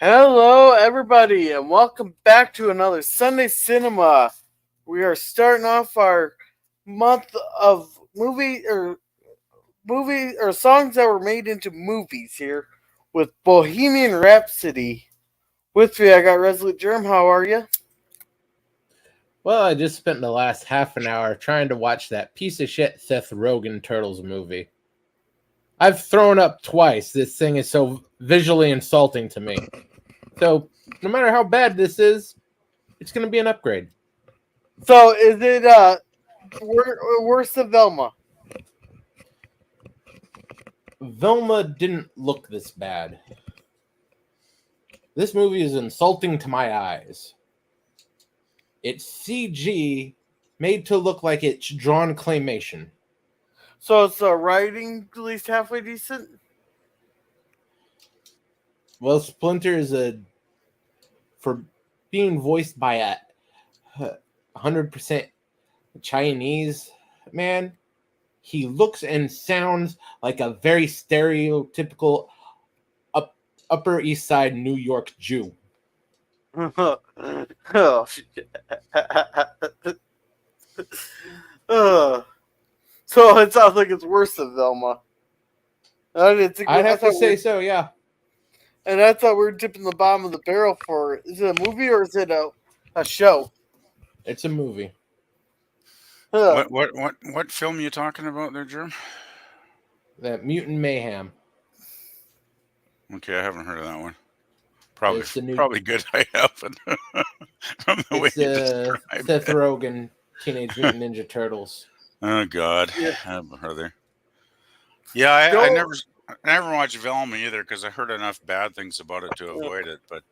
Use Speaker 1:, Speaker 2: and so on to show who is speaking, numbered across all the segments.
Speaker 1: Hello, everybody, and welcome back to another Sunday Cinema. We are starting off our month of movie or songs that were made into movies here with Bohemian Rhapsody. With me, I got Resolute Germ. How are you?
Speaker 2: Well, I just spent the last half an hour trying to watch that piece of shit Seth Rogen Turtles movie. I've thrown up twice. This thing is so visually insulting to me. So, no matter how bad this is, it's going to be an upgrade.
Speaker 1: So, is it worse than Velma?
Speaker 2: Velma didn't look this bad. This movie is insulting to my eyes. It's CG made to look like it's drawn claymation.
Speaker 1: So, it's writing at least halfway decent?
Speaker 2: Well, Splinter is for being voiced by a 100% Chinese man, he looks and sounds like a very stereotypical Upper East Side New York Jew.
Speaker 1: Oh, shit. So it sounds like it's worse than Velma.
Speaker 2: I'd have to say so, yeah.
Speaker 1: And I thought we were dipping the bottom of the barrel for it. Is it a movie or is it a show?
Speaker 2: It's a movie.
Speaker 3: What film are you talking about there, Jerm?
Speaker 2: That Mutant Mayhem.
Speaker 3: Okay, I haven't heard of that one. Probably good. I haven't. From the way you described
Speaker 2: Seth Rogen, Teenage Mutant Ninja Turtles.
Speaker 3: Oh God, yeah. I haven't heard there. Yeah, I never watched Velma either because I heard enough bad things about it to avoid it. But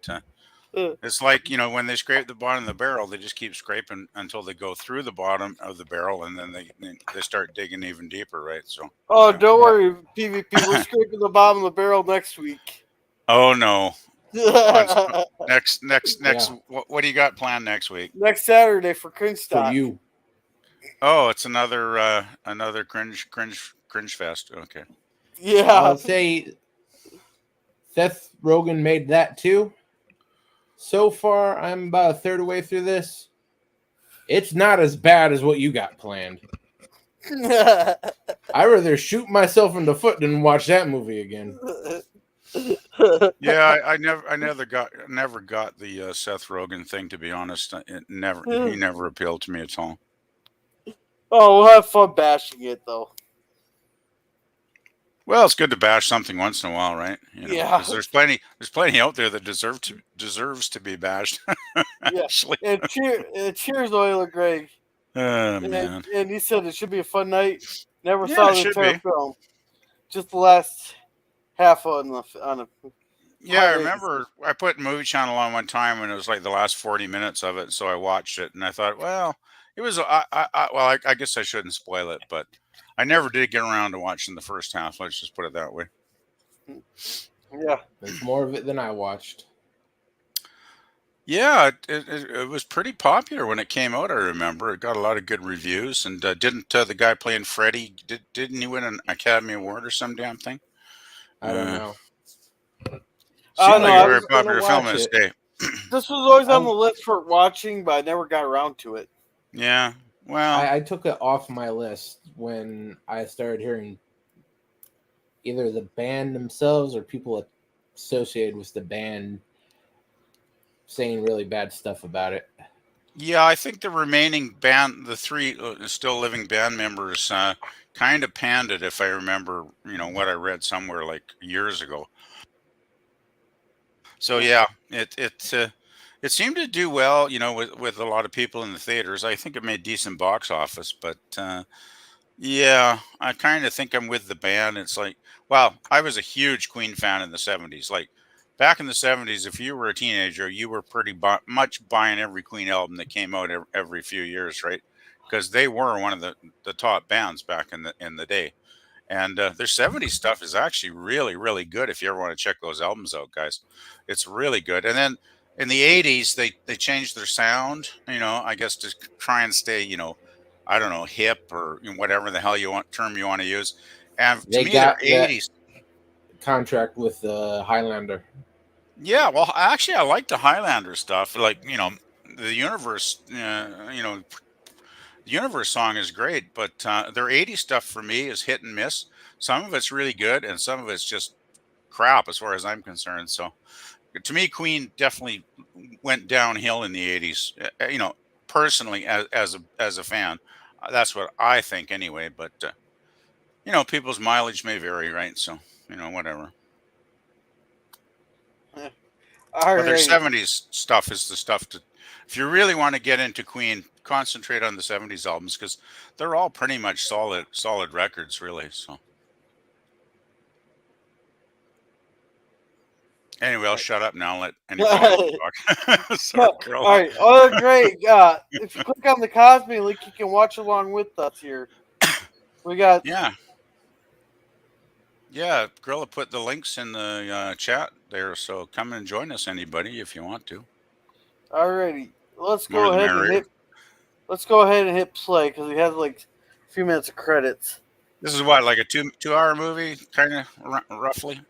Speaker 3: it's like, when they scrape the bottom of the barrel, they just keep scraping until they go through the bottom of the barrel, and then they start digging even deeper, right? So.
Speaker 1: Oh, don't worry, PvP. We're scraping the bottom of the barrel next week.
Speaker 3: Oh no. next. Yeah. What do you got planned next week?
Speaker 1: Next Saturday for Cringe Stock.
Speaker 2: For you.
Speaker 3: Oh, it's another cringe fest. Okay.
Speaker 1: Yeah.
Speaker 2: I'll say Seth Rogen made that too. So far, I'm about a third of the way through this. It's not as bad as what you got planned. I'd rather shoot myself in the foot than watch that movie again.
Speaker 3: Yeah, I never got the Seth Rogen thing, to be honest. He never appealed to me at all.
Speaker 1: Oh, we'll have fun bashing it though.
Speaker 3: Well, it's good to bash something once in a while, right?
Speaker 1: Yeah.
Speaker 3: There's plenty out there that deserves to be bashed. Actually.
Speaker 1: Yeah. And cheers, Oiler Greg.
Speaker 3: Oh man.
Speaker 1: And he said it should be a fun night. Never saw the entire film. Just the last half on a.
Speaker 3: Yeah, I remember I put Movie Channel on one time and it was like the last 40 minutes of it, so I watched it and I thought, well, it was I guess I shouldn't spoil it, but I never did get around to watching the first half. Let's just put it that way.
Speaker 1: Yeah,
Speaker 2: there's more of it than I watched.
Speaker 3: Yeah, it was pretty popular when it came out. I remember it got a lot of good reviews, and didn't the guy playing Freddy didn't he win an Academy Award or some damn thing?
Speaker 2: I don't know.
Speaker 3: Seemed like a very popular film in its day.
Speaker 1: This was always on the list for watching, but I never got around to it.
Speaker 3: Yeah, well,
Speaker 2: I took it off my list when I started hearing either the band themselves or people associated with the band saying really bad stuff about it.
Speaker 3: Yeah, I think the remaining band, the three still living band members, kind of panned it, if I remember, what I read somewhere like years ago. So yeah, it seemed to do well, with a lot of people in the theaters. I think it made decent box office, but yeah, I kind of think I'm with the band. It's like, well, I was a huge Queen fan in the 70s. Like back in the 70s, if you were a teenager, you were pretty much buying every Queen album that came out every few years, right? Because they were one of the top bands back in the day. And their 70s stuff is actually really, really good. If you ever want to check those albums out, guys, it's really good. And then in the 80s, they changed their sound, I guess to try and stay, I don't know, hip or whatever the hell term you want to use. And to me, their 80s
Speaker 2: contract with Highlander.
Speaker 3: Yeah, well, actually, I like the Highlander stuff. Like, the Universe, the Universe song is great, but their 80s stuff for me is hit and miss. Some of it's really good, and some of it's just crap as far as I'm concerned. So, to me, Queen definitely went downhill in the 80s. Personally, as a fan, that's what I think anyway. But people's mileage may vary, right? So, whatever. But their
Speaker 1: Alrighty.
Speaker 3: 70s stuff is the stuff to, if you really want to get into Queen, concentrate on the 70s albums because they're all pretty much solid records, really. So anyway, I'll shut up now and let anybody else talk. Sorry, girl.
Speaker 1: Alright. Oh, great. If you click on the Cosby link, you can watch along with us here. We got.
Speaker 3: Yeah. Yeah, Gorilla put the links in the chat there, so come and join us, anybody, if you want to.
Speaker 1: Alrighty. Let's
Speaker 3: More
Speaker 1: go
Speaker 3: the
Speaker 1: ahead and
Speaker 3: merrier.
Speaker 1: hit. Let's go ahead and hit play because we have like a few minutes of credits.
Speaker 3: This is what, like a 2 hour movie, kind of roughly.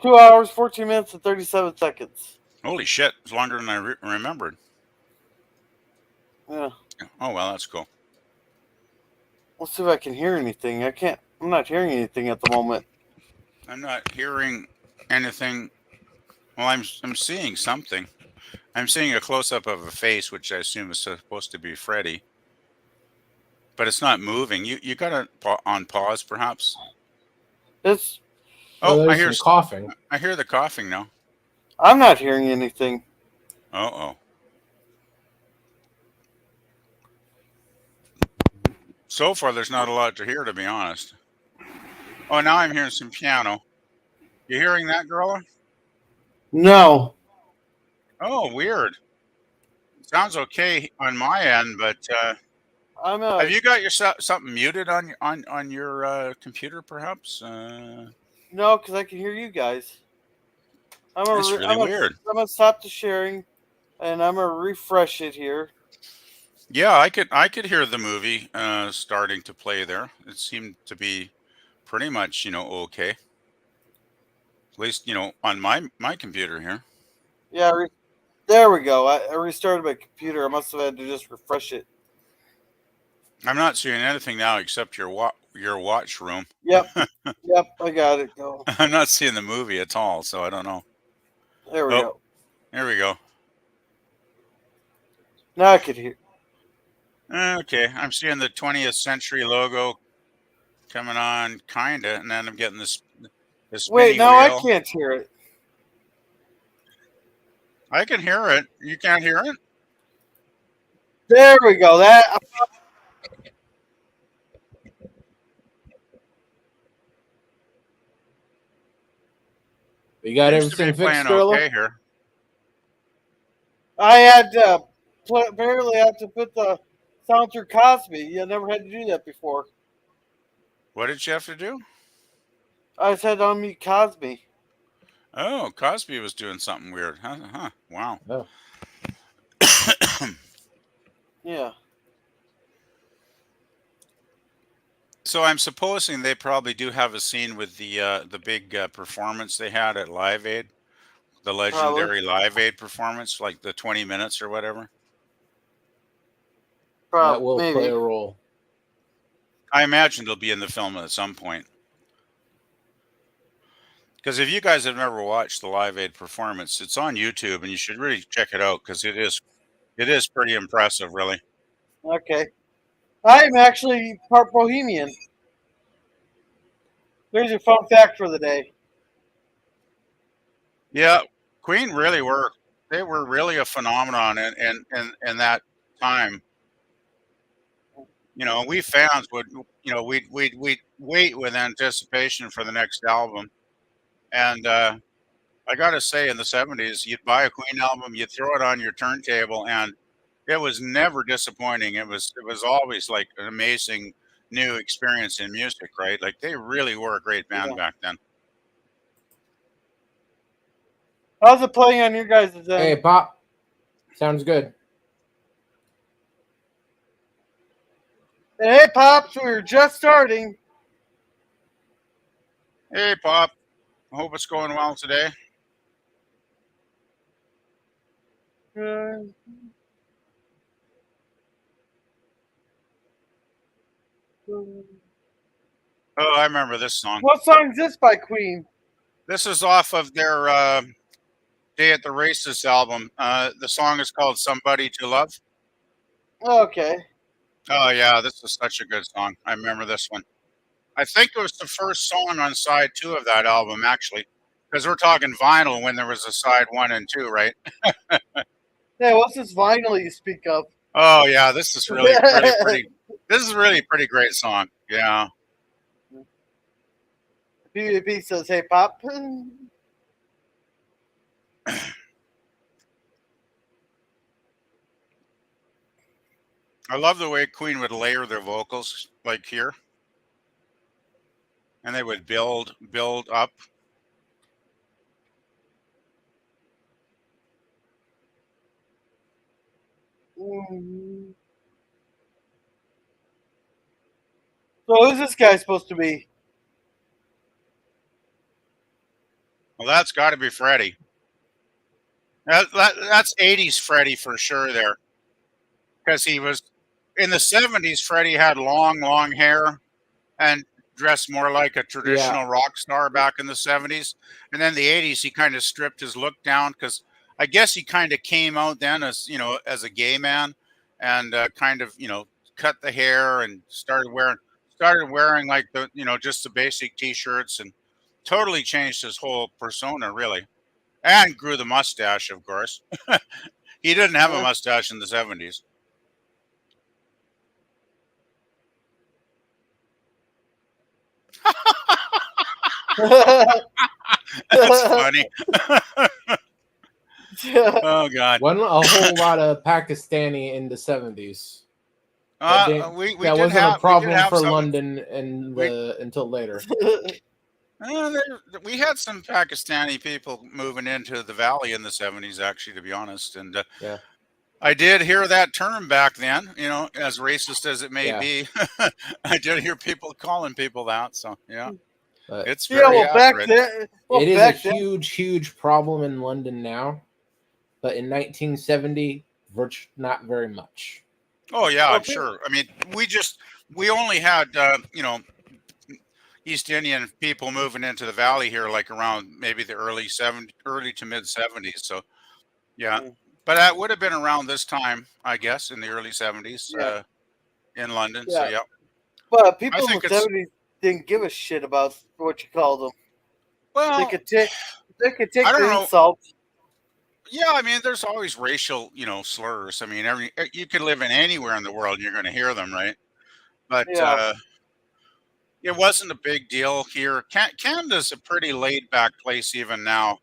Speaker 1: 2 hours, 14 minutes, and 37 seconds.
Speaker 3: Holy shit, it's longer than I remembered.
Speaker 1: Yeah.
Speaker 3: Oh well, that's cool.
Speaker 1: Let's see if I can hear anything. I can't. I'm not hearing anything at the moment.
Speaker 3: I'm not hearing anything. Well, I'm seeing something. I'm seeing a close up of a face, which I assume is supposed to be Freddy, but it's not moving. You got it on pause, perhaps.
Speaker 1: It's.
Speaker 3: Oh, I
Speaker 2: there's
Speaker 3: hear
Speaker 2: some coughing.
Speaker 3: I hear the coughing now.
Speaker 1: I'm not hearing anything.
Speaker 3: Oh. So far, there's not a lot to hear, to be honest. Oh, now I'm hearing some piano. You hearing that, Gorilla?
Speaker 1: No.
Speaker 3: Oh, weird. Sounds okay on my end, but
Speaker 1: I'm
Speaker 3: have you got your something muted on your computer, perhaps?
Speaker 1: No, because I can hear you guys.
Speaker 3: That's really weird.
Speaker 1: I'm gonna stop the sharing, and I'm gonna refresh it here.
Speaker 3: Yeah, I could hear the movie starting to play there. It seemed to be pretty much okay. At least on my computer here.
Speaker 1: Yeah, there we go. I restarted my computer. I must have had to just refresh it.
Speaker 3: I'm not seeing anything now except your watch room.
Speaker 1: Yep, yep, I got it. Go.
Speaker 3: I'm not seeing the movie at all, so I don't know.
Speaker 1: There we
Speaker 3: Oh,
Speaker 1: go.
Speaker 3: there we go.
Speaker 1: Now I can hear.
Speaker 3: Okay, I'm seeing the 20th century logo coming on, kinda, and then I'm getting this
Speaker 1: Wait,
Speaker 3: spinny
Speaker 1: no, I
Speaker 3: wheel.
Speaker 1: can't hear it.
Speaker 3: I can hear it. You can't hear it?
Speaker 1: There we go. That.
Speaker 2: You got
Speaker 3: Seems to be
Speaker 2: everything
Speaker 3: playing
Speaker 2: fixed, Gorilla?
Speaker 3: okay here.
Speaker 1: I had to. Apparently, I had to put the sound through Cosby. I never had to do that before.
Speaker 3: What did you have to do?
Speaker 1: I just had to unmute Cosby.
Speaker 3: Oh, Cosby was doing something weird. Huh. Wow.
Speaker 2: Oh.
Speaker 1: Yeah.
Speaker 3: So I'm supposing they probably do have a scene with the big performance they had at Live Aid, the legendary Live Aid performance, like the 20 minutes or whatever.
Speaker 2: That will
Speaker 1: maybe.
Speaker 2: play a role.
Speaker 3: I imagine they'll be in the film at some point. Because if you guys have never watched the Live Aid performance, it's on YouTube, and you should really check it out because it is pretty impressive, really.
Speaker 1: Okay. I'm actually part Bohemian. There's your fun fact for the day.
Speaker 3: Yeah, Queen really were. They were really a phenomenon in that time. We fans would, we'd wait with anticipation for the next album. And I got to say, in the 70s, you'd buy a Queen album, you'd throw it on your turntable, and it was never disappointing. It was always like an amazing new experience in music, right? Like they really were a great band back then.
Speaker 1: How's it playing on your guys' end?
Speaker 2: Hey, Pop. Sounds good.
Speaker 1: Hey, Pops, we were just starting.
Speaker 3: Hey, Pop. I hope it's going well today.
Speaker 1: Uh,
Speaker 3: Oh, I remember this song.
Speaker 1: what song is this by Queen?
Speaker 3: This is off of their Day at the Races album. The song is called "Somebody to Love."
Speaker 1: Okay.
Speaker 3: Oh yeah, this is such a good song. I remember this one. I think it was the first song on side two of that album, actually, because we're talking vinyl when there was a side one and two, right?
Speaker 1: Yeah, what's this vinyl you speak of?
Speaker 3: Oh yeah, this is really, really pretty. This is really a pretty great song. Yeah,
Speaker 1: PvP says, "Hey, pop."
Speaker 3: I love the way Queen would layer their vocals like here, and they would build up.
Speaker 1: Mm. So who's this guy supposed to be?
Speaker 3: Well, that's got to be Freddie. That's '80s Freddie for sure there, because he was in the '70s. Freddie had long hair and dressed more like a
Speaker 2: Yeah.
Speaker 3: traditional rock star back in the '70s. And then the '80s, he kind of stripped his look down because I guess he kind of came out then as as a gay man and kind of cut the hair and started wearing like the just the basic t-shirts and totally changed his whole persona really, and grew the mustache, of course. He didn't have a mustache in the '70s. That's funny. Oh God.
Speaker 2: Wasn't a whole lot of Pakistani in the 70s. That didn't.
Speaker 3: We
Speaker 2: That
Speaker 3: did
Speaker 2: wasn't a
Speaker 3: have we did
Speaker 2: problem
Speaker 3: have
Speaker 2: for
Speaker 3: some.
Speaker 2: London and
Speaker 3: We
Speaker 2: until later.
Speaker 3: we had some Pakistani people moving into the valley in the '70s, actually, to be honest. And
Speaker 2: Yeah,
Speaker 3: I did hear that term back then. As racist as it may
Speaker 2: yeah.
Speaker 3: be, I did hear people calling people that. So yeah,
Speaker 2: But
Speaker 3: it's
Speaker 1: Yeah,
Speaker 3: very
Speaker 1: well, back
Speaker 3: accurate.
Speaker 1: then,
Speaker 2: it is a huge problem in London now. But in 1970, not very much.
Speaker 3: Oh yeah,
Speaker 1: well,
Speaker 3: I'm sure. I mean, we only had East Indian people moving into the valley here, like around maybe the early to mid '70s. So yeah, but that would have been around this time, I guess, in the early '70s
Speaker 1: yeah,
Speaker 3: in London. So
Speaker 1: yeah.
Speaker 3: yeah,
Speaker 1: But
Speaker 3: I
Speaker 1: people in the
Speaker 3: think it's
Speaker 1: '70s didn't give a shit about what you called them. They
Speaker 3: well,
Speaker 1: could take, they could take
Speaker 3: I don't
Speaker 1: the
Speaker 3: know.
Speaker 1: insults.
Speaker 3: Yeah, I mean, there's always racial, slurs. I mean, you could live in anywhere in the world and you're going to hear them, right? But
Speaker 1: Yeah,
Speaker 3: it wasn't a big deal here. Canada's a pretty laid back place even now.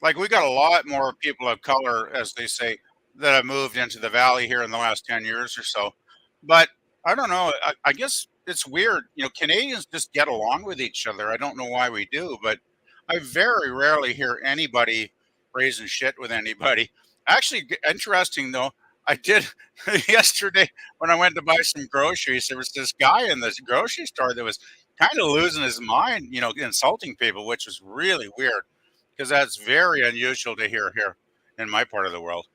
Speaker 3: Like we got a lot more people of color, as they say, that have moved into the valley here in the last 10 years or so. But I don't know. I guess it's weird. Canadians just get along with each other. I don't know why we do, but I very rarely hear anybody raising shit with anybody. Actually, interesting though, I did yesterday when I went to buy some groceries. There was this guy in this grocery store that was kind of losing his mind, insulting people, which was really weird because that's very unusual to hear here in my part of the world.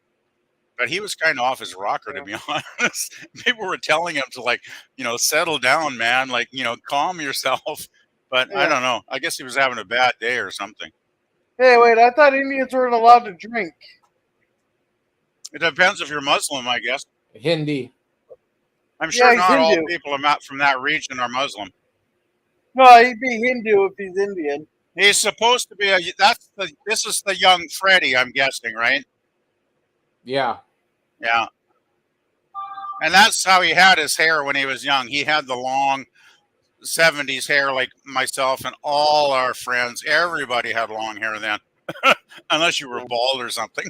Speaker 3: But he was kind of off his rocker, to
Speaker 1: yeah,
Speaker 3: be honest. People were telling him to like, settle down, man, like, calm yourself. But I
Speaker 1: yeah.
Speaker 3: don't know. I guess he was having a bad day or something.
Speaker 1: Hey, wait! I thought Indians weren't allowed to drink.
Speaker 3: It depends if you're Muslim, I guess.
Speaker 2: Hindi.
Speaker 3: I'm
Speaker 1: Yeah,
Speaker 3: sure
Speaker 1: he's
Speaker 3: not all
Speaker 1: Hindu.
Speaker 3: people from that region are Muslim.
Speaker 1: No, he'd be Hindu if he's Indian.
Speaker 3: He's supposed to be this is the young Freddie, I'm guessing, right?
Speaker 2: Yeah.
Speaker 3: Yeah. And that's how he had his hair when he was young. He had the long '70s hair like myself and all our friends. Everybody had long hair then, unless you were bald or something.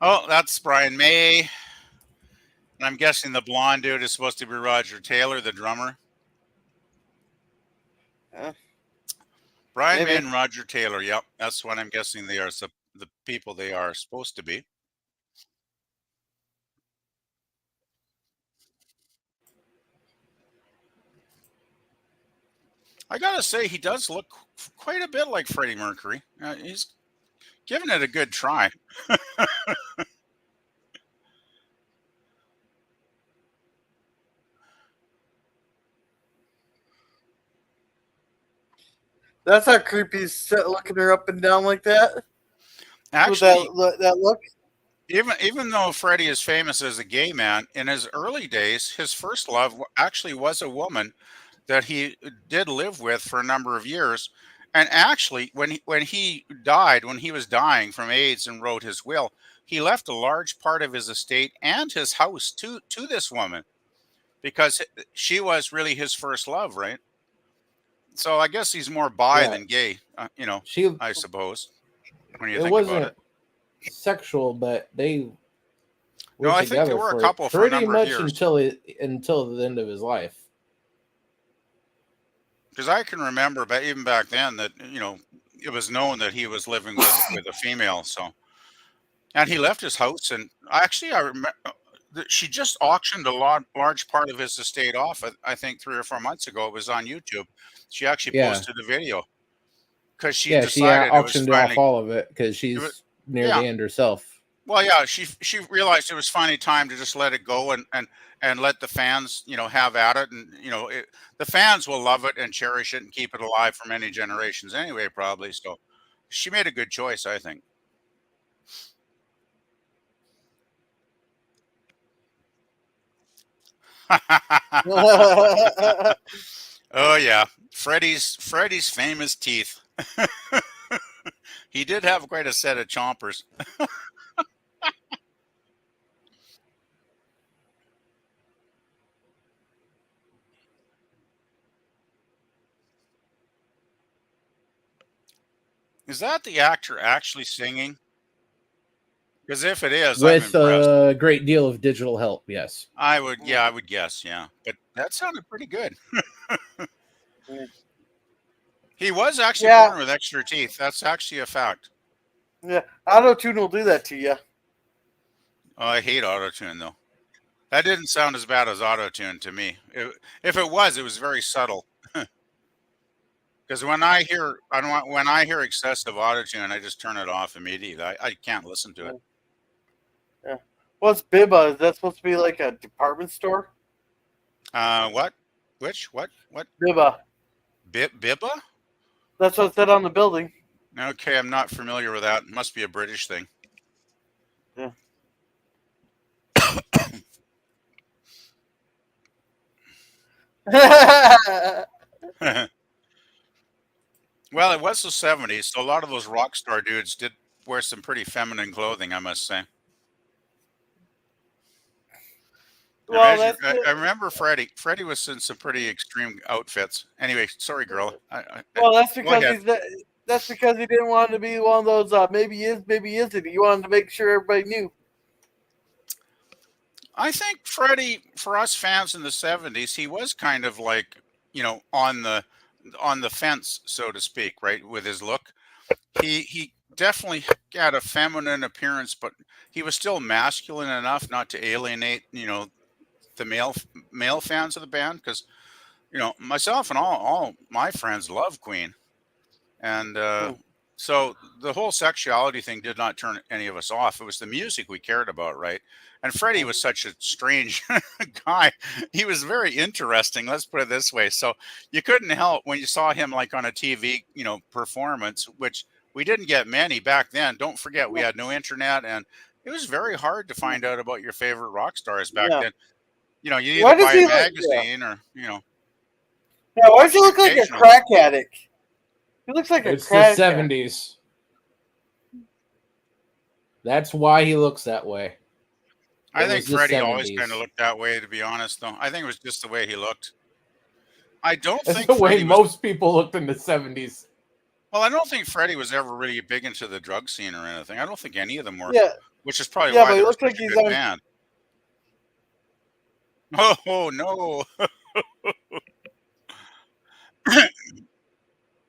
Speaker 3: Oh, that's Brian May. And I'm guessing the blonde dude is supposed to be Roger Taylor, the drummer. Brian May
Speaker 1: Maybe.
Speaker 3: and Roger Taylor. Yep, that's what I'm guessing they are. The people they are supposed to be. I gotta say, he does look quite a bit like Freddie Mercury. He's giving it a good try.
Speaker 1: That's how creepy he's looking her up and down like that with
Speaker 3: Actually,
Speaker 1: that look.
Speaker 3: even though Freddie is famous as a gay man, in his early days, his first love actually was a woman that he did live with for a number of years. And actually, when he died, when he was dying from AIDS and wrote his will, he left a large part of his estate and his house to this woman because she was really his first love, right? So I guess he's more bi
Speaker 2: Yeah,
Speaker 3: than gay,
Speaker 2: she.
Speaker 3: I suppose, when you
Speaker 2: It
Speaker 3: think about
Speaker 2: wasn't
Speaker 3: it.
Speaker 2: sexual, but they
Speaker 3: No,
Speaker 2: were
Speaker 3: I think they
Speaker 2: together
Speaker 3: were a
Speaker 2: for
Speaker 3: couple for a
Speaker 2: pretty
Speaker 3: number of
Speaker 2: much
Speaker 3: years.
Speaker 2: until the end of his life.
Speaker 3: Because I can remember, even back then, that it was known that he was living with a female. So, and he left his house, and actually, I remember that she just auctioned a large part of his estate off. I think 3 or 4 months ago, it was on YouTube. She actually
Speaker 2: Yeah,
Speaker 3: posted a video because she
Speaker 2: yeah. She
Speaker 3: decided it was
Speaker 2: auctioned off
Speaker 3: finally.
Speaker 2: all of it because
Speaker 3: It was,
Speaker 2: she's near
Speaker 3: yeah.
Speaker 2: the end herself.
Speaker 3: Well, yeah, she realized it was finally time to just let it go and let the fans, have at it, and the fans will love it and cherish it and keep it alive for many generations anyway, probably. So, she made a good choice, I think. Oh yeah, Freddie's famous teeth. He did have quite a set of chompers. Is that the actor actually singing? Because if it is, I'm
Speaker 2: With
Speaker 3: impressed.
Speaker 2: a great deal of digital help. Yes.
Speaker 3: I would guess, yeah. But that sounded pretty good. He was actually
Speaker 1: Yeah,
Speaker 3: born with extra teeth. That's actually a fact.
Speaker 1: yeah. Auto tune will do that to you.
Speaker 3: Oh, I hate autotune though. That didn't sound as bad as autotune to me. If it was very subtle. Because when I hear excessive autotune, I just turn it off immediately. I can't listen to it.
Speaker 1: Yeah. What's Biba? Is that supposed to be like a department store?
Speaker 3: What? Which? What?
Speaker 1: Biba.
Speaker 3: Biba?
Speaker 1: That's what it said on the building.
Speaker 3: Okay, I'm not familiar with that. Must be a British thing.
Speaker 1: Yeah.
Speaker 3: Well, it was the '70s, so a lot of those rock star dudes did wear some pretty feminine clothing, I must say.
Speaker 1: Well, that's
Speaker 3: I remember Freddie. Freddie was in some pretty extreme outfits. Anyway, sorry, girl.
Speaker 1: well, that's
Speaker 3: Go
Speaker 1: because
Speaker 3: ahead.
Speaker 1: he's that's because he didn't want to be one of those maybe he is, maybe he isn't. He wanted to make sure everybody knew.
Speaker 3: I think Freddie, for us fans in the '70s, he was kind of like, on the fence, so to speak, right, with his look. He definitely had a feminine appearance, but he was still masculine enough not to alienate, the male fans of the band. Because myself and all my friends love Queen, and
Speaker 1: Hmm.
Speaker 3: so the whole sexuality thing did not turn any of us off. It was the music we cared about, right? And Freddie was such a strange guy. He was very interesting, let's put it this way. So you couldn't help when you saw him like on a TV, performance, which we didn't get many back then. Don't forget, we
Speaker 1: Yeah.
Speaker 3: had no internet, and it was very hard to find out about your favorite rock stars back
Speaker 1: Yeah.
Speaker 3: then. You either
Speaker 1: Why does
Speaker 3: buy a
Speaker 1: he look? Yeah.
Speaker 3: magazine or
Speaker 1: Yeah. Why does he
Speaker 3: watch the
Speaker 1: look like a
Speaker 3: occasional.
Speaker 1: crack addict? He looks like a
Speaker 2: It's the
Speaker 1: crack addict.
Speaker 2: 70s. That's why he looks that way.
Speaker 3: I
Speaker 2: It
Speaker 3: think
Speaker 2: was the
Speaker 3: Freddie always kind of
Speaker 2: 70s.
Speaker 3: looked that way, to be honest, though. I think it was just the way he looked. I don't
Speaker 2: That's
Speaker 3: think
Speaker 2: the way
Speaker 3: Freddie was.
Speaker 2: most people looked in the 70s.
Speaker 3: Well, I don't think Freddie was ever really big into the drug scene or anything. I don't think any of them were,
Speaker 1: Yeah.
Speaker 3: which is probably
Speaker 1: Yeah,
Speaker 3: why
Speaker 1: but
Speaker 3: they
Speaker 1: he
Speaker 3: were
Speaker 1: looks
Speaker 3: such
Speaker 1: like
Speaker 3: a
Speaker 1: he's
Speaker 3: good
Speaker 1: on.
Speaker 3: band. Oh no!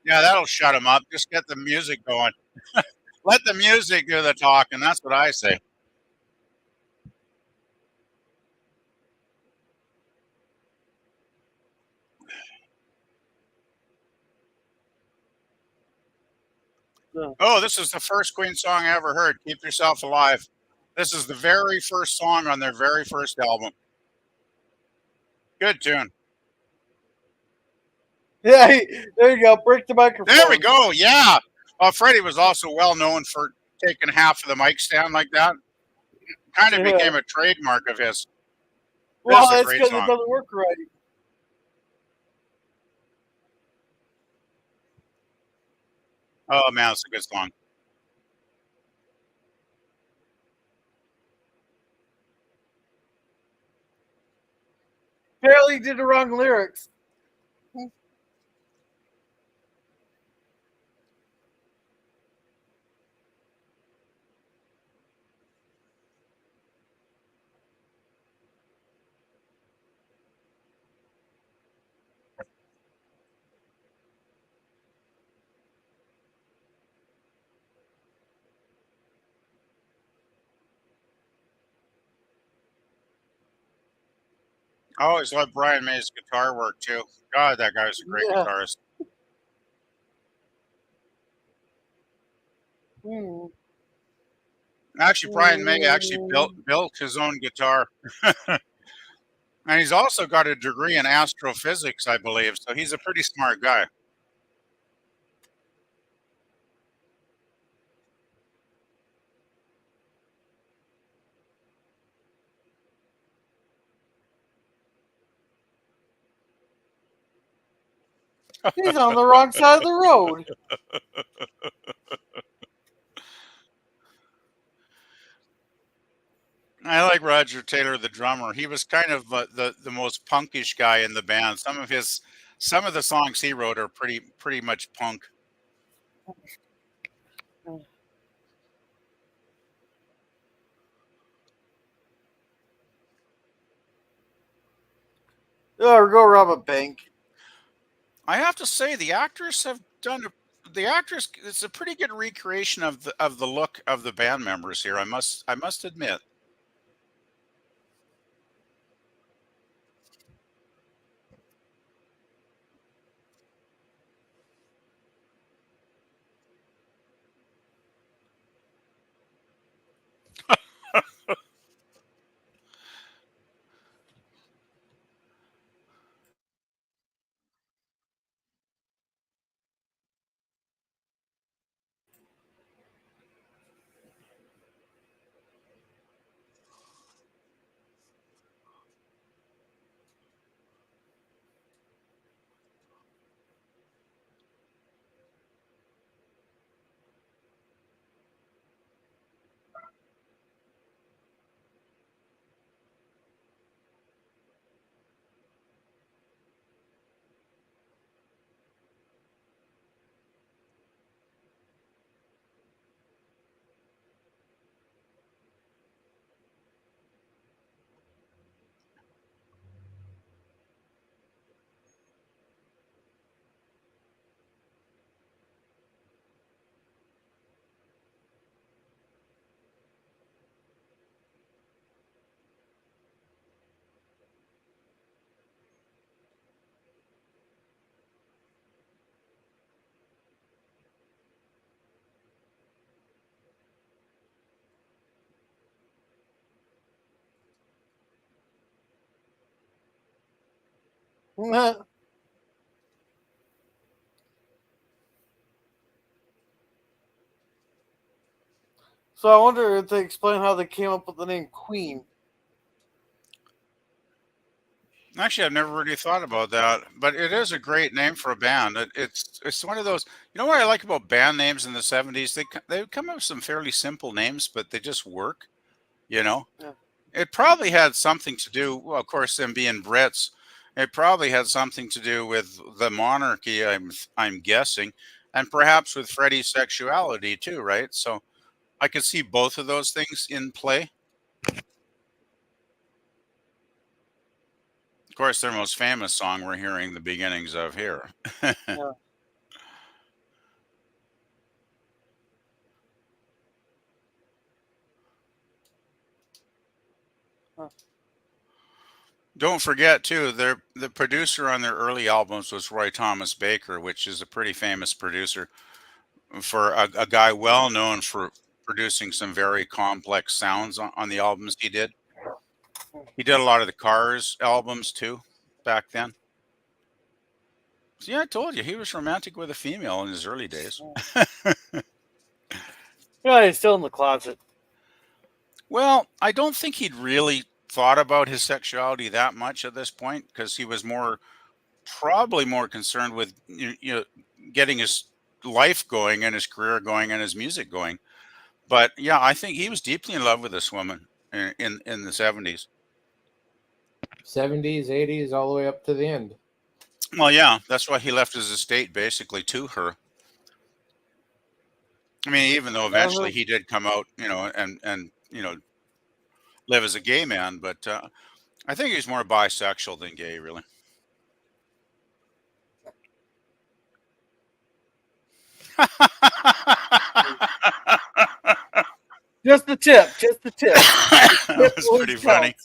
Speaker 3: Yeah, that'll shut him up. Just get the music going. Let the music do the talking. That's what I say. Oh, this is the first Queen song I ever heard. Keep Yourself Alive. This is the very first song on their very first album. Good tune.
Speaker 1: Yeah, there you go. Break the microphone.
Speaker 3: There we go. Yeah. Freddie was also well known for taking half of the mic stand like that. Kind of became a trademark of his.
Speaker 1: Well,
Speaker 3: This is a
Speaker 1: that's
Speaker 3: great
Speaker 1: because it
Speaker 3: song.
Speaker 1: doesn't work right.
Speaker 3: Oh man, it's a good song.
Speaker 1: Apparently, did the wrong lyrics.
Speaker 3: I always loved Brian May's guitar work too. God, that guy was a great
Speaker 1: Yeah.
Speaker 3: guitarist.
Speaker 1: Hmm.
Speaker 3: Actually, Brian May actually built his own guitar, and he's also got a degree in astrophysics, I believe. So he's a pretty smart guy.
Speaker 1: He's on the wrong side of the road.
Speaker 3: I like Roger Taylor, the drummer. He was kind of the most punkish guy in the band. Some of the songs he wrote are pretty much punk.
Speaker 1: Or go rob a bank.
Speaker 3: I have to say the actors have done the actors. It's a pretty good recreation of the look of the band members here. I must admit.
Speaker 1: So I wonder if they explain how they came up with the name Queen.
Speaker 3: Actually, I've never really thought about that, but it is a great name for a band. It's one of those. You know what I like about band names in the '70s? They come up with some fairly simple names, but they just work. You know,
Speaker 1: Yeah.
Speaker 3: it probably had something to do. Well, of course, them being Brits, it probably had something to do with the monarchy. I'm guessing, and perhaps with Freddie's sexuality too, right? So I could see both of those things in play. Of course, their most famous song we're hearing the beginnings of here.
Speaker 1: Yeah. Huh.
Speaker 3: Don't forget too, the producer on their early albums was Roy Thomas Baker, which is a pretty famous producer. for a guy well known for producing some very complex sounds on the albums he did. He did a lot of the Cars albums too back then. So yeah, I told you he was romantic with a female in his early days.
Speaker 1: Yeah, he's still in the closet.
Speaker 3: Well, I don't think he'd really thought about his sexuality that much at this point because he was probably more concerned with getting his life going and his career going and his music going. But yeah, I think he was deeply in love with this woman in the 70s.
Speaker 2: 70s, 80s, all the way up to the end.
Speaker 3: Well, yeah, that's why he left his estate basically to her. I mean, even though eventually he did come out, and live as a gay man, but I think he's more bisexual than gay, really.
Speaker 1: Just the tip. Just the tip.
Speaker 3: That was pretty funny.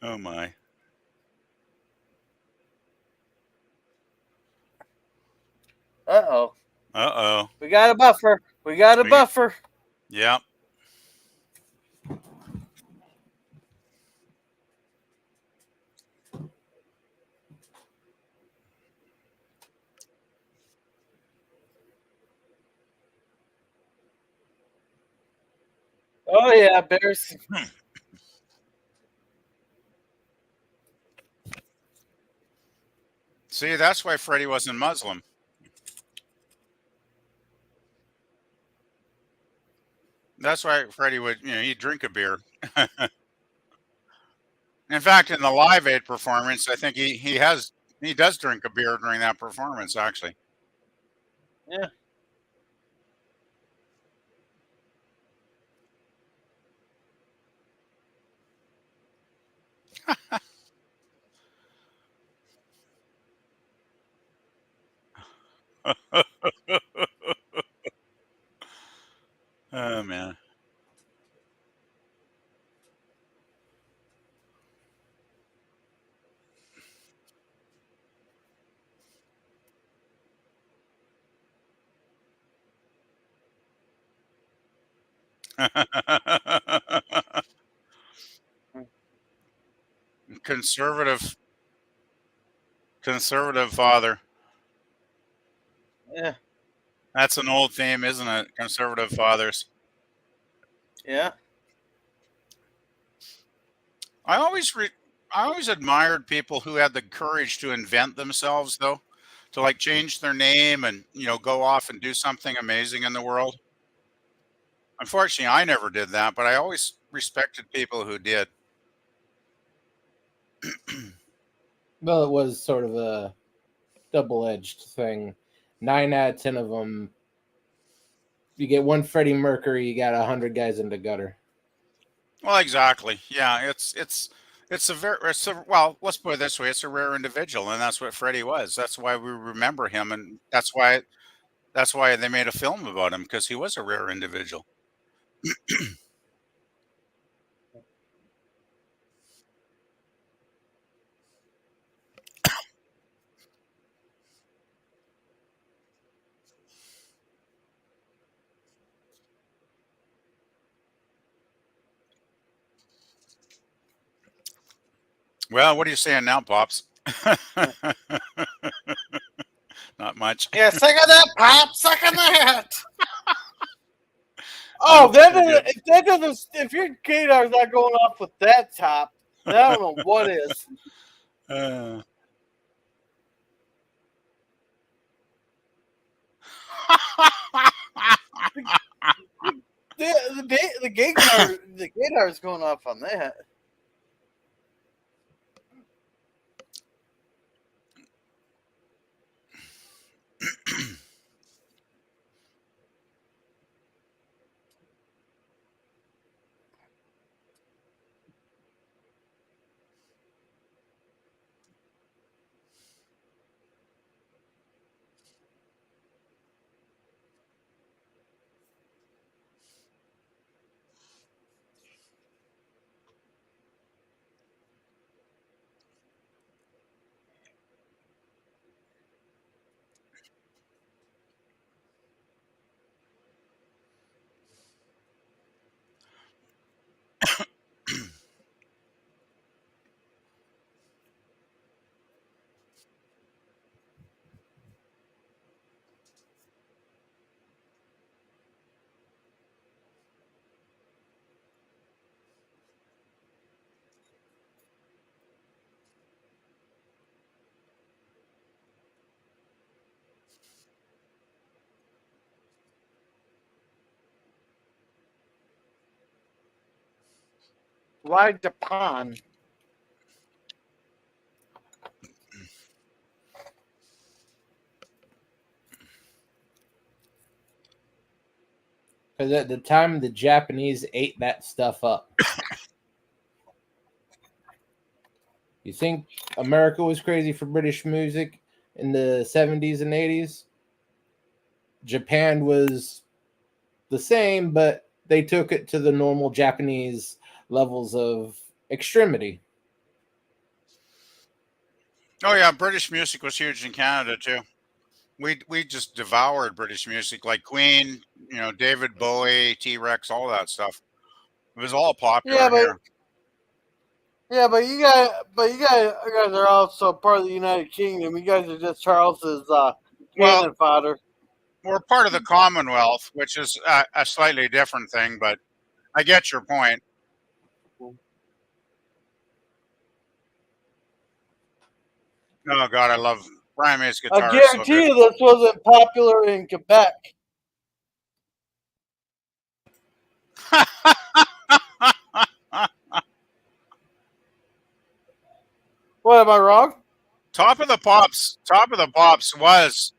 Speaker 3: Oh my.
Speaker 1: Uh-oh.
Speaker 3: Uh-oh.
Speaker 1: We got a buffer. We got a buffer.
Speaker 3: Yeah.
Speaker 1: Oh, yeah, Bears.
Speaker 3: See, that's why Freddie wasn't Muslim. That's why Freddie would, he'd drink a beer. In fact, in the Live Aid performance, I think he does drink a beer during that performance, actually.
Speaker 1: Yeah.
Speaker 3: Oh man. conservative conservative father.
Speaker 1: Yeah.
Speaker 3: That's an old theme, isn't it? Conservative fathers.
Speaker 1: Yeah.
Speaker 3: I always I always admired people who had the courage to invent themselves, though, to like change their name and go off and do something amazing in the world. Unfortunately, I never did that, but I always respected people who did.
Speaker 2: Well, it was sort of a double-edged thing. 9 out of 10 of them, you get one Freddie Mercury, you got 100 guys in the gutter.
Speaker 3: Well, exactly. Yeah, well, let's put it this way: it's a rare individual, and that's what Freddie was. That's why we remember him, and that's why they made a film about him because he was a rare individual. Well, what are you saying now, pops? Not much.
Speaker 1: Yeah, suck on that, Pop. Suck on that.
Speaker 3: Oh,
Speaker 1: if your gator's not going off with that top, then I don't know what is.
Speaker 3: Uh,
Speaker 1: The gator's going off on that. Ride the pond.
Speaker 2: Because at the time, the Japanese ate that stuff up. You think America was crazy for British music in the 70s and 80s? Japan was the same, but they took it to the normal Japanese levels of extremity.
Speaker 3: Oh yeah, British music was huge in Canada too. We just devoured British music like Queen, David Bowie, T Rex, all that stuff. It was all
Speaker 1: Yeah,
Speaker 3: popular
Speaker 1: but
Speaker 3: here.
Speaker 1: yeah, but you guys are also part of the United Kingdom. You guys are just Charles's
Speaker 3: Well,
Speaker 1: cannon fodder.
Speaker 3: we're part of the Commonwealth, which is a slightly different thing, but I get your point. Oh God, I love Brian May's
Speaker 1: I
Speaker 3: guitar is so
Speaker 1: guarantee
Speaker 3: good.
Speaker 1: you this wasn't popular in Quebec. What, am I wrong?
Speaker 3: Top of the Pops was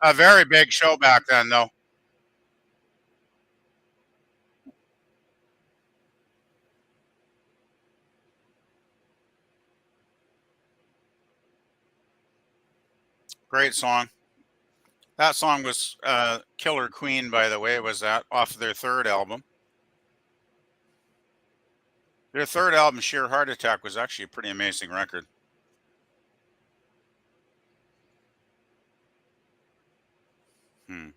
Speaker 3: a very big show back then, though. Great song. That song was Killer Queen, by the way, was that off their third album. Their third album, Sheer Heart Attack, was actually a pretty amazing record. Hmm.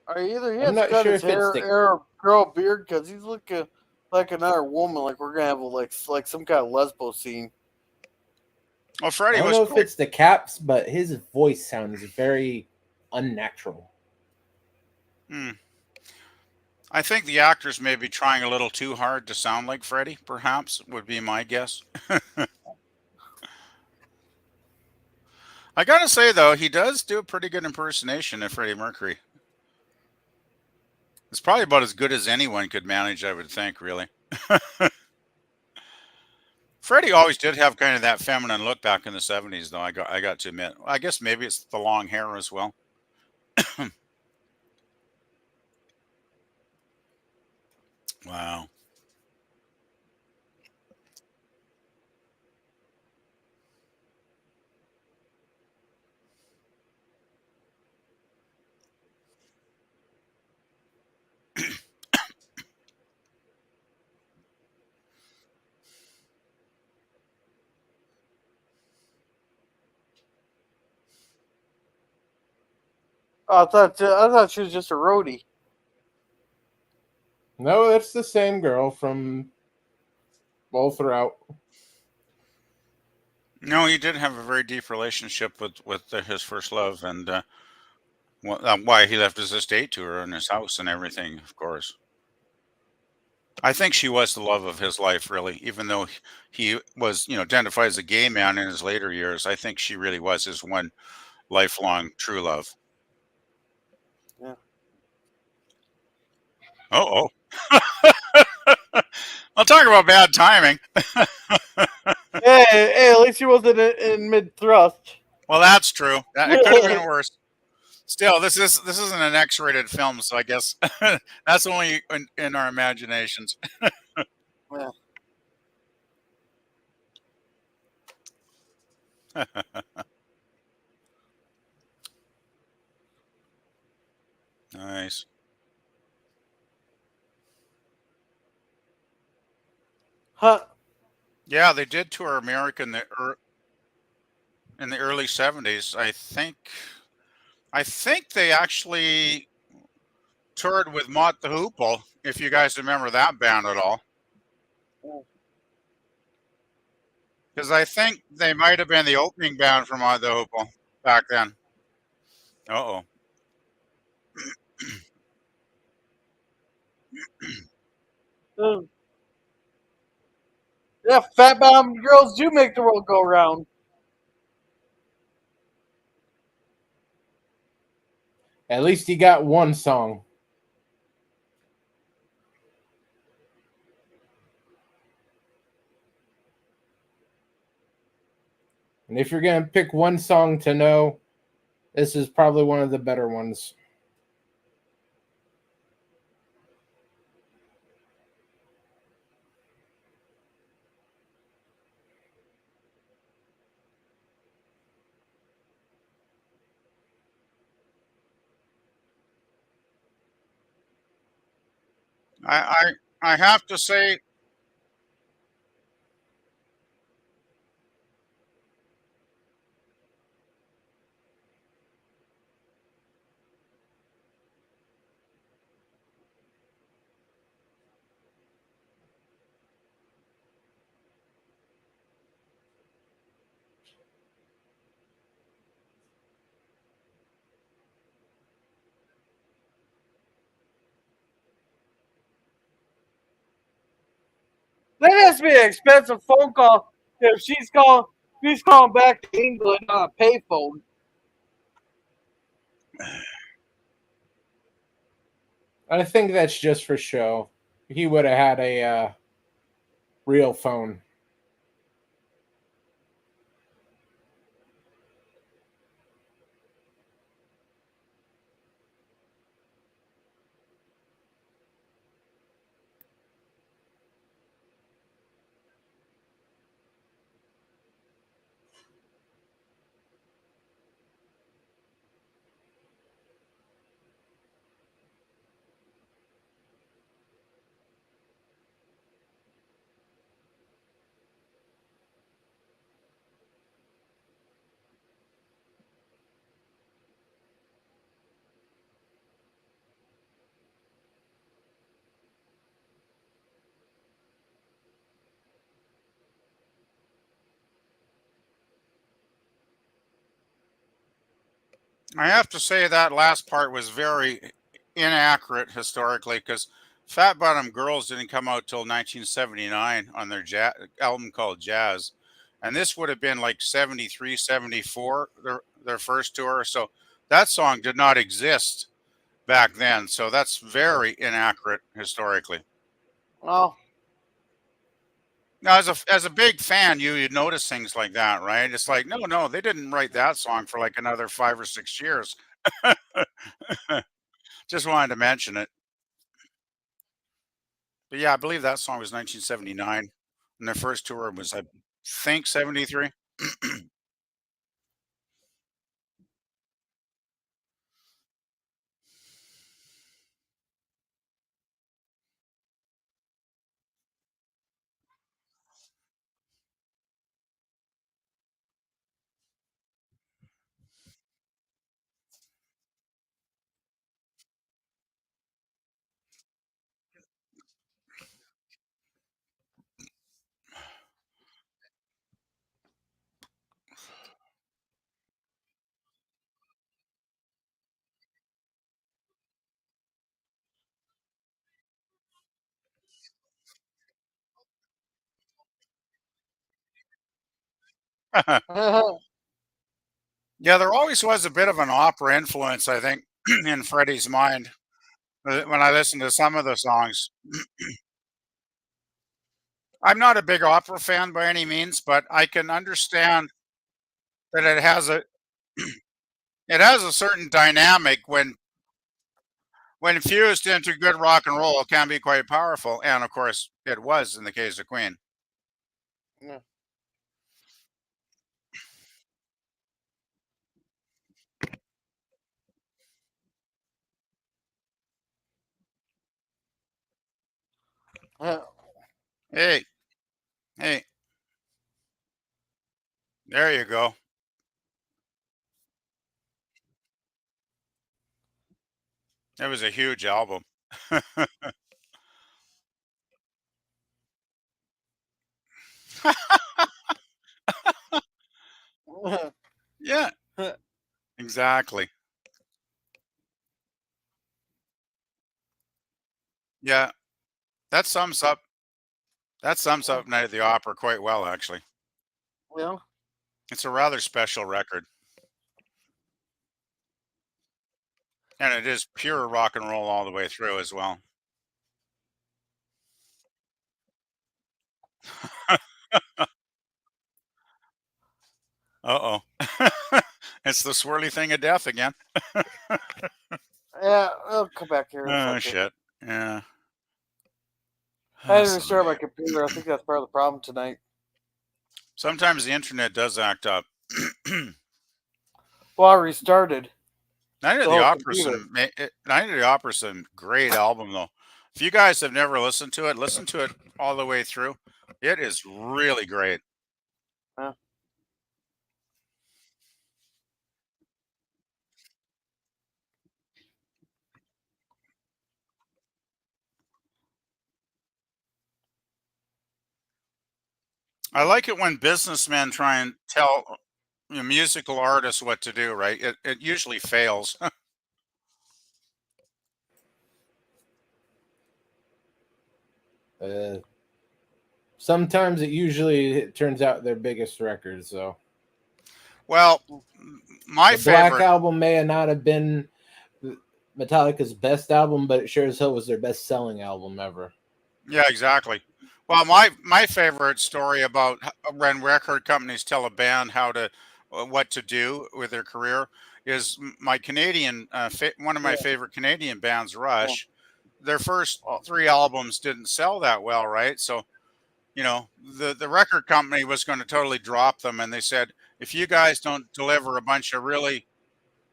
Speaker 1: Or either he
Speaker 2: I'm
Speaker 1: has to
Speaker 2: not
Speaker 1: cut
Speaker 2: sure
Speaker 1: his
Speaker 2: if it's
Speaker 1: hair
Speaker 2: the
Speaker 1: or grow a beard because he's looking like another woman. Like we're gonna have like some kind of lesbo scene.
Speaker 3: Well,
Speaker 2: I
Speaker 3: Freddie
Speaker 2: don't
Speaker 3: was
Speaker 2: know if
Speaker 3: quite.
Speaker 2: it's the caps, but his voice sounds very unnatural.
Speaker 3: Hmm. I think the actors may be trying a little too hard to sound like Freddie, perhaps, would be my guess. I gotta say, though, he does do a pretty good impersonation of Freddie Mercury. It's probably about as good as anyone could manage, I would think, really. Freddie always did have kind of that feminine look back in the 70s, though, I got to admit. I guess maybe it's the long hair as well. Wow.
Speaker 1: Oh, I thought she was just a roadie.
Speaker 2: No, that's the same girl from all throughout.
Speaker 3: No, he did have a very deep relationship with his first love, and why he left his estate to her and his house and everything, of course. I think she was the love of his life, really, even though he was, identified as a gay man in his later years. I think she really was his one lifelong true love.
Speaker 1: Yeah.
Speaker 3: Oh, I'll talk about bad timing.
Speaker 1: Hey, at least she wasn't in mid thrust.
Speaker 3: Well, that's true. It could have been worse. Still, this isn't an X-rated film, so I guess that's only in our imaginations.
Speaker 1: Yeah.
Speaker 3: Nice.
Speaker 1: Huh.
Speaker 3: Yeah, they did tour America in the early '70s. I think they actually toured with Mott the Hoople. If you guys remember that band at all, because I think they might have been the opening band for Mott the Hoople back then. Uh oh.
Speaker 1: Yeah, fat bottom girls do make the world go round.
Speaker 2: At least he got one song. And if you're going to pick one song to know, this is probably one of the better ones.
Speaker 3: I have to say,
Speaker 1: That has to be an expensive phone call if she's calling back to England on a payphone.
Speaker 2: I think that's just for show. He would have had a real phone.
Speaker 3: I have to say that last part was very inaccurate historically because Fat Bottom Girls didn't come out till 1979 on their album called Jazz. And this would have been like 73, 74, their first tour. So that song did not exist back then. So that's very inaccurate historically.
Speaker 1: Well,
Speaker 3: Now, as a big fan, you'd notice things like that, right? It's like, no, they didn't write that song for like another 5 or 6 years. Just wanted to mention it. But yeah, I believe that song was 1979, and their first tour was, I think, 73. Yeah, there always was a bit of an opera influence, I think, in Freddie's mind when I listen to some of the songs. I'm not a big opera fan by any means, but I can understand that it has a certain dynamic when fused into good rock and roll, it can be quite powerful. And of course, it was in the case of Queen.
Speaker 1: yeah.
Speaker 3: Hey, hey, there you go. It was a huge album. Yeah, exactly. Yeah, that sums up Night at the Opera quite well, actually.
Speaker 1: Well,
Speaker 3: It's a rather special record. And it is pure rock and roll all the way through as well. Uh-oh. It's the swirly thing of death again.
Speaker 1: Yeah, I'll come back here in a
Speaker 3: Oh,
Speaker 1: second.
Speaker 3: shit. Yeah.
Speaker 1: I had
Speaker 3: Oh,
Speaker 1: to
Speaker 3: son of
Speaker 1: restart
Speaker 3: a-
Speaker 1: my computer. I think that's part of the problem tonight.
Speaker 3: Sometimes the internet does act up.
Speaker 1: Well, I restarted
Speaker 3: Night of
Speaker 1: the
Speaker 3: the
Speaker 1: whole
Speaker 3: Opera,
Speaker 1: computer.
Speaker 3: Night of the Opera, some great album though. If you guys have never listened to it, listen to it all the way through. It is really great.
Speaker 1: Huh?
Speaker 3: I like it when businessmen try and tell musical artists what to do. Right? It usually fails.
Speaker 2: Uh, Sometimes it turns out their biggest records. So
Speaker 3: Well, my
Speaker 2: the Black
Speaker 3: favorite.
Speaker 2: Album may not have been Metallica's best album, but it sure as hell was their best selling album ever.
Speaker 3: Yeah, exactly. Well, my favorite story about when record companies tell a band how to what to do with their career is my Canadian one of my
Speaker 1: Yeah.
Speaker 3: favorite Canadian bands,
Speaker 1: Yeah.
Speaker 3: Rush. Their first
Speaker 1: Oh,
Speaker 3: three albums didn't sell that well, right? So the record company was going to totally drop them, and they said if you guys don't deliver a bunch of really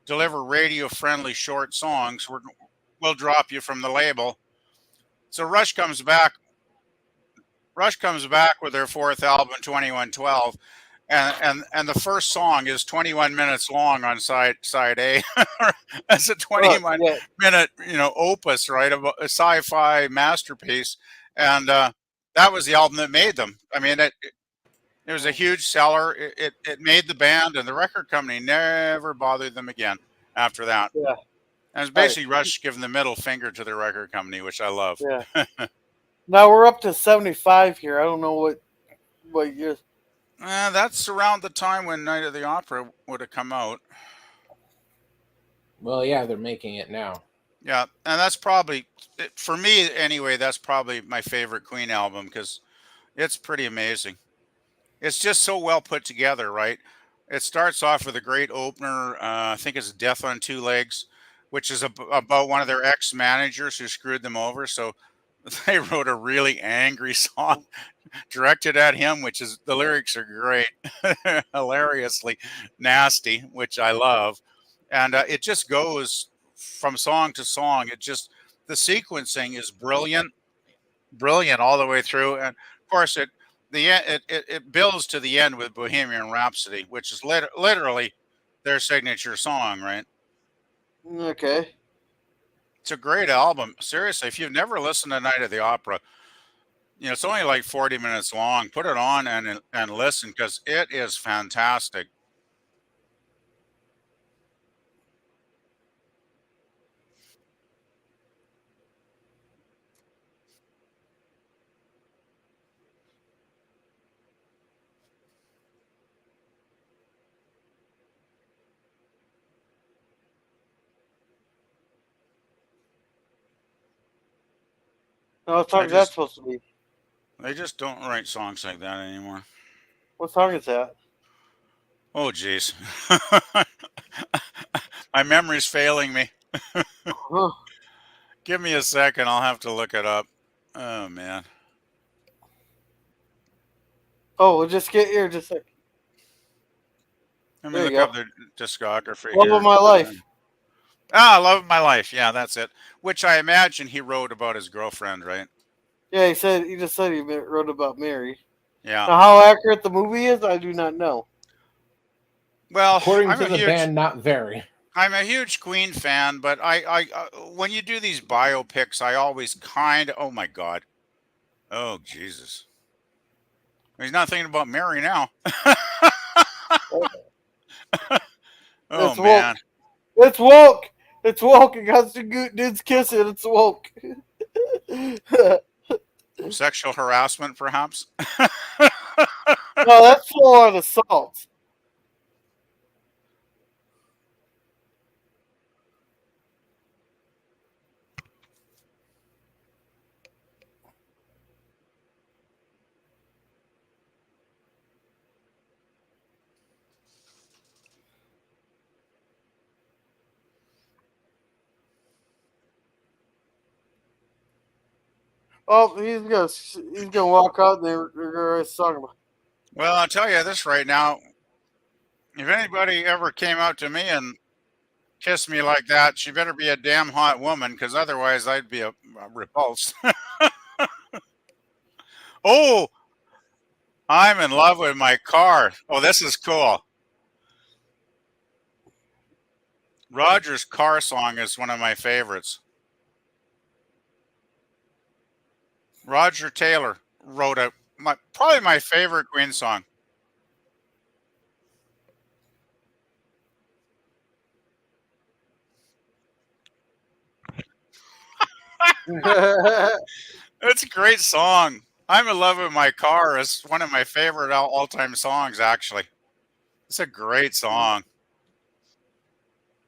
Speaker 3: deliver radio friendly short songs, we'll drop you from the label. So Rush comes back with their fourth album, 2112, and the first song is 21 minutes long on side A. That's a
Speaker 1: look,
Speaker 3: 21
Speaker 1: yeah,
Speaker 3: minute opus, right? A sci-fi masterpiece, and that was the album that made them. I mean, it was a huge seller. It made the band, and the record company never bothered them again after that.
Speaker 1: yeah.
Speaker 3: And it's
Speaker 1: All right,
Speaker 3: basically Rush giving the middle finger to the record company, which I love.
Speaker 1: yeah. Now we're up to 75 here. I don't know what year.
Speaker 3: That's around the time when Night of the Opera would have come out.
Speaker 2: Well, yeah, they're making it now.
Speaker 3: Yeah, and that's probably for me anyway. That's probably my favorite Queen album because it's pretty amazing. It's just so well put together, right? It starts off with a great opener. I think it's "Death on Two Legs," which is about one of their ex-managers who screwed them over. So they wrote a really angry song directed at him, which is the lyrics are great, hilariously nasty, which I love, and it just goes from song to song. It just the sequencing is brilliant, brilliant all the way through, and of course it builds to the end with Bohemian Rhapsody, which is literally their signature song, right?
Speaker 1: Okay.
Speaker 3: It's a great album. Seriously, if you've never listened to Night of the Opera, it's only like 40 minutes long. Put it on and listen because it is fantastic.
Speaker 1: Now what
Speaker 3: They
Speaker 1: song is that
Speaker 3: just
Speaker 1: supposed to be?
Speaker 3: they just don't write songs like that anymore.
Speaker 1: What song is that?
Speaker 3: Oh jeez. My memory's failing me.
Speaker 1: Huh.
Speaker 3: Give me a second, I'll have to look it up. Oh man.
Speaker 1: Oh, we'll just get here. Just like
Speaker 3: Let me
Speaker 1: there you
Speaker 3: look
Speaker 1: go.
Speaker 3: up their discography
Speaker 1: Love of
Speaker 3: here.
Speaker 1: my life.
Speaker 3: Love of My Life. Yeah, that's it. Which I imagine he wrote about his girlfriend, right?
Speaker 1: Yeah, he just said he wrote about Mary.
Speaker 3: Yeah.
Speaker 1: Now, how accurate the movie is, I do not know.
Speaker 3: Well,
Speaker 2: According to the band, not very.
Speaker 3: I'm a huge Queen fan, but when you do these biopics, I always oh my God. Oh, Jesus. He's not thinking about Mary now. Oh,
Speaker 1: It's woke.
Speaker 3: man.
Speaker 1: It's woke. It's woke. It got some good dudes kissing. It's woke. No,
Speaker 3: Sexual harassment, perhaps?
Speaker 1: that's full on assault. Oh, he's gonna walk out. And they're gonna song about.
Speaker 3: Well, I'll tell you this right now. If anybody ever came out to me and kissed me like that, she better be a damn hot woman, because otherwise I'd be repulsed. Oh, I'm in love with my car. Oh, this is cool. Roger's car song is one of my favorites. Roger Taylor wrote probably my favorite Queen song. It's a great song. I'm in love with my car. It's one of my favorite all-time songs, actually. It's a great song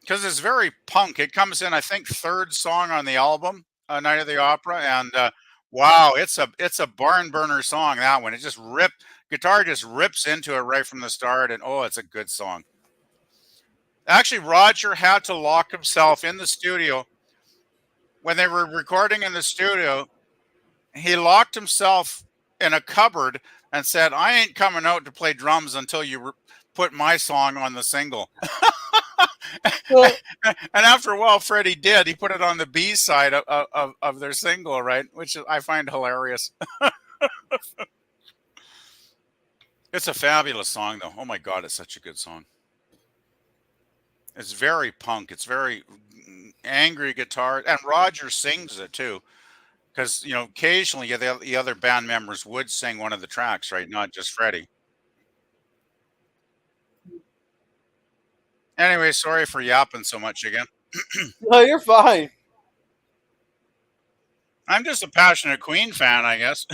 Speaker 3: because it's very punk. It comes in, I think, third song on the album, Night of the Opera, and wow, it's a barn burner song. That one, guitar just rips into it right from the start, and oh, it's a good song. Actually, Roger had to lock himself in the studio when they were recording in the studio. He locked himself in a cupboard and said, "I ain't coming out to play drums until you put my song on the single."
Speaker 1: Well,
Speaker 3: And after a while, Freddie did. He put it on the B side of their single, right? Which I find hilarious. It's a fabulous song, though. Oh my God, it's such a good song. It's very punk. It's very angry guitar, and Roger sings it too. Because occasionally the other band members would sing one of the tracks, right? Not just Freddie. Anyway, sorry for yapping so much again.
Speaker 1: no, you're fine.
Speaker 3: I'm just a passionate Queen fan, I guess.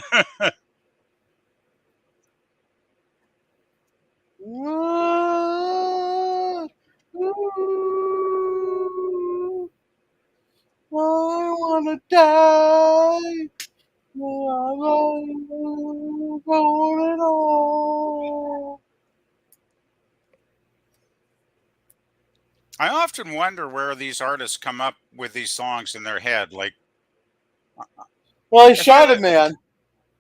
Speaker 1: I wanna die. I want it all.
Speaker 3: I often wonder where these artists come up with these songs in their head. Like,
Speaker 1: Well, he
Speaker 3: if I
Speaker 1: shot a
Speaker 3: li-
Speaker 1: man.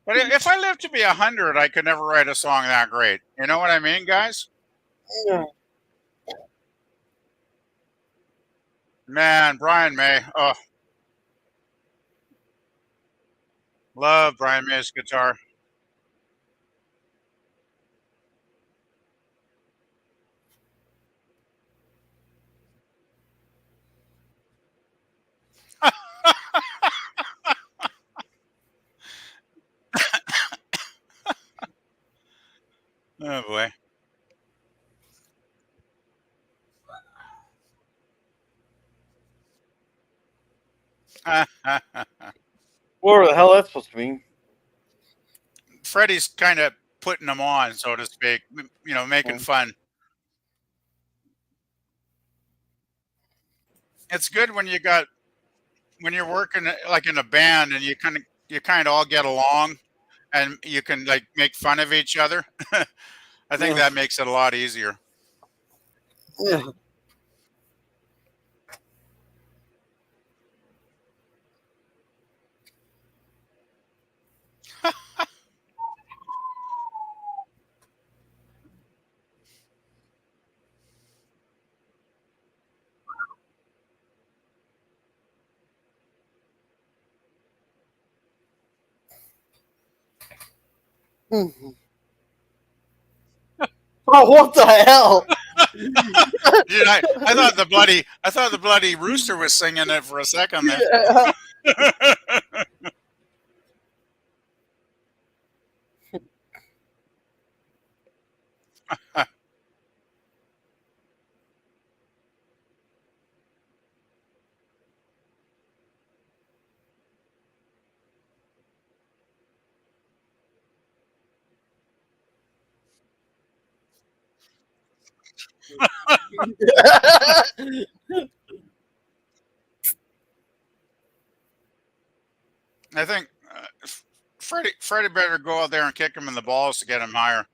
Speaker 3: but if I lived to be 100, I could never write a song that great. You know what I mean, guys?
Speaker 1: Yeah.
Speaker 3: Man, Brian May. Oh, love Brian May's guitar. Oh boy.
Speaker 1: What the hell that's supposed to mean?
Speaker 3: Freddie's kind of putting them on, so to speak. Making fun. It's good when you're working like in a band and you kind of all get along and you can like make fun of each other. I think
Speaker 1: Yeah.
Speaker 3: that makes it a lot easier.
Speaker 1: Yeah. Oh, what the hell?
Speaker 3: Dude, I thought the bloody rooster was singing it for a second there.
Speaker 1: Yeah.
Speaker 3: I think Freddie better go out there and kick him in the balls to get him higher.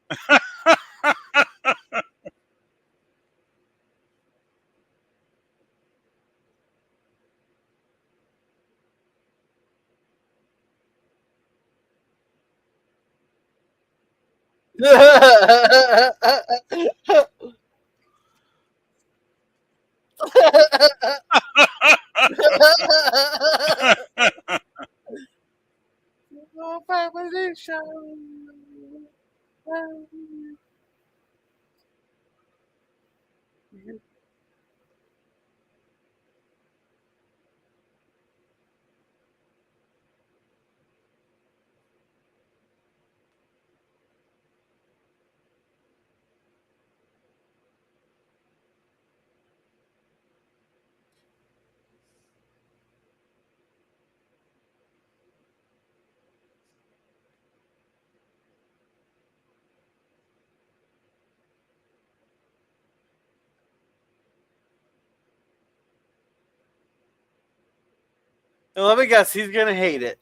Speaker 1: Let me guess, he's gonna hate it.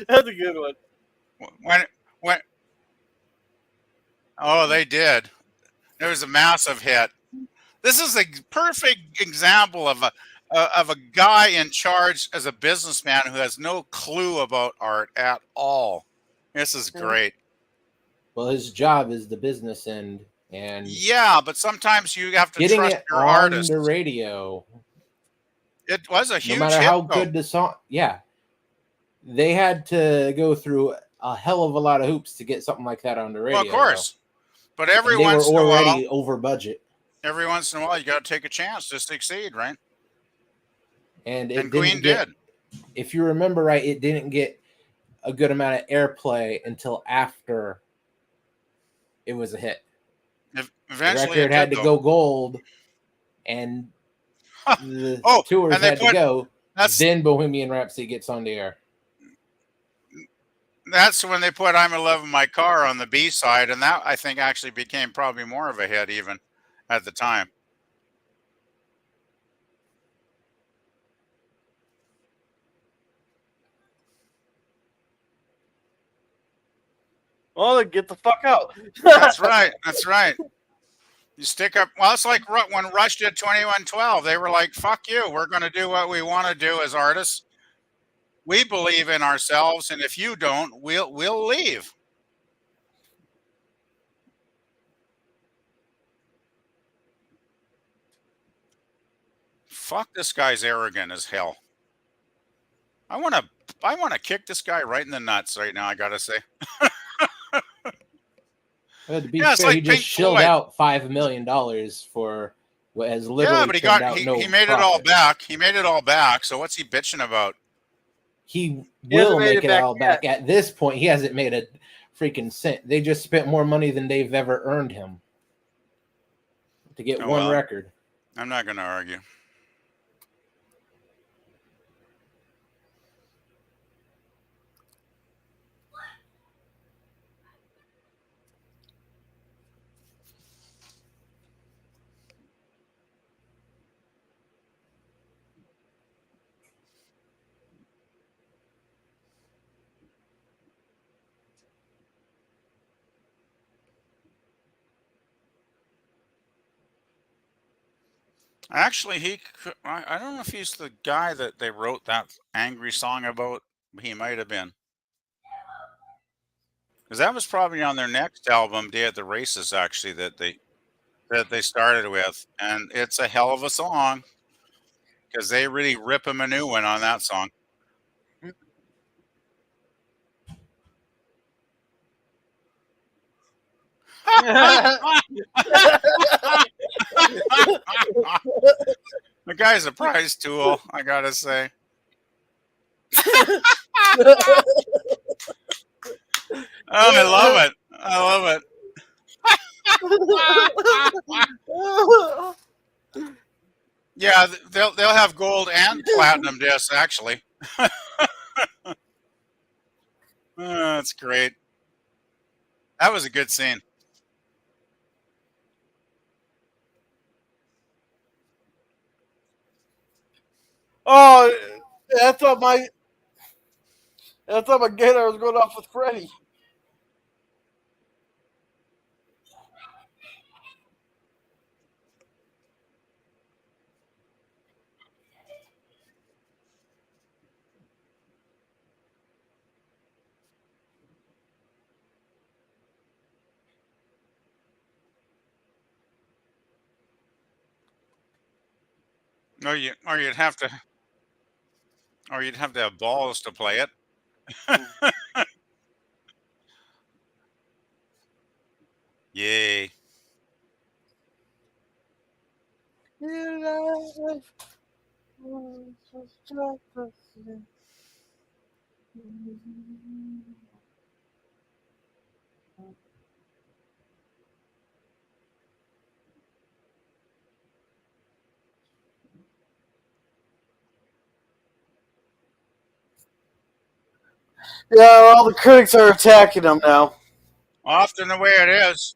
Speaker 1: That's a good one.
Speaker 3: when oh, they did. There was a massive hit. This is a perfect example of a guy in charge as a businessman who has no clue about art at all. This is great.
Speaker 2: Well, his job is the business end, and
Speaker 3: Yeah, but sometimes you have to
Speaker 2: getting
Speaker 3: trust
Speaker 2: it
Speaker 3: your
Speaker 2: on
Speaker 3: artist.
Speaker 2: the radio,
Speaker 3: It was a
Speaker 2: no
Speaker 3: huge
Speaker 2: matter
Speaker 3: hit,
Speaker 2: how
Speaker 3: though.
Speaker 2: good the song, yeah, they had to go through a hell of a lot of hoops to get something like that on the radio.
Speaker 3: Well, of course. But
Speaker 2: And they were already over budget.
Speaker 3: every once in a while, you got to take a chance to succeed, right?
Speaker 2: And
Speaker 3: And Queen did.
Speaker 2: If you remember right, it didn't get a good amount of airplay until after it was a hit.
Speaker 3: Eventually,
Speaker 2: the record had to go gold, and the tours had to go. Then Bohemian Rhapsody gets on the air.
Speaker 3: That's when they put "I'm in Love with My Car" on the B side, and that I think actually became probably more of a hit even at the time.
Speaker 1: Well, then get the fuck out.
Speaker 3: That's right. That's right. You stick up. Well, it's like when Rush did 2112. They were like, "Fuck you. We're going to do what we want to do as artists. We believe in ourselves, and if you don't, we'll leave." Fuck, this guy's arrogant as hell. I want to kick this guy right in the nuts right now. I gotta say.
Speaker 2: Well, to be fair, he just shilled out $5 million for what has literally
Speaker 3: he made it all back. He made it all back. So what's he bitching about?
Speaker 2: He will make it all back. At this point, he hasn't made a freaking cent. They just spent more money than they've ever earned him to get one record.
Speaker 3: I'm not going to argue. Actually, I don't know if he's the guy that they wrote that angry song about. He might have been. Because that was probably on their next album, Day at the Races, actually, that they started with. And it's a hell of a song. Because they really rip him a new one on that song. The guy's a prize tool, I gotta say. Oh, I love it. I love
Speaker 1: Oh,
Speaker 3: it. Yeah, they'll have gold and platinum discs actually. That's great. That was a good scene.
Speaker 1: I thought my gator was going off with Freddy.
Speaker 3: Or you'd have to have balls to play it. Yay.
Speaker 1: Yeah, all the critics are attacking him now.
Speaker 3: Often the way it is.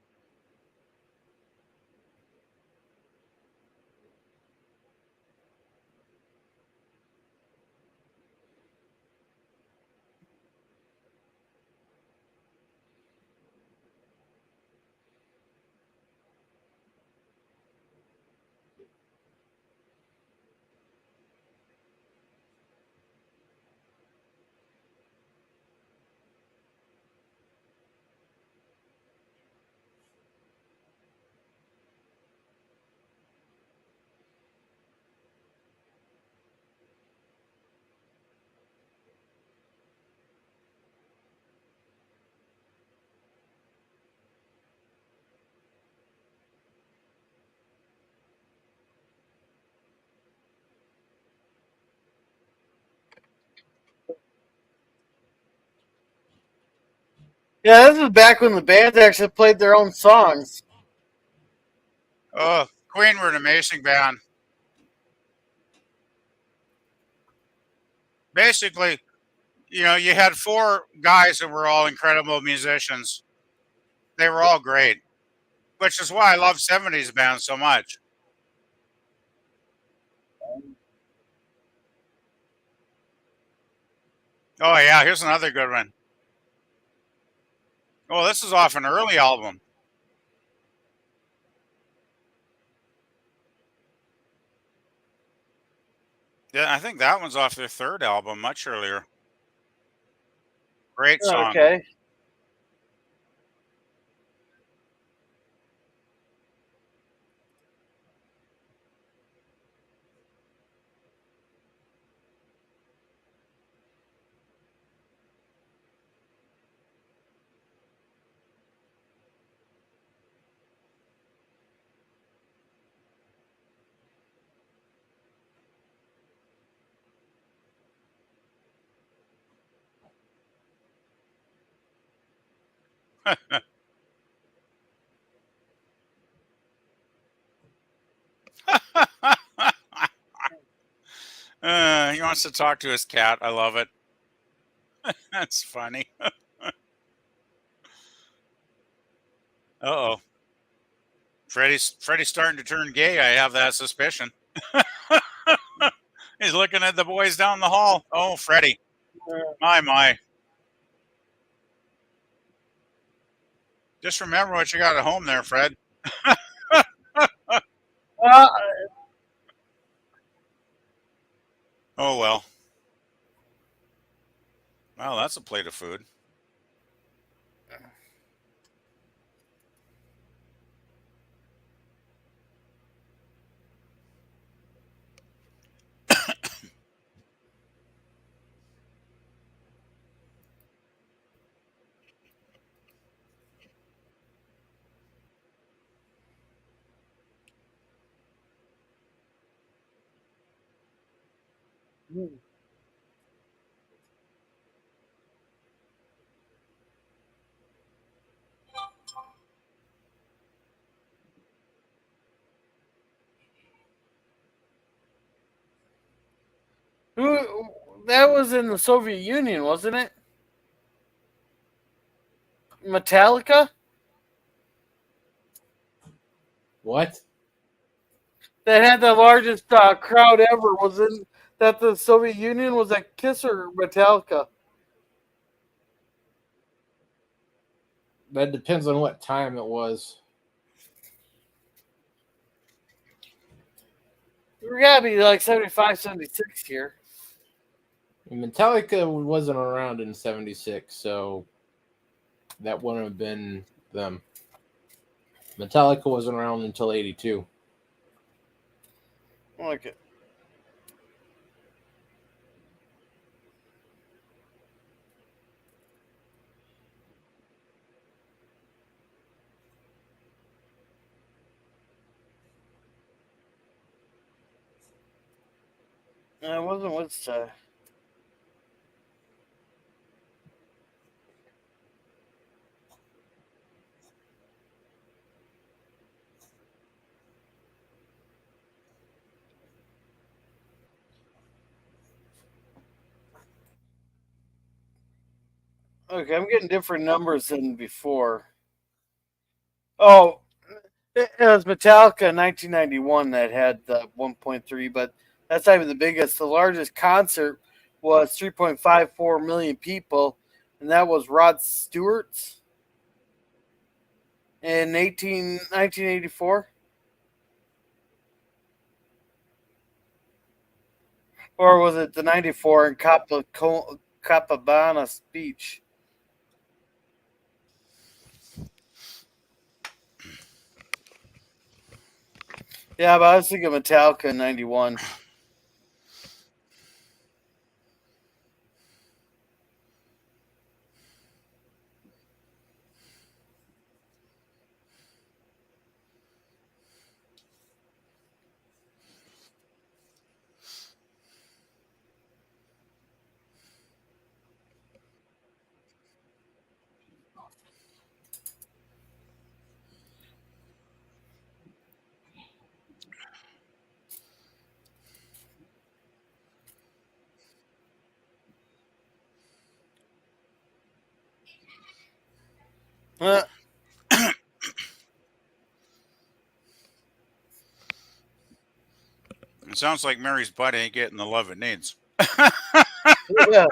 Speaker 1: Yeah, this is back when the bands actually played their own songs.
Speaker 3: Oh, Queen were an amazing band. Basically, you had four guys that were all incredible musicians. They were all great, which is why I love 70s bands so much. Oh, yeah, here's another good one. Oh, this is off an early album. Yeah, I think that one's off their third album, much earlier. Great song.
Speaker 1: Okay.
Speaker 3: He wants to talk to his cat. I love it. That's funny. Uh oh. Freddy's starting to turn gay. I have that suspicion. He's looking at the boys down the hall. Oh, Freddy. My, my. Just remember what you got at home there, Fred.
Speaker 1: Uh,
Speaker 3: Oh, well. Well, that's a plate of food.
Speaker 1: Who? That was in the Soviet Union, wasn't it? Metallica.
Speaker 2: What?
Speaker 1: That had the largest crowd ever. Was in that the Soviet Union? Was that Kiss or Metallica?
Speaker 2: That depends on what time it was.
Speaker 1: We gotta be like 75, 76 here.
Speaker 2: Metallica wasn't around in '76, so that wouldn't have been them. Metallica wasn't around until '82.
Speaker 1: Okay. I wasn't Woodstock. Okay, I'm getting different numbers than before. Oh, it was Metallica in 1991 that had the 1.3, but that's not even the biggest. The largest concert was 3.54 million people, and that was Rod Stewart's in 1984. Or was it the 94 in Copacabana Beach? Yeah, but I was thinking Metallica in 91. Uh,
Speaker 3: It sounds like Mary's butt ain't getting the love it needs.
Speaker 1: yeah.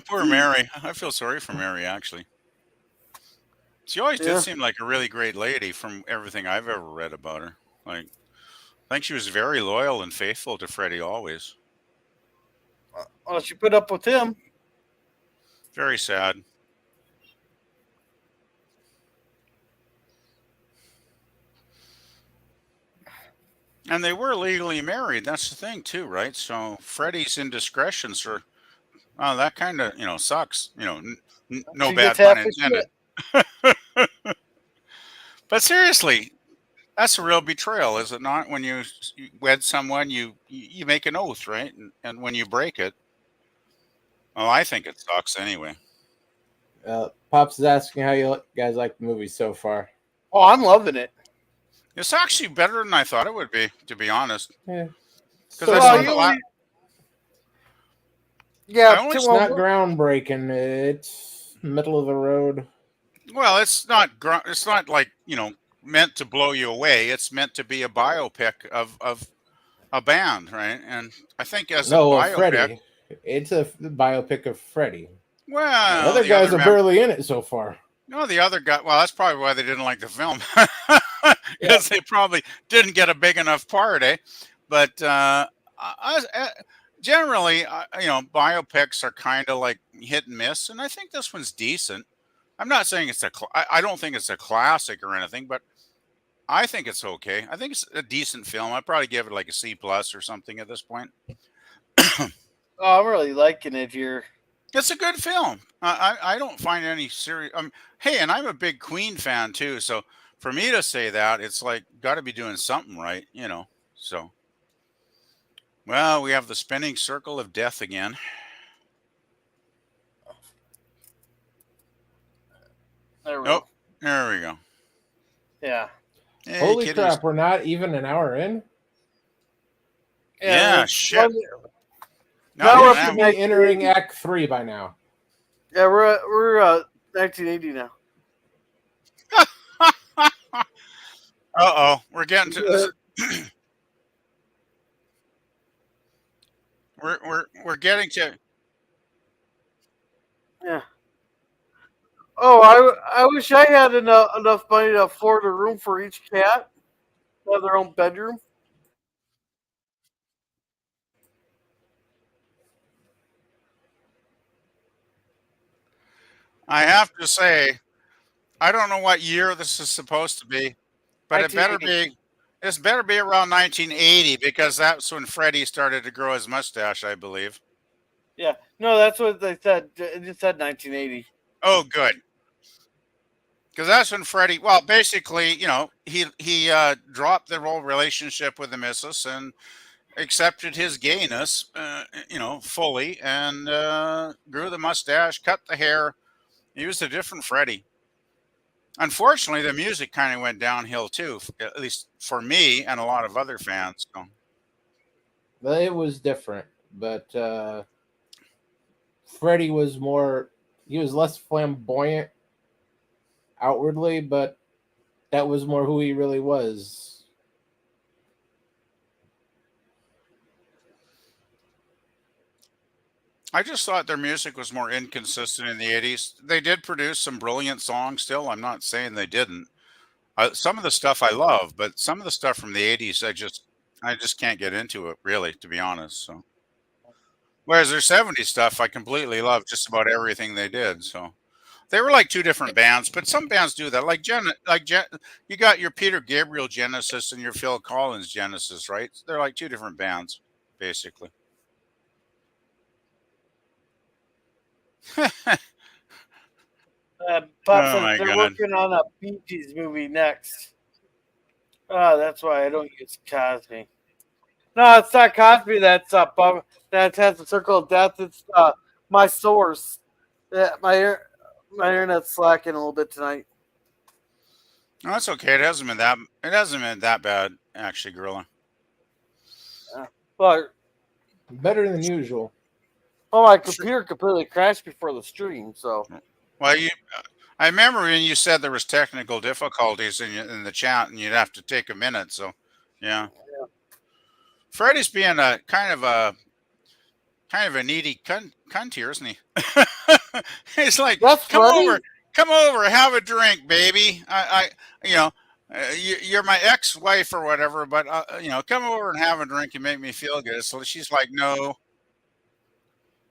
Speaker 3: Poor Mary. I feel sorry for Mary, actually. She always did
Speaker 1: yeah.
Speaker 3: seem like a really great lady from everything I've ever read about her. Like, I think she was very loyal and faithful to Freddie always.
Speaker 1: Well, she put up with him.
Speaker 3: Very sad. And they were legally married. That's the thing, too, right? So Freddie's indiscretions are, oh, that kind of, sucks. No
Speaker 1: She gets
Speaker 3: bad pun
Speaker 1: half his
Speaker 3: intended.
Speaker 1: shit.
Speaker 3: But seriously, that's a real betrayal, is it not? When you wed someone, you make an oath, right? And when you break it, well, I think it sucks anyway.
Speaker 2: Pops is asking how you guys like the movie so far.
Speaker 1: Oh, I'm loving it.
Speaker 3: It's actually better than I thought it would be, to be honest.
Speaker 2: Yeah.
Speaker 3: Because I
Speaker 2: So
Speaker 1: Well,
Speaker 3: saw
Speaker 2: far.
Speaker 3: the
Speaker 1: yeah.
Speaker 3: I only
Speaker 2: It's not groundbreaking. It's middle of the road.
Speaker 3: well, it's not like meant to blow you away. It's meant to be a biopic of a band, right? And I think as a
Speaker 2: No,
Speaker 3: biopic,
Speaker 2: Freddy. It's a biopic of Freddy. The
Speaker 3: well,
Speaker 2: other guys are barely in it so far.
Speaker 3: no, the other guy. Well, that's probably why they didn't like the film,
Speaker 2: Yeah.
Speaker 3: because they probably didn't get a big enough part, eh? But generally, biopics are kind of like hit and miss, and I think this one's decent. I'm not saying I don't think it's a classic or anything, but I think it's okay. I think it's a decent film. I'd probably give it like a C plus or something at this point.
Speaker 1: Oh, I'm really liking it here.
Speaker 3: It's a good film. I don't find any serious. Hey, and I'm a big Queen fan too. So for me to say that, it's like got to be doing something right. So well, we have the spinning circle of death again.
Speaker 1: There we
Speaker 3: Nope.
Speaker 1: go.
Speaker 3: There we go.
Speaker 1: Yeah.
Speaker 3: Hey,
Speaker 2: Holy
Speaker 3: kitties.
Speaker 2: crap, we're not even an hour in?
Speaker 1: Yeah,
Speaker 3: Yeah,
Speaker 1: that's
Speaker 3: shit.
Speaker 1: one.
Speaker 3: Now
Speaker 1: Now
Speaker 3: we're
Speaker 2: We
Speaker 1: we're up
Speaker 2: should
Speaker 1: to
Speaker 3: now.
Speaker 2: be entering
Speaker 1: 1980.
Speaker 2: Act 3 by now.
Speaker 1: Yeah, we're 1980 now.
Speaker 3: Uh oh, we're getting to this. We're getting to.
Speaker 1: Yeah. Oh, I wish I had enough money to afford a room for each cat, to have their own bedroom.
Speaker 3: I have to say, I don't know what year this is supposed to be, but it better
Speaker 1: 1980.
Speaker 3: be. This better be around 1980 because that's when Freddie started to grow his mustache, I believe.
Speaker 1: Yeah. No, that's what they said. It just said 1980.
Speaker 3: Oh, good. Because that's when Freddie, well, basically, he dropped the whole relationship with the missus and accepted his gayness, fully, and grew the mustache, cut the hair. He was a different Freddie. Unfortunately, the music kind of went downhill too, at least for me and a lot of other fans. So.
Speaker 2: But it was different. But Freddie was more, he was less flamboyant outwardly, but that was more who he really was.
Speaker 3: I just thought their music was more inconsistent in the 80s. They did produce some brilliant songs still. I'm not saying they didn't. Some of the stuff I love, but some of the stuff from the 80s, I just can't get into it really, to be honest. So, whereas their 70s stuff, I completely love just about everything they did. So, they were like two different bands, but some bands do that. You got your Peter Gabriel Genesis and your Phil Collins Genesis, right? They're like two different bands, basically. Oh
Speaker 1: Pop says
Speaker 3: my
Speaker 1: they're
Speaker 3: god.
Speaker 1: working on a Bee Gees movie next. That's why I don't use Cosby. No, it's not Cosby. That's that has the circle of death. It's my source. Yeah, my internet's slacking a little bit tonight.
Speaker 3: No, that's okay. It hasn't been that bad, actually, Gorilla.
Speaker 1: But
Speaker 2: Better than usual.
Speaker 1: my
Speaker 3: Sure.
Speaker 1: computer completely crashed before the stream. So
Speaker 3: Well, I remember when you said there was technical difficulties in the chat, and you'd have to take a minute. So, yeah, Freddie's being a kind of a needy cunt here, isn't he? He's like,
Speaker 1: that's
Speaker 3: come over,
Speaker 1: Freddie.
Speaker 3: come over, have a drink, baby. You know, you're my ex-wife or whatever, but come over and have a drink and make me feel good. So she's like, no,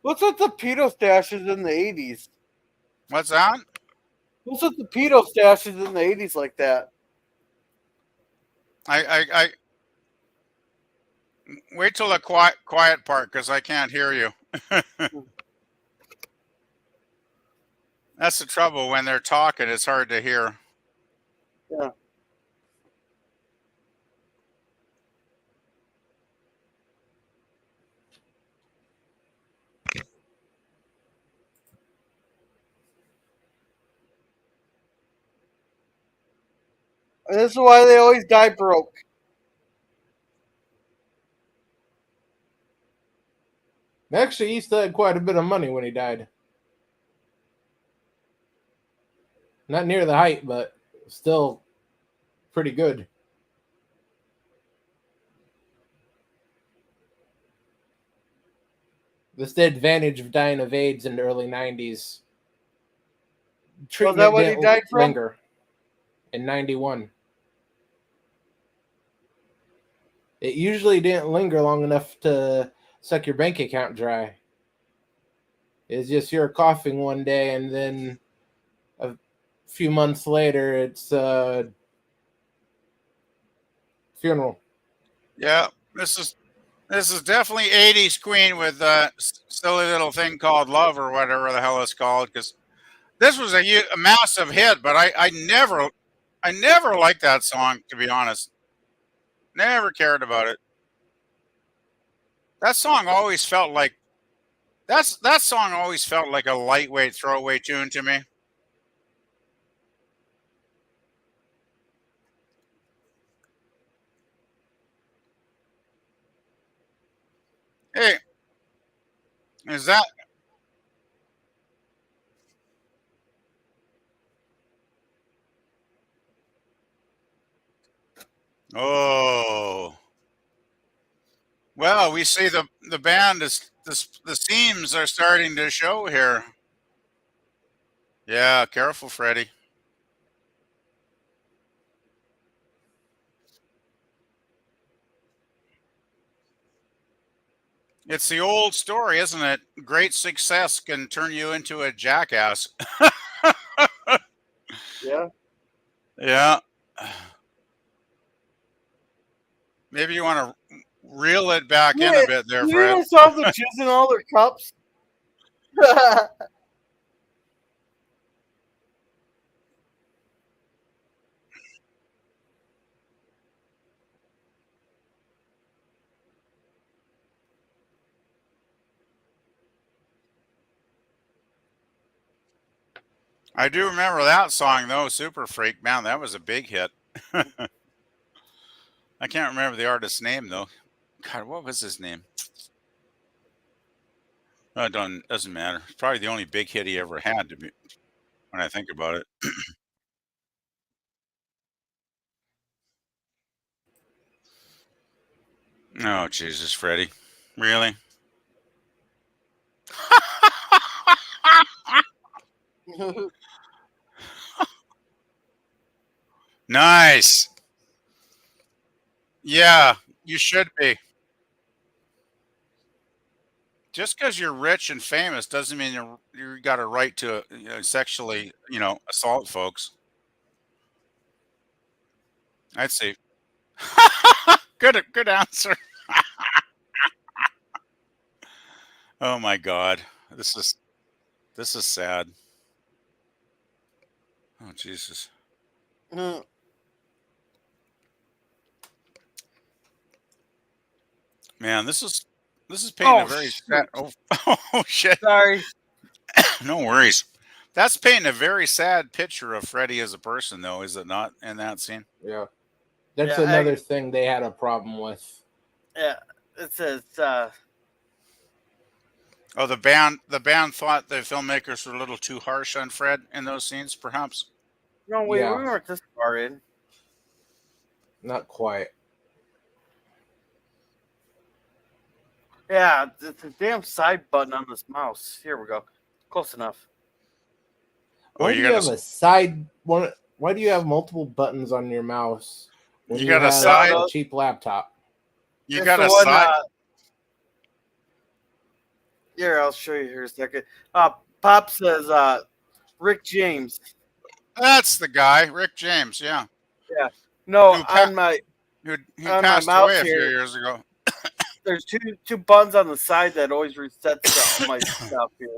Speaker 1: What's with the pedo stashes in the 80s?
Speaker 3: what's that?
Speaker 1: What's with the pedo stashes in the 80s like that?
Speaker 3: I wait till the quiet part because I can't hear you. That's the trouble when they're talking; it's hard to hear.
Speaker 1: Yeah. And this is why they always die broke.
Speaker 2: Actually, he still had quite a bit of money when he died. Not near the height, but still pretty good. This the advantage of dying of AIDS in the early 90s.
Speaker 1: Was that
Speaker 2: Treatment
Speaker 1: what he
Speaker 2: didn't
Speaker 1: died from?
Speaker 2: linger in 91. It usually didn't linger long enough to suck your bank account dry. It's just you're coughing one day and then a few months later it's a funeral.
Speaker 3: Yeah, this is definitely '80s Queen with silly little thing called Love or whatever the hell it's called. Because this was a massive hit, but I never liked that song, to be honest. Never cared about it. That song always felt like that song always felt like a lightweight throwaway tune to me. Hey, is that? Oh, well, we see the band is the seams are starting to show here. Yeah, careful, Freddie. It's the old story, isn't it? Great success can turn you into a jackass.
Speaker 1: Yeah.
Speaker 3: Yeah. Maybe you want to reel it back in a
Speaker 1: Yeah,
Speaker 3: bit there,
Speaker 1: you
Speaker 3: Fred.
Speaker 1: ever saw them jizzing all their cups?
Speaker 3: I do remember that song though, Super Freak. Man, that was a big hit. I can't remember the artist's name though. God, what was his name? It doesn't matter. It's probably the only big hit he ever had to be when I think about it. Oh Jesus, Freddie. Really? Nice. Yeah, you should be. Just because you're rich and famous doesn't mean you got a right to sexually, assault folks. I'd say good answer. Oh my God, this is sad. Oh Jesus, man, this is painting a
Speaker 1: Oh
Speaker 3: very sad.
Speaker 1: shoot!
Speaker 3: Oh, oh shit.
Speaker 1: Sorry.
Speaker 3: No worries. That's painting a very sad picture of Freddie as a person, though, is it not? In that scene.
Speaker 2: Yeah. That's
Speaker 1: Yeah,
Speaker 2: another thing they had a problem with.
Speaker 1: yeah. It says.
Speaker 3: Oh, the band thought the filmmakers were a little too harsh on Fred in those scenes, perhaps.
Speaker 1: No, wait. We
Speaker 2: Yeah,
Speaker 1: weren't this far in.
Speaker 2: not quite.
Speaker 1: Yeah, it's a damn side button on this mouse. Here we go. Close enough.
Speaker 3: Oh,
Speaker 2: Why do
Speaker 3: you
Speaker 2: you
Speaker 3: got
Speaker 2: have a side one? Why do you have multiple buttons on your mouse when
Speaker 3: you
Speaker 2: you
Speaker 3: got a
Speaker 2: have
Speaker 3: side
Speaker 2: a cheap laptop?
Speaker 3: you
Speaker 1: It's
Speaker 3: got
Speaker 1: the
Speaker 3: a
Speaker 1: one.
Speaker 3: side.
Speaker 1: Here, I'll show you here a second. Pop says Rick James.
Speaker 3: That's the guy, Rick James. Yeah,
Speaker 1: Yeah. No,
Speaker 3: who pa- who
Speaker 1: on my
Speaker 3: passed away
Speaker 1: mouse
Speaker 3: a few
Speaker 1: here,
Speaker 3: years ago.
Speaker 1: there's two buttons on the side that always resets all my stuff here.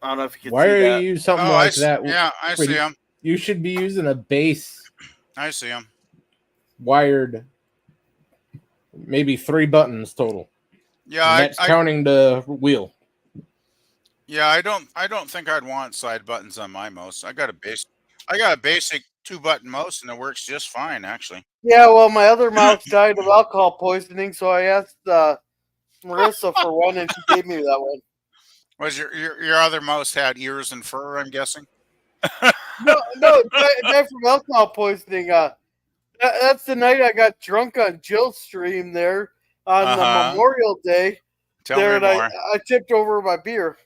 Speaker 1: I don't know if you can
Speaker 2: Why
Speaker 1: see
Speaker 2: are
Speaker 1: that.
Speaker 2: you something
Speaker 3: Oh,
Speaker 2: like that?
Speaker 3: yeah, I see him.
Speaker 2: You should be using a base
Speaker 3: I see him.
Speaker 2: wired, maybe 3 buttons total.
Speaker 3: Yeah,
Speaker 2: And that's counting the wheel.
Speaker 3: yeah. I don't think I'd want side buttons on my mouse. I got a basic 2-button mouse, and it works just fine, actually.
Speaker 1: Yeah, well, my other mouse died of alcohol poisoning, so I asked Marissa for one, and she gave me that one.
Speaker 3: Was your other mouse had ears and fur? I'm guessing.
Speaker 1: No, it died from alcohol poisoning. That's the night I got drunk on Jill's stream there on the Memorial Day.
Speaker 3: Tell
Speaker 1: there,
Speaker 3: me
Speaker 1: and
Speaker 3: more.
Speaker 1: I tipped over my beer.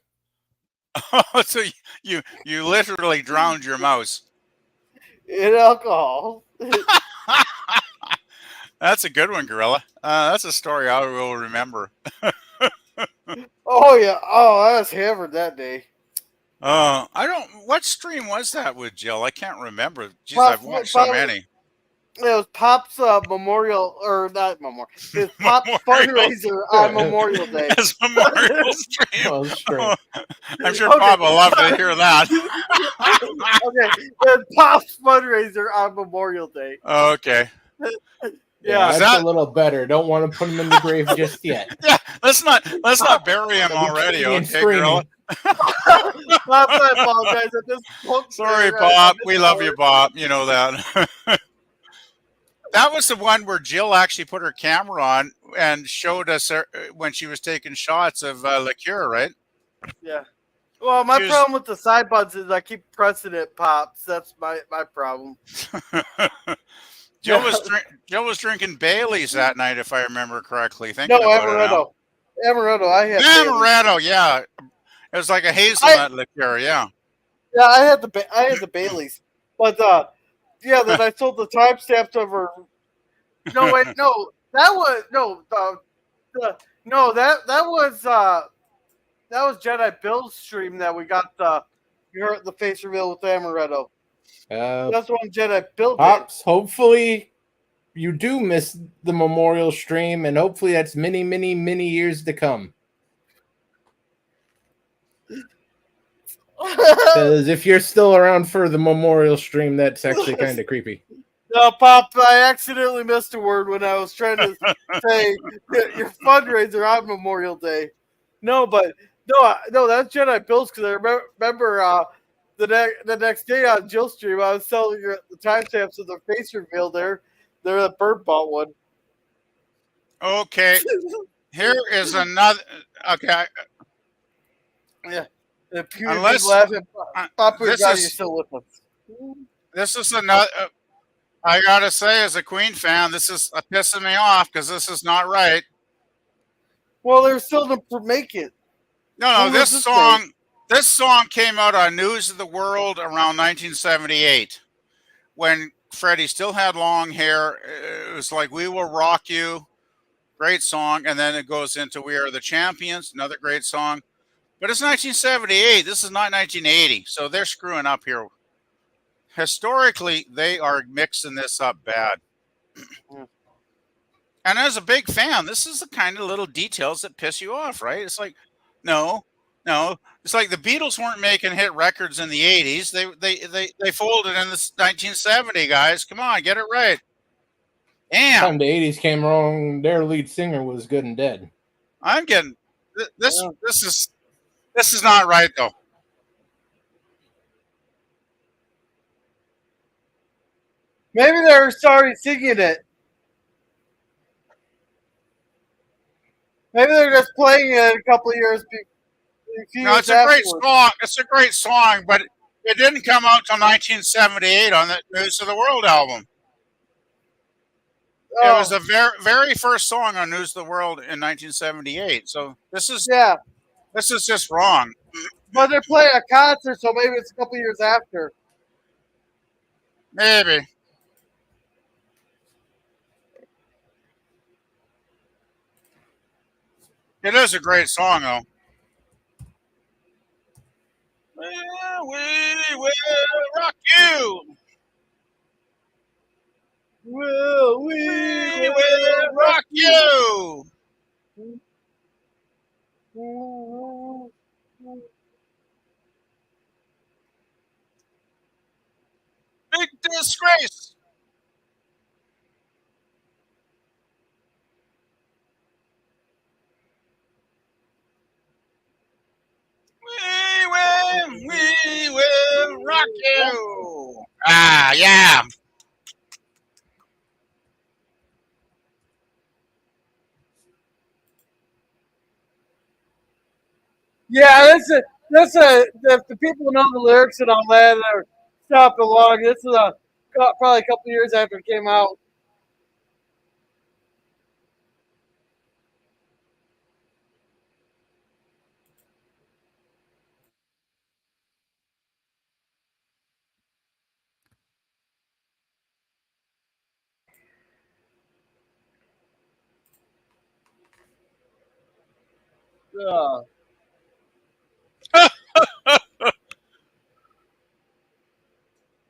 Speaker 3: So you literally drowned your mouse.
Speaker 1: In alcohol.
Speaker 3: That's a good one, Gorilla. That's a story I will remember.
Speaker 1: Oh yeah. Oh, I was hammered that day.
Speaker 3: I don't. What stream was that with Jill? I can't remember. Jeez, I've watched so many.
Speaker 1: It was Pop's memorial, or not memorial. It was Pop's fundraiser on Memorial Day.
Speaker 3: It's Memorial stream.
Speaker 2: Oh, straight.
Speaker 3: I'm sure Pop will love to hear that.
Speaker 1: Okay, it was Pop's fundraiser on Memorial Day.
Speaker 3: Okay.
Speaker 1: Yeah,
Speaker 2: that's a little better. Don't want to put him in the grave just yet.
Speaker 3: Yeah, let's not bury him already. Okay, Gorilla.
Speaker 1: Pop, I apologize at this point.
Speaker 3: Sorry, Pop. We love you, Pop. You know that. That was the one where Jill actually put her camera on and showed us when she was taking shots of liqueur, right?
Speaker 1: Yeah. Well, my
Speaker 3: She was.
Speaker 1: problem with the side buds is I keep pressing it pops. That's my problem.
Speaker 3: Jill
Speaker 1: Yeah.
Speaker 3: was Jill was drinking Bailey's that night, if I remember correctly.
Speaker 1: No,
Speaker 3: Thinking about it now.
Speaker 1: amaretto. Amaretto. I had Bailey's.
Speaker 3: Amaretto, yeah, it was like a
Speaker 1: I
Speaker 3: hazelnut liqueur, yeah.
Speaker 1: yeah, I had the Baileys, but yeah, then I sold the timestamps over. No, wait, no, that was no, no, that was Jedi Bill's stream that we got the face reveal with amaretto. That's one Jedi Bill did.
Speaker 2: Pops, hopefully you do miss the memorial stream, and hopefully that's many, many, many years to come. Because if you're still around for the memorial stream, that's actually kind of creepy.
Speaker 1: No, Pop, I accidentally missed a word when I was trying to say your fundraiser on Memorial Day. No, but no, that's Jedi Bills because I remember the next day on Jill stream, I was selling the timestamps of the face reveal there. They're the bird bought one.
Speaker 3: Okay, here is another. Okay,
Speaker 1: Yeah. If you
Speaker 3: unless
Speaker 1: laughing, Papa,
Speaker 3: this
Speaker 1: you're
Speaker 3: is
Speaker 1: still with us.
Speaker 3: this is another. I gotta say, as a Queen fan, this is pissing me off because this is not right.
Speaker 1: Well, they're still to make it.
Speaker 3: No,
Speaker 1: Who
Speaker 3: this
Speaker 1: was this
Speaker 3: song. This song came out on News of the World around 1978, when Freddie still had long hair. It was like "We Will Rock You," great song, and then it goes into "We Are the Champions," another great song. But it's 1978. This is not 1980, so they're screwing up here. Historically, they are mixing this up bad. And as a big fan, this is the kind of little details that piss you off, right? It's like, no. It's like the Beatles weren't making hit records in the 80s. They folded in the 1970, guys. Come on, get it right. Damn.
Speaker 2: Time the 80s came along, their lead singer was good and dead.
Speaker 3: I'm getting this. This is not right though.
Speaker 1: Maybe they're sorry singing it. Maybe they're just playing it a couple of years.
Speaker 3: No, it's a great song. It's a great song, but it didn't come out till 1978 on the News of the World album. It was the very first song on News of the World in 1978. So this is just wrong.
Speaker 1: But they're playing a concert, so maybe it's a couple years after.
Speaker 3: Maybe. It is a great song, though. We will rock you. We will rock you. Big disgrace. We will rock you. Ah, yeah.
Speaker 1: Yeah, if the people know the lyrics and all that are stop along. This is probably a couple years after it came out.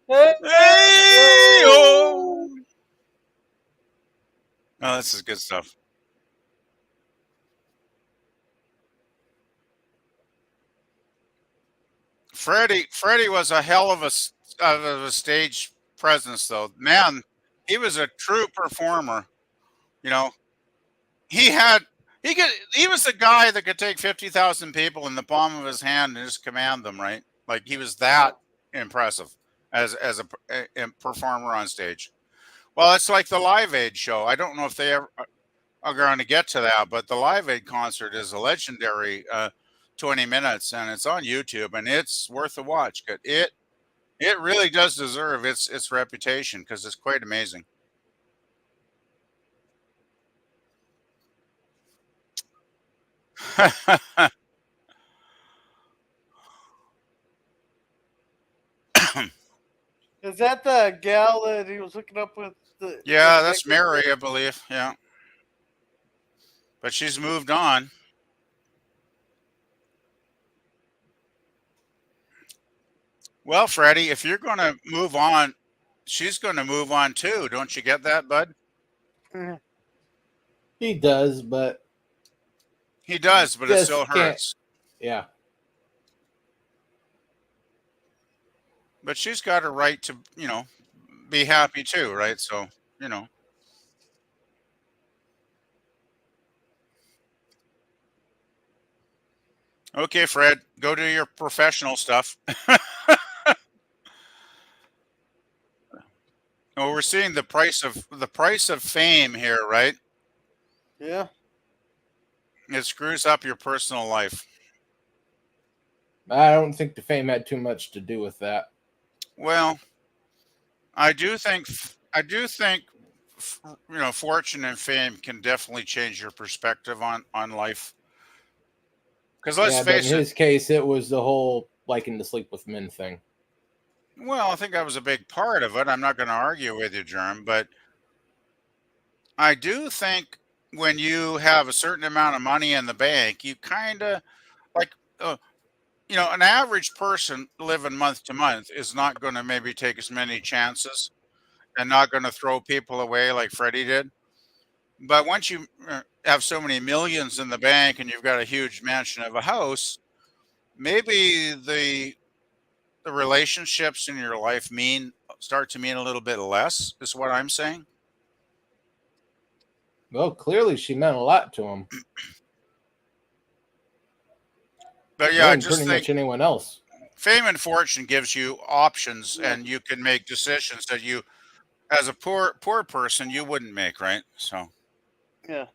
Speaker 3: Hey-oh. Oh, this is good stuff. Freddie was a hell of a stage presence, though. Man, he was a true performer. You know, he was the guy that could take 50,000 people in the palm of his hand and just command them, right? Like he was that impressive as a performer on stage. Well, it's like the Live Aid show. I don't know if they ever are going to get to that, but the Live Aid concert is a legendary 20 minutes, and it's on YouTube, and it's worth a watch. It really does deserve its reputation because it's quite amazing.
Speaker 1: Is that the gal that he was hooking up with like
Speaker 3: Yeah,
Speaker 1: a
Speaker 3: that's
Speaker 1: decade
Speaker 3: Mary,
Speaker 1: ago?
Speaker 3: I believe. Yeah, but she's moved on. Well, Freddie, if you're going to move on, she's going to move on too. Don't you get that, bud?
Speaker 1: Mhm.
Speaker 2: He does, but
Speaker 3: He does, but it still
Speaker 2: just can't.
Speaker 3: hurts.
Speaker 2: Yeah.
Speaker 3: But she's got a right to, be happy too, right? So, you know. Okay, Fred, go do your professional stuff. Well, we're seeing the price of fame here, right?
Speaker 1: Yeah.
Speaker 3: It screws up your personal life.
Speaker 2: I don't think the fame had too much to do with that.
Speaker 3: Well, I do think fortune and fame can definitely change your perspective on life. Because let's
Speaker 2: Yeah, but in
Speaker 3: face it,
Speaker 2: his case, it was the whole liking to sleep with men thing.
Speaker 3: well, I think that was a big part of it. I'm not going to argue with you, Germ, but I do think when you have a certain amount of money in the bank, you kind of like, uh, an average person living month to month is not going to maybe take as many chances and not going to throw people away like Freddie did. But once you have so many millions in the bank and you've got a huge mansion of a house, maybe the relationships in your life start to mean a little bit less, is what I'm saying.
Speaker 2: Well, clearly she meant a lot to him
Speaker 3: But yeah,
Speaker 2: more
Speaker 3: I
Speaker 2: than
Speaker 3: just
Speaker 2: pretty
Speaker 3: think
Speaker 2: much anyone else.
Speaker 3: fame and fortune gives you options
Speaker 1: Yeah.
Speaker 3: and you can make decisions that you, as a poor person, you wouldn't make, right? So
Speaker 1: Yeah.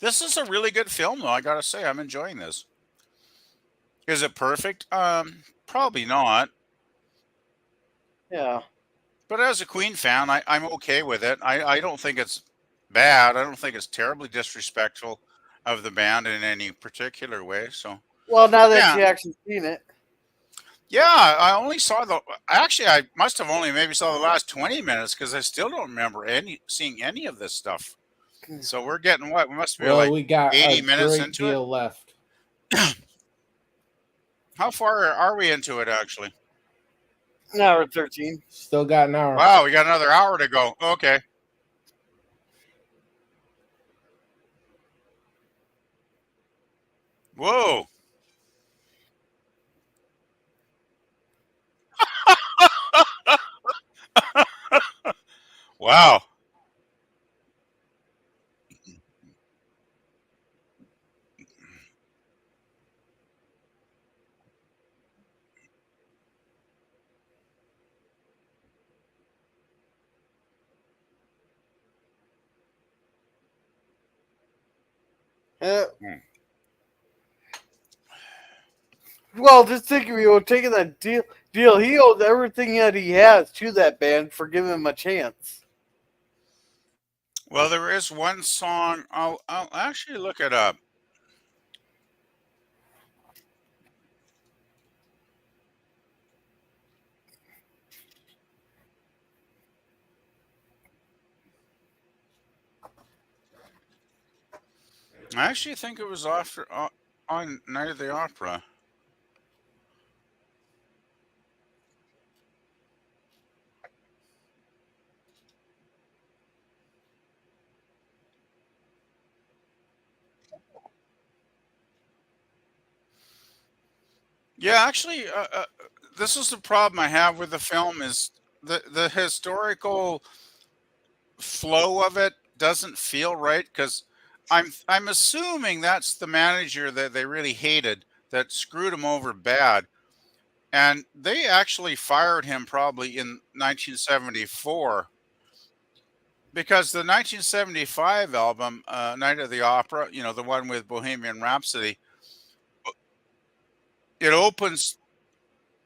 Speaker 3: this is a really good film, though. I gotta say, I'm enjoying this. Is it perfect? Probably not.
Speaker 1: Yeah.
Speaker 3: But as a Queen fan, I'm okay with it. I don't think it's bad. I don't think it's terribly disrespectful of the band in any particular way. So
Speaker 1: Well, now that
Speaker 3: yeah,
Speaker 1: you actually seen it.
Speaker 3: yeah. I only saw the. Actually, I must have only maybe saw the last 20 minutes because I still don't remember seeing any of this stuff. So we're getting what? We must be
Speaker 2: Well,
Speaker 3: like
Speaker 2: we got a
Speaker 3: 80 minutes
Speaker 2: great
Speaker 3: into it.
Speaker 2: deal left.
Speaker 3: How far are we into it actually?
Speaker 1: Now we're 13.
Speaker 2: Still got an hour.
Speaker 3: Wow, we got another hour to go. Okay. Whoa. Wow.
Speaker 1: Uh,
Speaker 3: Hmm.
Speaker 1: well, just think of you taking that deal. He owes everything that he has to that band for giving him a chance.
Speaker 3: Well, there is one song. I'll actually look it up. I actually think it was on Night of the Opera. Yeah, actually, this is the problem I have with the film is the historical flow of it doesn't feel right because I'm assuming that's the manager that they really hated that screwed him over bad. and they actually fired him probably in 1974 because the 1975 album, Night of the Opera, the one with Bohemian Rhapsody, it opens.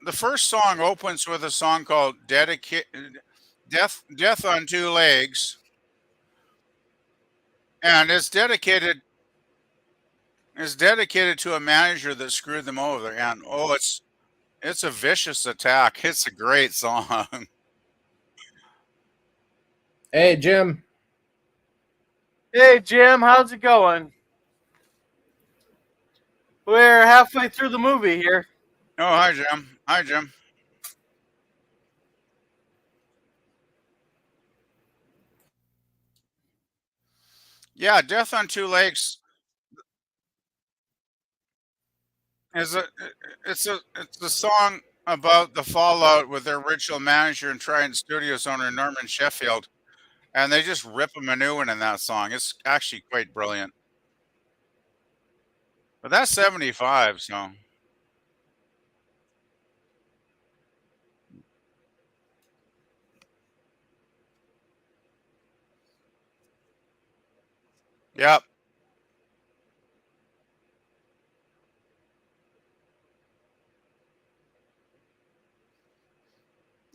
Speaker 3: The first song opens with a song called Death on Two Legs," and it's dedicated to a manager that screwed them over. And oh, it's a vicious attack. It's a great song.
Speaker 2: Hey, Jim.
Speaker 1: Hey, Jim, how's it going? We're halfway through the movie here.
Speaker 3: Oh, hi Jim. Hi Jim. Yeah, Death on Two Legs is a song about the fallout with their original manager and Trident Studios owner Norman Sheffield, and they just rip him a new one in that song. It's actually quite brilliant. But that's 75, so yep.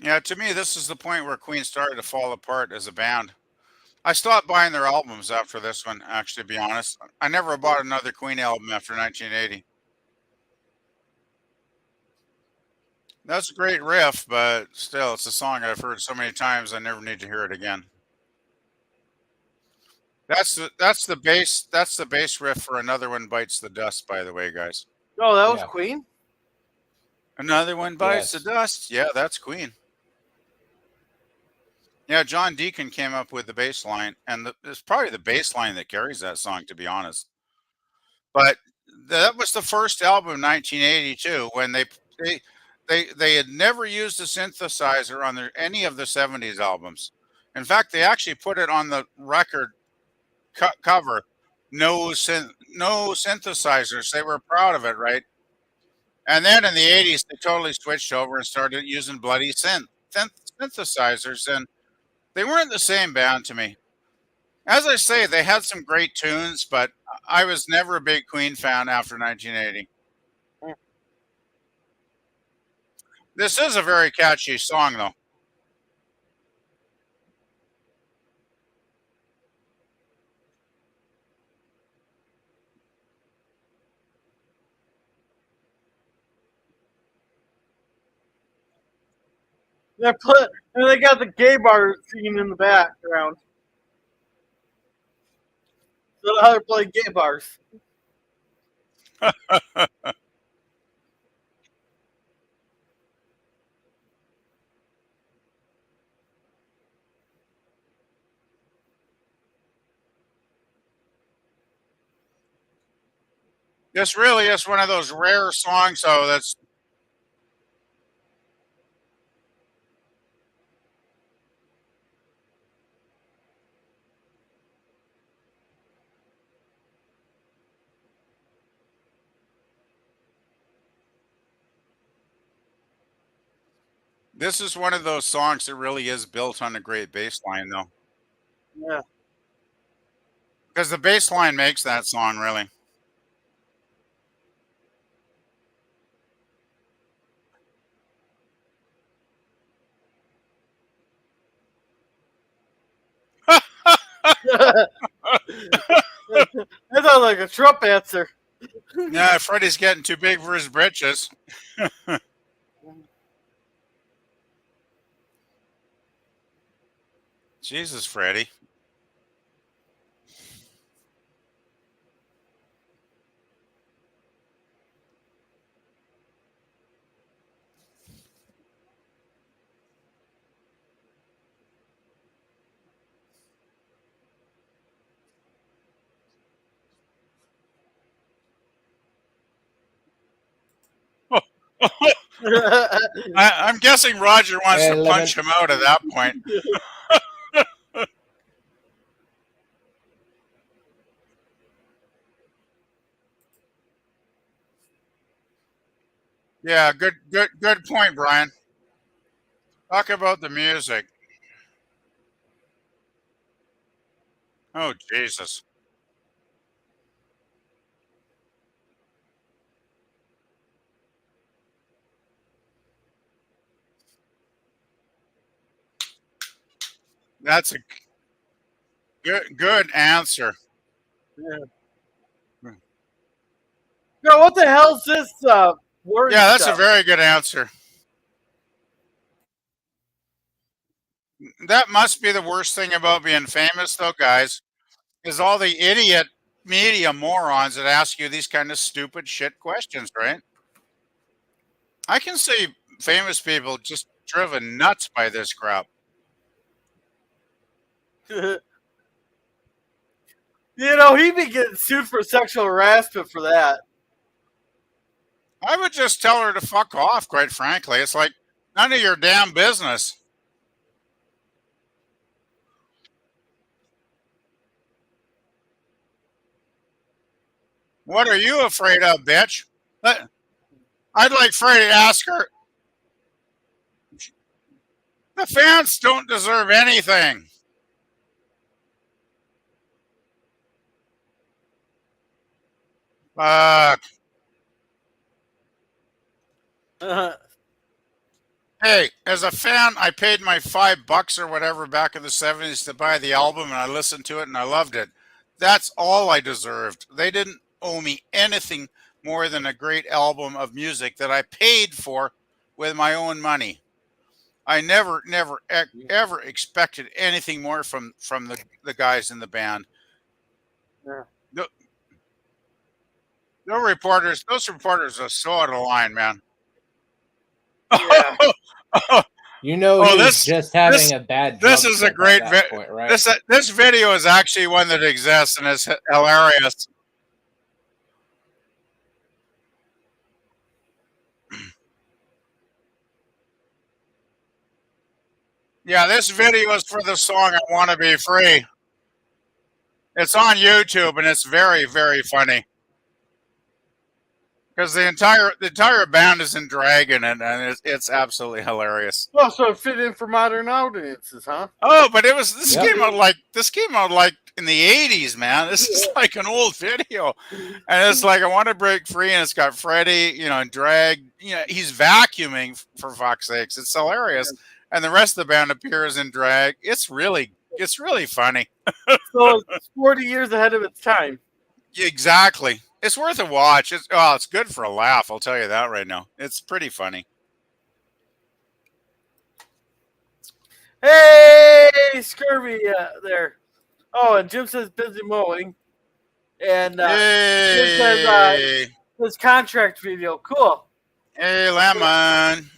Speaker 3: Yeah, to me, this is the point where Queen started to fall apart as a band. I stopped buying their albums after this one, actually, to be honest. I never bought another Queen album after 1980. That's a great riff, but still, it's a song I've heard so many times I never need to hear it again. That's the bass riff for Another One Bites the Dust, by the way, guys.
Speaker 1: Oh, that was
Speaker 2: Yeah.
Speaker 1: Queen?
Speaker 3: Another One Bites the
Speaker 2: Yes.
Speaker 3: Dust. Yeah, that's Queen. Yeah, John Deacon came up with the bass line, and it's probably the bass line that carries that song, to be honest. But that was the first album, 1982, when they they had never used a synthesizer on any of the 70s albums. In fact, they actually put it on the record cover. No synthesizers. They were proud of it, right? And then in the 80s, they totally switched over and started using bloody synthesizers, and they weren't the same band to me. As I say, they had some great tunes, but I was never a big Queen fan after 1980. This is a very catchy song, though.
Speaker 1: And they got the gay bar scene in the background. So how to play gay bars.
Speaker 3: This really is one of those rare songs, though. This is one of those songs that really is built on a great bass line, though,
Speaker 1: Yeah.
Speaker 3: because the bass line makes that song really.
Speaker 1: That sounds like a Trump answer.
Speaker 3: Yeah, Freddie's getting too big for his britches. Jesus, Freddie. I'm guessing Roger wants
Speaker 2: Hey,
Speaker 3: to
Speaker 2: Lemon.
Speaker 3: punch him out at that point. Yeah, good point, Brian. Talk about the music. Oh, Jesus. That's a good answer.
Speaker 1: Yeah. No, what the hell's this word
Speaker 3: Yeah, that's a
Speaker 1: stuff?
Speaker 3: very good answer. That must be the worst thing about being famous, though, guys, is all the idiot media morons that ask you these kind of stupid shit questions, right? I can see famous people just driven nuts by this crap.
Speaker 1: He'd be getting sued for sexual harassment for that.
Speaker 3: I would just tell her to fuck off, quite frankly. It's like none of your damn business. What are you afraid of, bitch? I'd like Freddie to ask her. The fans don't deserve anything. Fuck. Hey, as a fan, I paid my $5 or whatever back in the '70s to buy the album, and I listened to it and I loved it. That's all I deserved. They didn't owe me anything more than a great album of music that I paid for with my own money. I ever expected anything more from the guys in the band.
Speaker 1: Yeah.
Speaker 3: The, those reporters are so out of line, man.
Speaker 1: Yeah.
Speaker 2: You know
Speaker 3: Oh,
Speaker 2: he was just having
Speaker 3: this
Speaker 2: a bad
Speaker 3: this
Speaker 2: drug
Speaker 3: is a
Speaker 2: trip at
Speaker 3: great
Speaker 2: that point, right?
Speaker 3: this video is actually one that exists and it's hilarious. Yeah, this video is for the song "I Want to Be Free." It's on YouTube and it's very funny because the entire band is in drag in it and it's absolutely hilarious.
Speaker 1: Well, so it fit in for modern audiences, huh?
Speaker 3: Oh, but it was this
Speaker 2: Yep.
Speaker 3: came out like in the '80s, man. This is like an old video, and it's like I want to break free, and it's got Freddie, in drag. He's vacuuming for fuck's sakes. It's hilarious, and the rest of the band appears in drag. It's really funny.
Speaker 1: So it's 40 years ahead of its time.
Speaker 3: Exactly. It's worth a watch. It's good for a laugh. I'll tell you that right now. It's pretty funny.
Speaker 1: Hey, Scurvy there. Oh, and Jim says busy mowing. And Jim says
Speaker 3: Hey,
Speaker 1: his contract video. Cool.
Speaker 3: hey, lemon.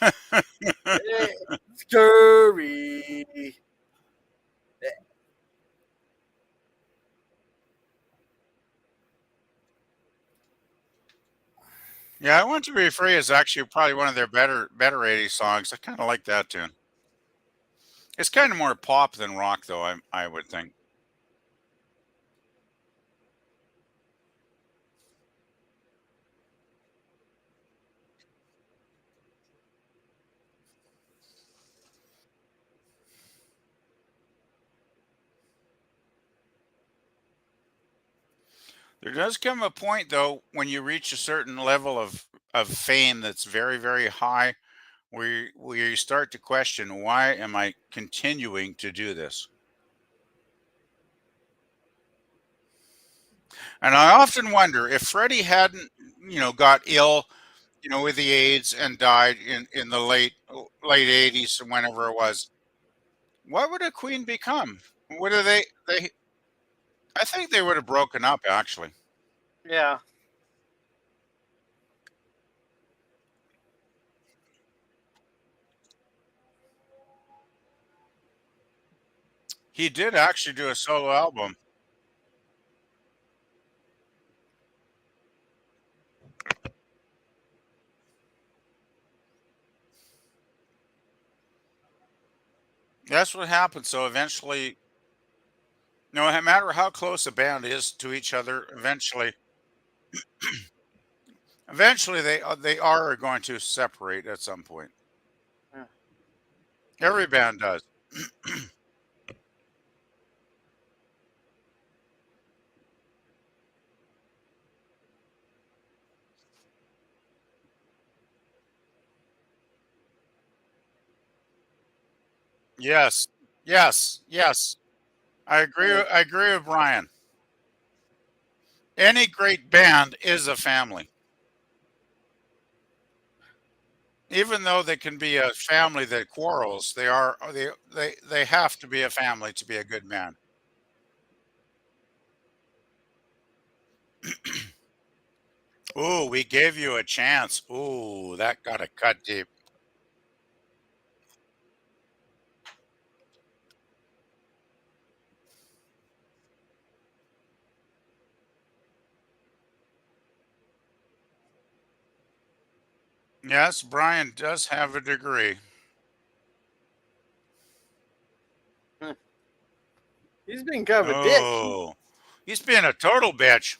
Speaker 1: Hey, Scurvy.
Speaker 3: Yeah, I Want to Be Free is actually probably one of their better '80s songs. I kind of like that tune. It's kind of more pop than rock, though. I would think. There does come a point, though, when you reach a certain level of fame that's very high, where you start to question, why am I continuing to do this? And I often wonder if Freddie hadn't, got ill, with the AIDS and died in the late '80s or whenever it was. What would a Queen become? What are they? I think they would have broken up. Actually,
Speaker 1: Yeah.
Speaker 3: he did actually do a solo album. That's what happened. So eventually, no matter how close a band is to each other, Eventually, they are going to separate at some point.
Speaker 1: Yeah.
Speaker 3: Every band does. Yes, yes. I agree.
Speaker 1: Yeah.
Speaker 3: I agree with Brian. Any great band is a family, even though they can be a family that quarrels. They have to be a family to be a good band. Ooh, we gave you a chance. Ooh, that got a cut deep. Yes, Brian does have a degree.
Speaker 1: Huh. He's being kind of a dick.
Speaker 3: Oh, he's being a total bitch.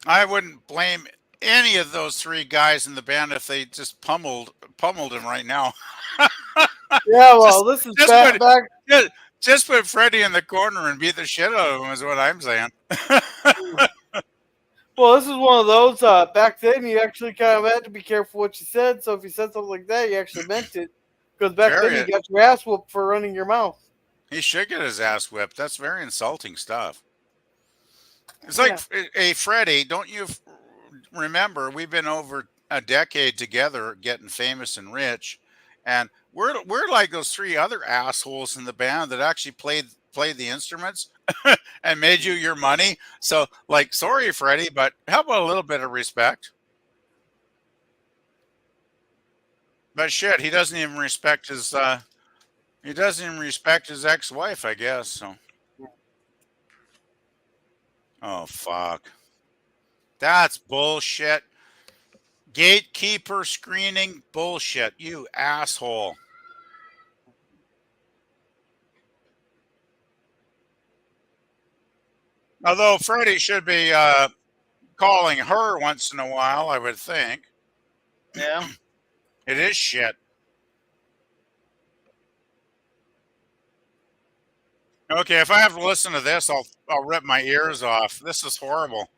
Speaker 3: I wouldn't blame any of those three guys in the band if they just pummeled him right now.
Speaker 1: Yeah, well,
Speaker 3: just
Speaker 1: this is
Speaker 3: just
Speaker 1: back
Speaker 3: put
Speaker 1: back.
Speaker 3: just, just put Freddie in the corner and beat the shit out of him is what I'm saying.
Speaker 1: Well, this is one of those. Back then, you actually kind of had to be careful what you said. So if you said something like that, you actually meant it. Because back then, you
Speaker 3: Very
Speaker 1: got your ass whooped for running your mouth.
Speaker 3: he should get his ass whipped. That's very insulting stuff. It's like,
Speaker 1: Yeah.
Speaker 3: hey Freddie, don't you remember we've been over a decade together getting famous and rich, and we're like those three other assholes in the band that actually played the instruments and made you your money. So like, sorry Freddie, but how about a little bit of respect? But shit, he doesn't even respect his ex-wife, I guess. So oh fuck, that's bullshit. Gatekeeper screening bullshit, you asshole. Although Freddie should be calling her once in a while, I would think.
Speaker 1: Yeah.
Speaker 3: It is shit. Okay, if I have to listen to this, I'll rip my ears off. This is horrible.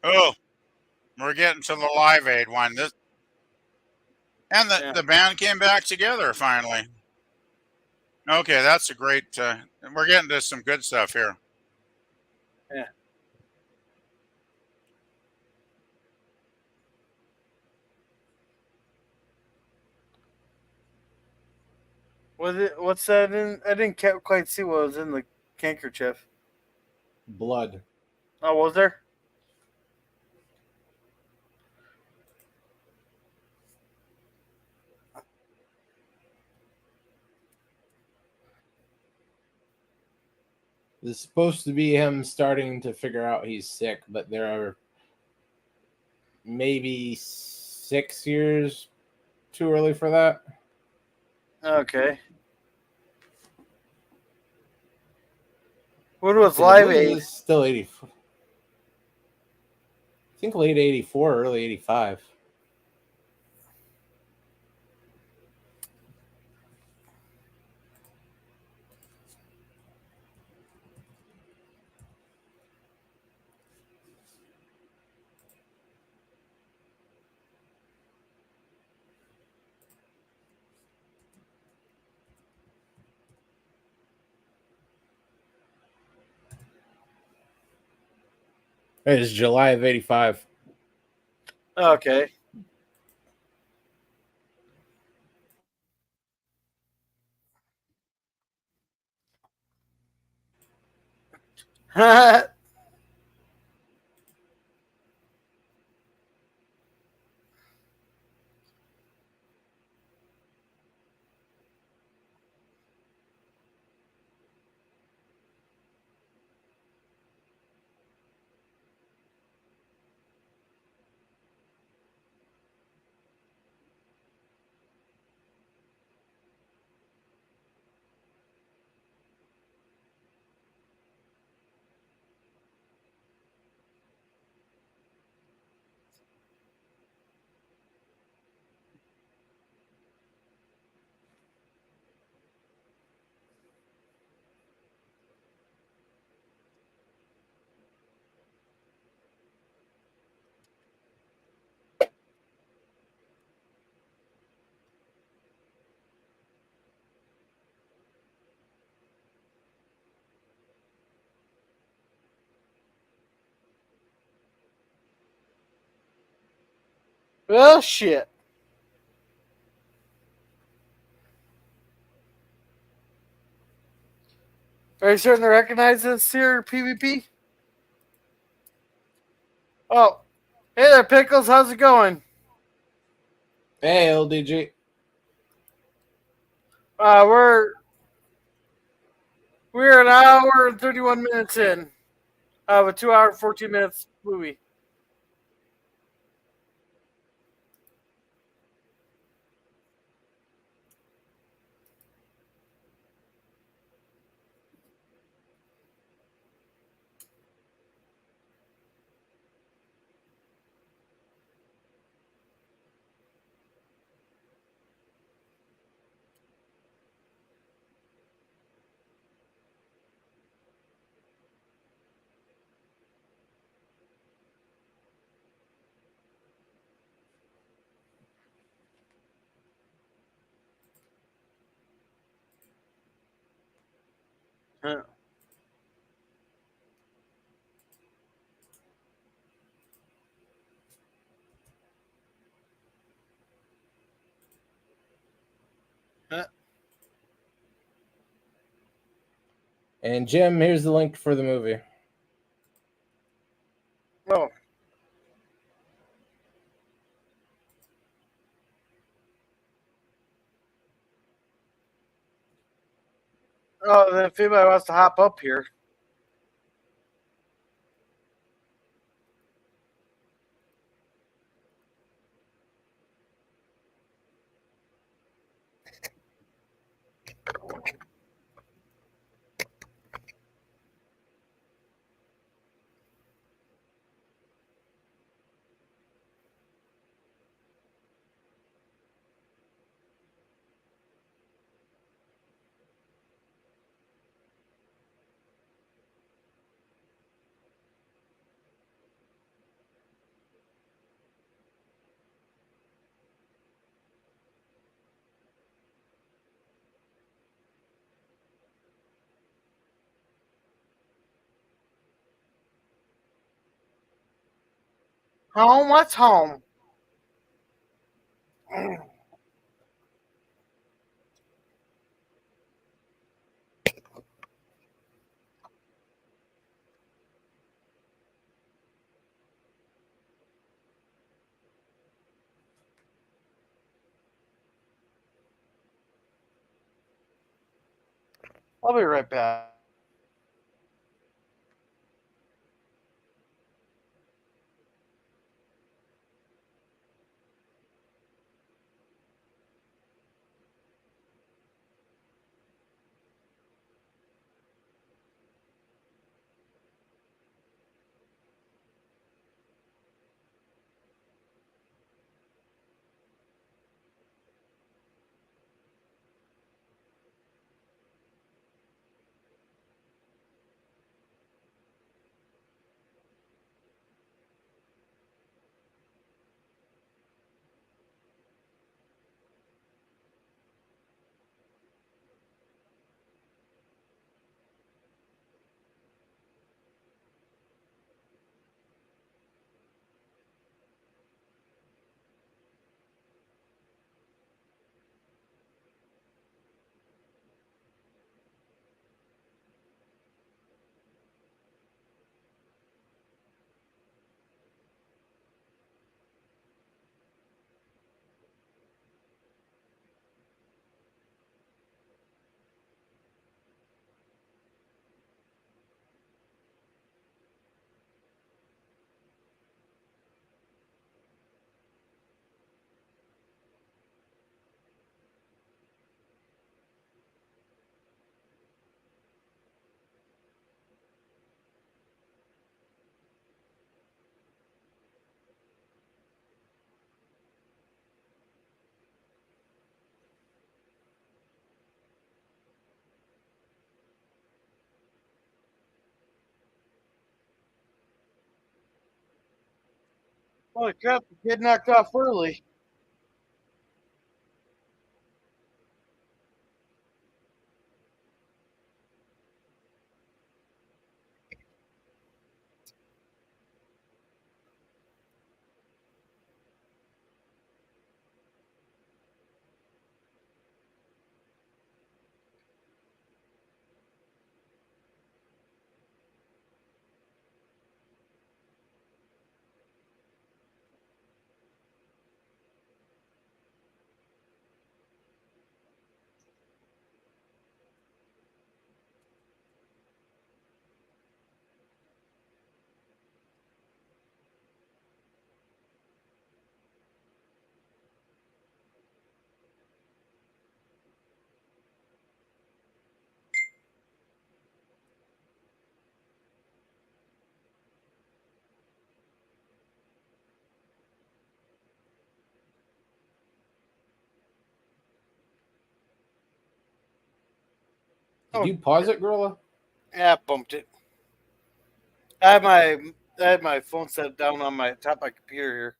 Speaker 3: Oh, we're getting to the Live Aid one. This and
Speaker 1: Yeah.
Speaker 3: the band came back together finally. Okay, that's a great. We're getting to some good stuff here.
Speaker 1: Yeah. Was it? What's that in? I didn't quite see what was in the handkerchief.
Speaker 2: Blood.
Speaker 1: Oh, was there?
Speaker 2: This is supposed to be him starting to figure out he's sick, but there are maybe 6 years too early for that.
Speaker 1: Okay. What was
Speaker 2: 'Cause I
Speaker 1: Live
Speaker 2: believe
Speaker 1: Aid?
Speaker 2: this is still 84. I think late 84, early 85. It is July of 85.
Speaker 1: Okay. Well, shit. Are you starting to recognize this here, PvP? Oh, hey there, Pickles. How's it going?
Speaker 2: Hey, LDG.
Speaker 1: Uh, we're we're an hour and 31 minutes in of a 2 hour and 14 minutes movie. Uh, uh,
Speaker 2: And Jim, here's the link for the movie.
Speaker 1: oh, oh, then if anybody wants to hop up here, home. What's home? I'll be right back. Holy crap! Get knocked off early.
Speaker 2: Did
Speaker 1: Oh,
Speaker 2: you pause it, Gorilla?
Speaker 1: yeah, I bumped it. I had my I had my phone set down on my top of my computer here.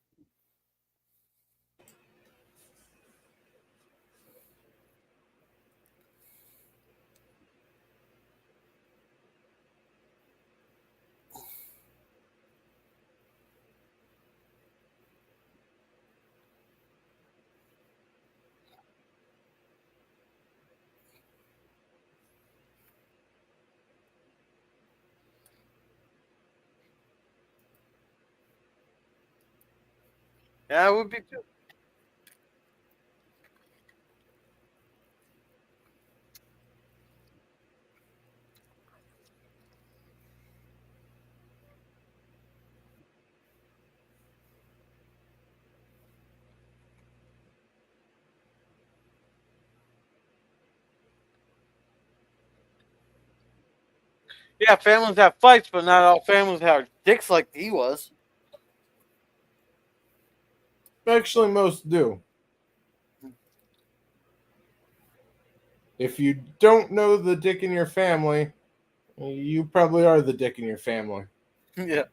Speaker 1: Yeah, it would be too. Yeah, families have fights, but not all families have dicks like he was.
Speaker 2: Actually, most do. If you don't know the dick in your family, you probably are the dick in your family.
Speaker 1: Yeah.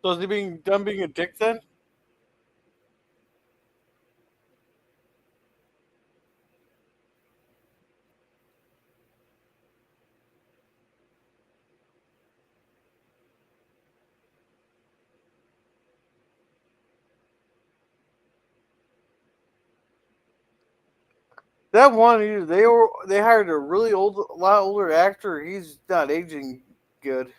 Speaker 1: So is he being done being a dick then? That one, they hired a really lot older actor. He's not aging good.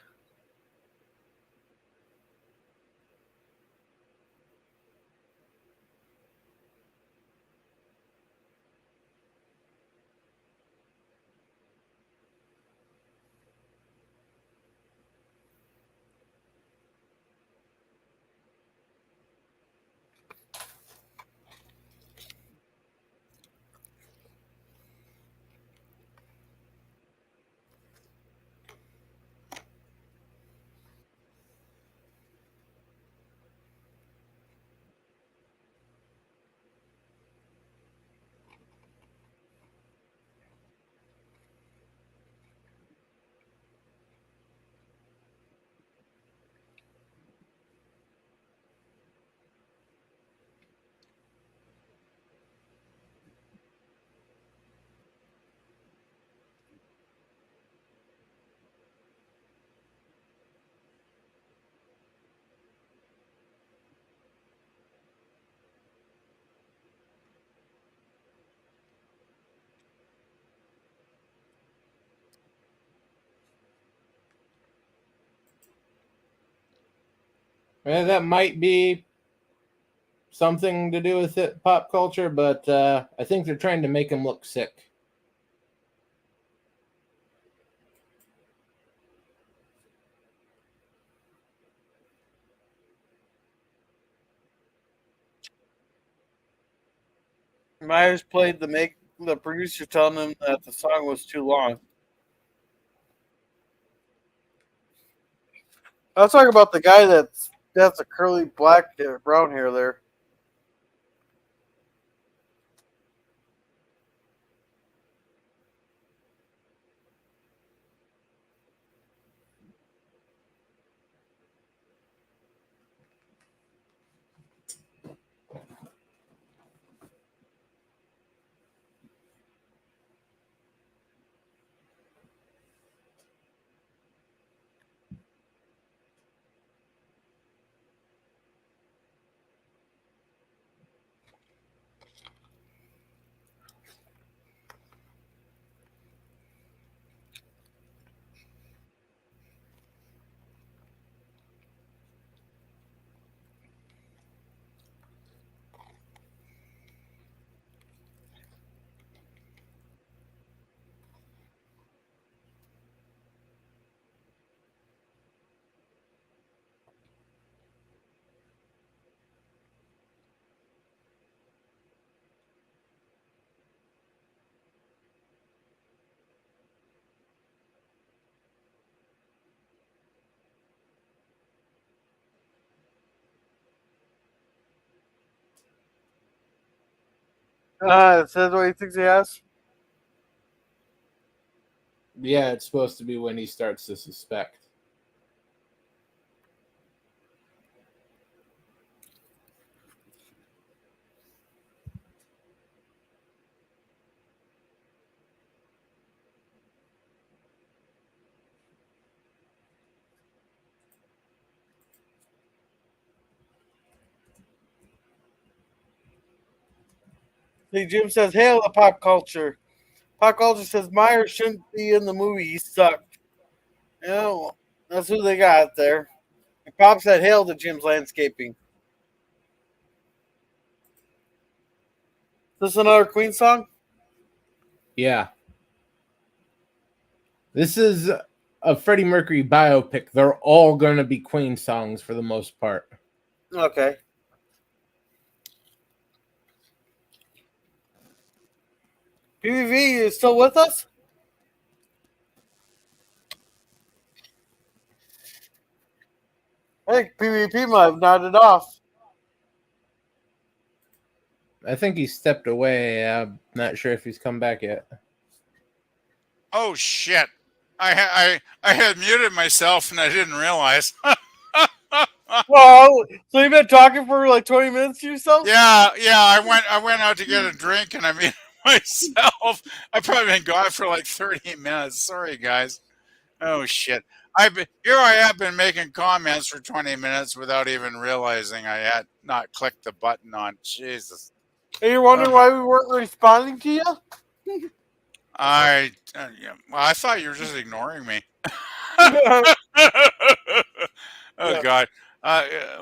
Speaker 2: That might be something to do with it, pop culture, but I think they're trying to make him look sick.
Speaker 1: Myers played the producer telling him that the song was too long. I was talking about the guy that's a curly black hair, brown hair there. It says what he thinks he has.
Speaker 2: Yeah, it's supposed to be when he starts to suspect.
Speaker 1: See, Jim says, "Hail the pop culture." Pop culture says Myers shouldn't be in the movie. He sucked. You know, that's who they got there. And Pop said, "Hail to Jim's landscaping." Is this another Queen song?
Speaker 2: Yeah. This is a Freddie Mercury biopic. They're all going to be Queen songs for the most part.
Speaker 1: Okay. PVV is still with us? I think PvP might have nodded off.
Speaker 2: I think he stepped away. I'm not sure if he's come back yet.
Speaker 3: Oh shit! I had muted myself and I didn't realize.
Speaker 1: Well, so you've been talking for like 20 minutes to yourself?
Speaker 3: Yeah. I went out to get a drink and I muted myself. I've probably been gone for like 30 minutes. Sorry, guys. Oh shit! Here I have been making comments for 20 minutes without even realizing I had not clicked the button on. Jesus.
Speaker 1: And you're wondering why we weren't responding to you?
Speaker 3: Yeah, well, I thought you were just ignoring me.
Speaker 1: Yeah.
Speaker 3: Oh God.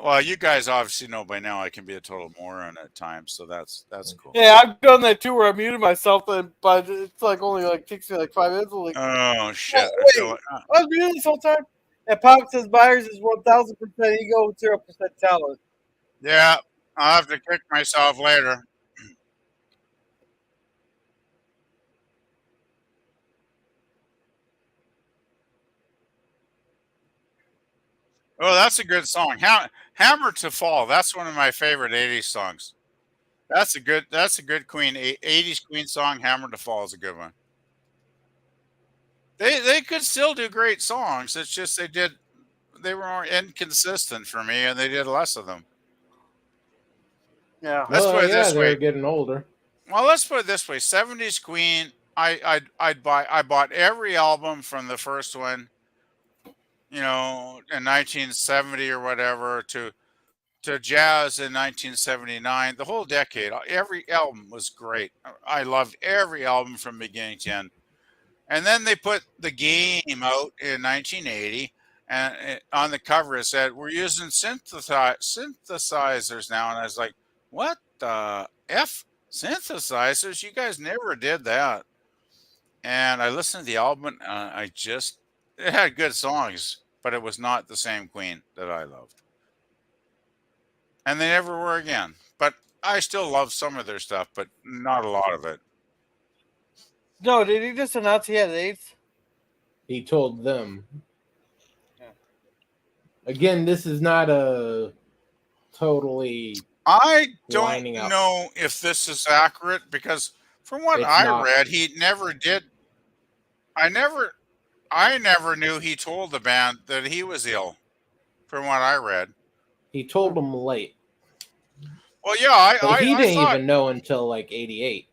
Speaker 3: Well, you guys obviously know by now I can be a total moron at times, so that's cool.
Speaker 1: Yeah, I've done that too where I muted myself, but it's like only like takes me like 5 minutes. I'm like,
Speaker 3: Oh shit!
Speaker 1: oh,
Speaker 3: I feel
Speaker 1: wait,
Speaker 3: like,
Speaker 1: I was muted this whole time. And Pop says Myers is 1,000% ego, 0% talent.
Speaker 3: yeah, I'll have to kick myself later. Oh, that's a good song. Hammer to Fall. That's one of my favorite '80s songs. That's a good Queen '80s Queen song. Hammer to Fall is a good one. They could still do great songs. It's just they were more inconsistent for me, and they did less of them.
Speaker 1: Yeah.
Speaker 3: Let's
Speaker 2: Well,
Speaker 3: put it
Speaker 2: yeah,
Speaker 3: this
Speaker 2: they were
Speaker 3: way.
Speaker 2: getting older.
Speaker 3: Well, let's put it this way. '70s Queen. I bought every album from the first one, in 1970 or whatever to Jazz in 1979. The whole decade, every album was great. I loved every album from beginning to end. And then they put The Game out in 1980, and on the cover it said, "We're using synthesizers now," and I was like, "What the f synthesizers? You guys never did that." And I listened to the album, and it had good songs, but it was not the same Queen that I loved, and they never were again. But I still love some of their stuff, but not a lot of it.
Speaker 1: No, did he just announce he had AIDS?
Speaker 2: He told them.
Speaker 1: Yeah.
Speaker 2: Again, this is not a totally
Speaker 3: I don't
Speaker 2: lining up.
Speaker 3: know if this is accurate because from what
Speaker 2: It's
Speaker 3: I
Speaker 2: not.
Speaker 3: read, he never did. I never, I never knew he told the band that he was ill. From what I read.
Speaker 2: He told them late,
Speaker 3: Well, yeah, I,
Speaker 2: but
Speaker 3: I,
Speaker 2: he
Speaker 3: I
Speaker 2: didn't
Speaker 3: thought,
Speaker 2: even know until like '88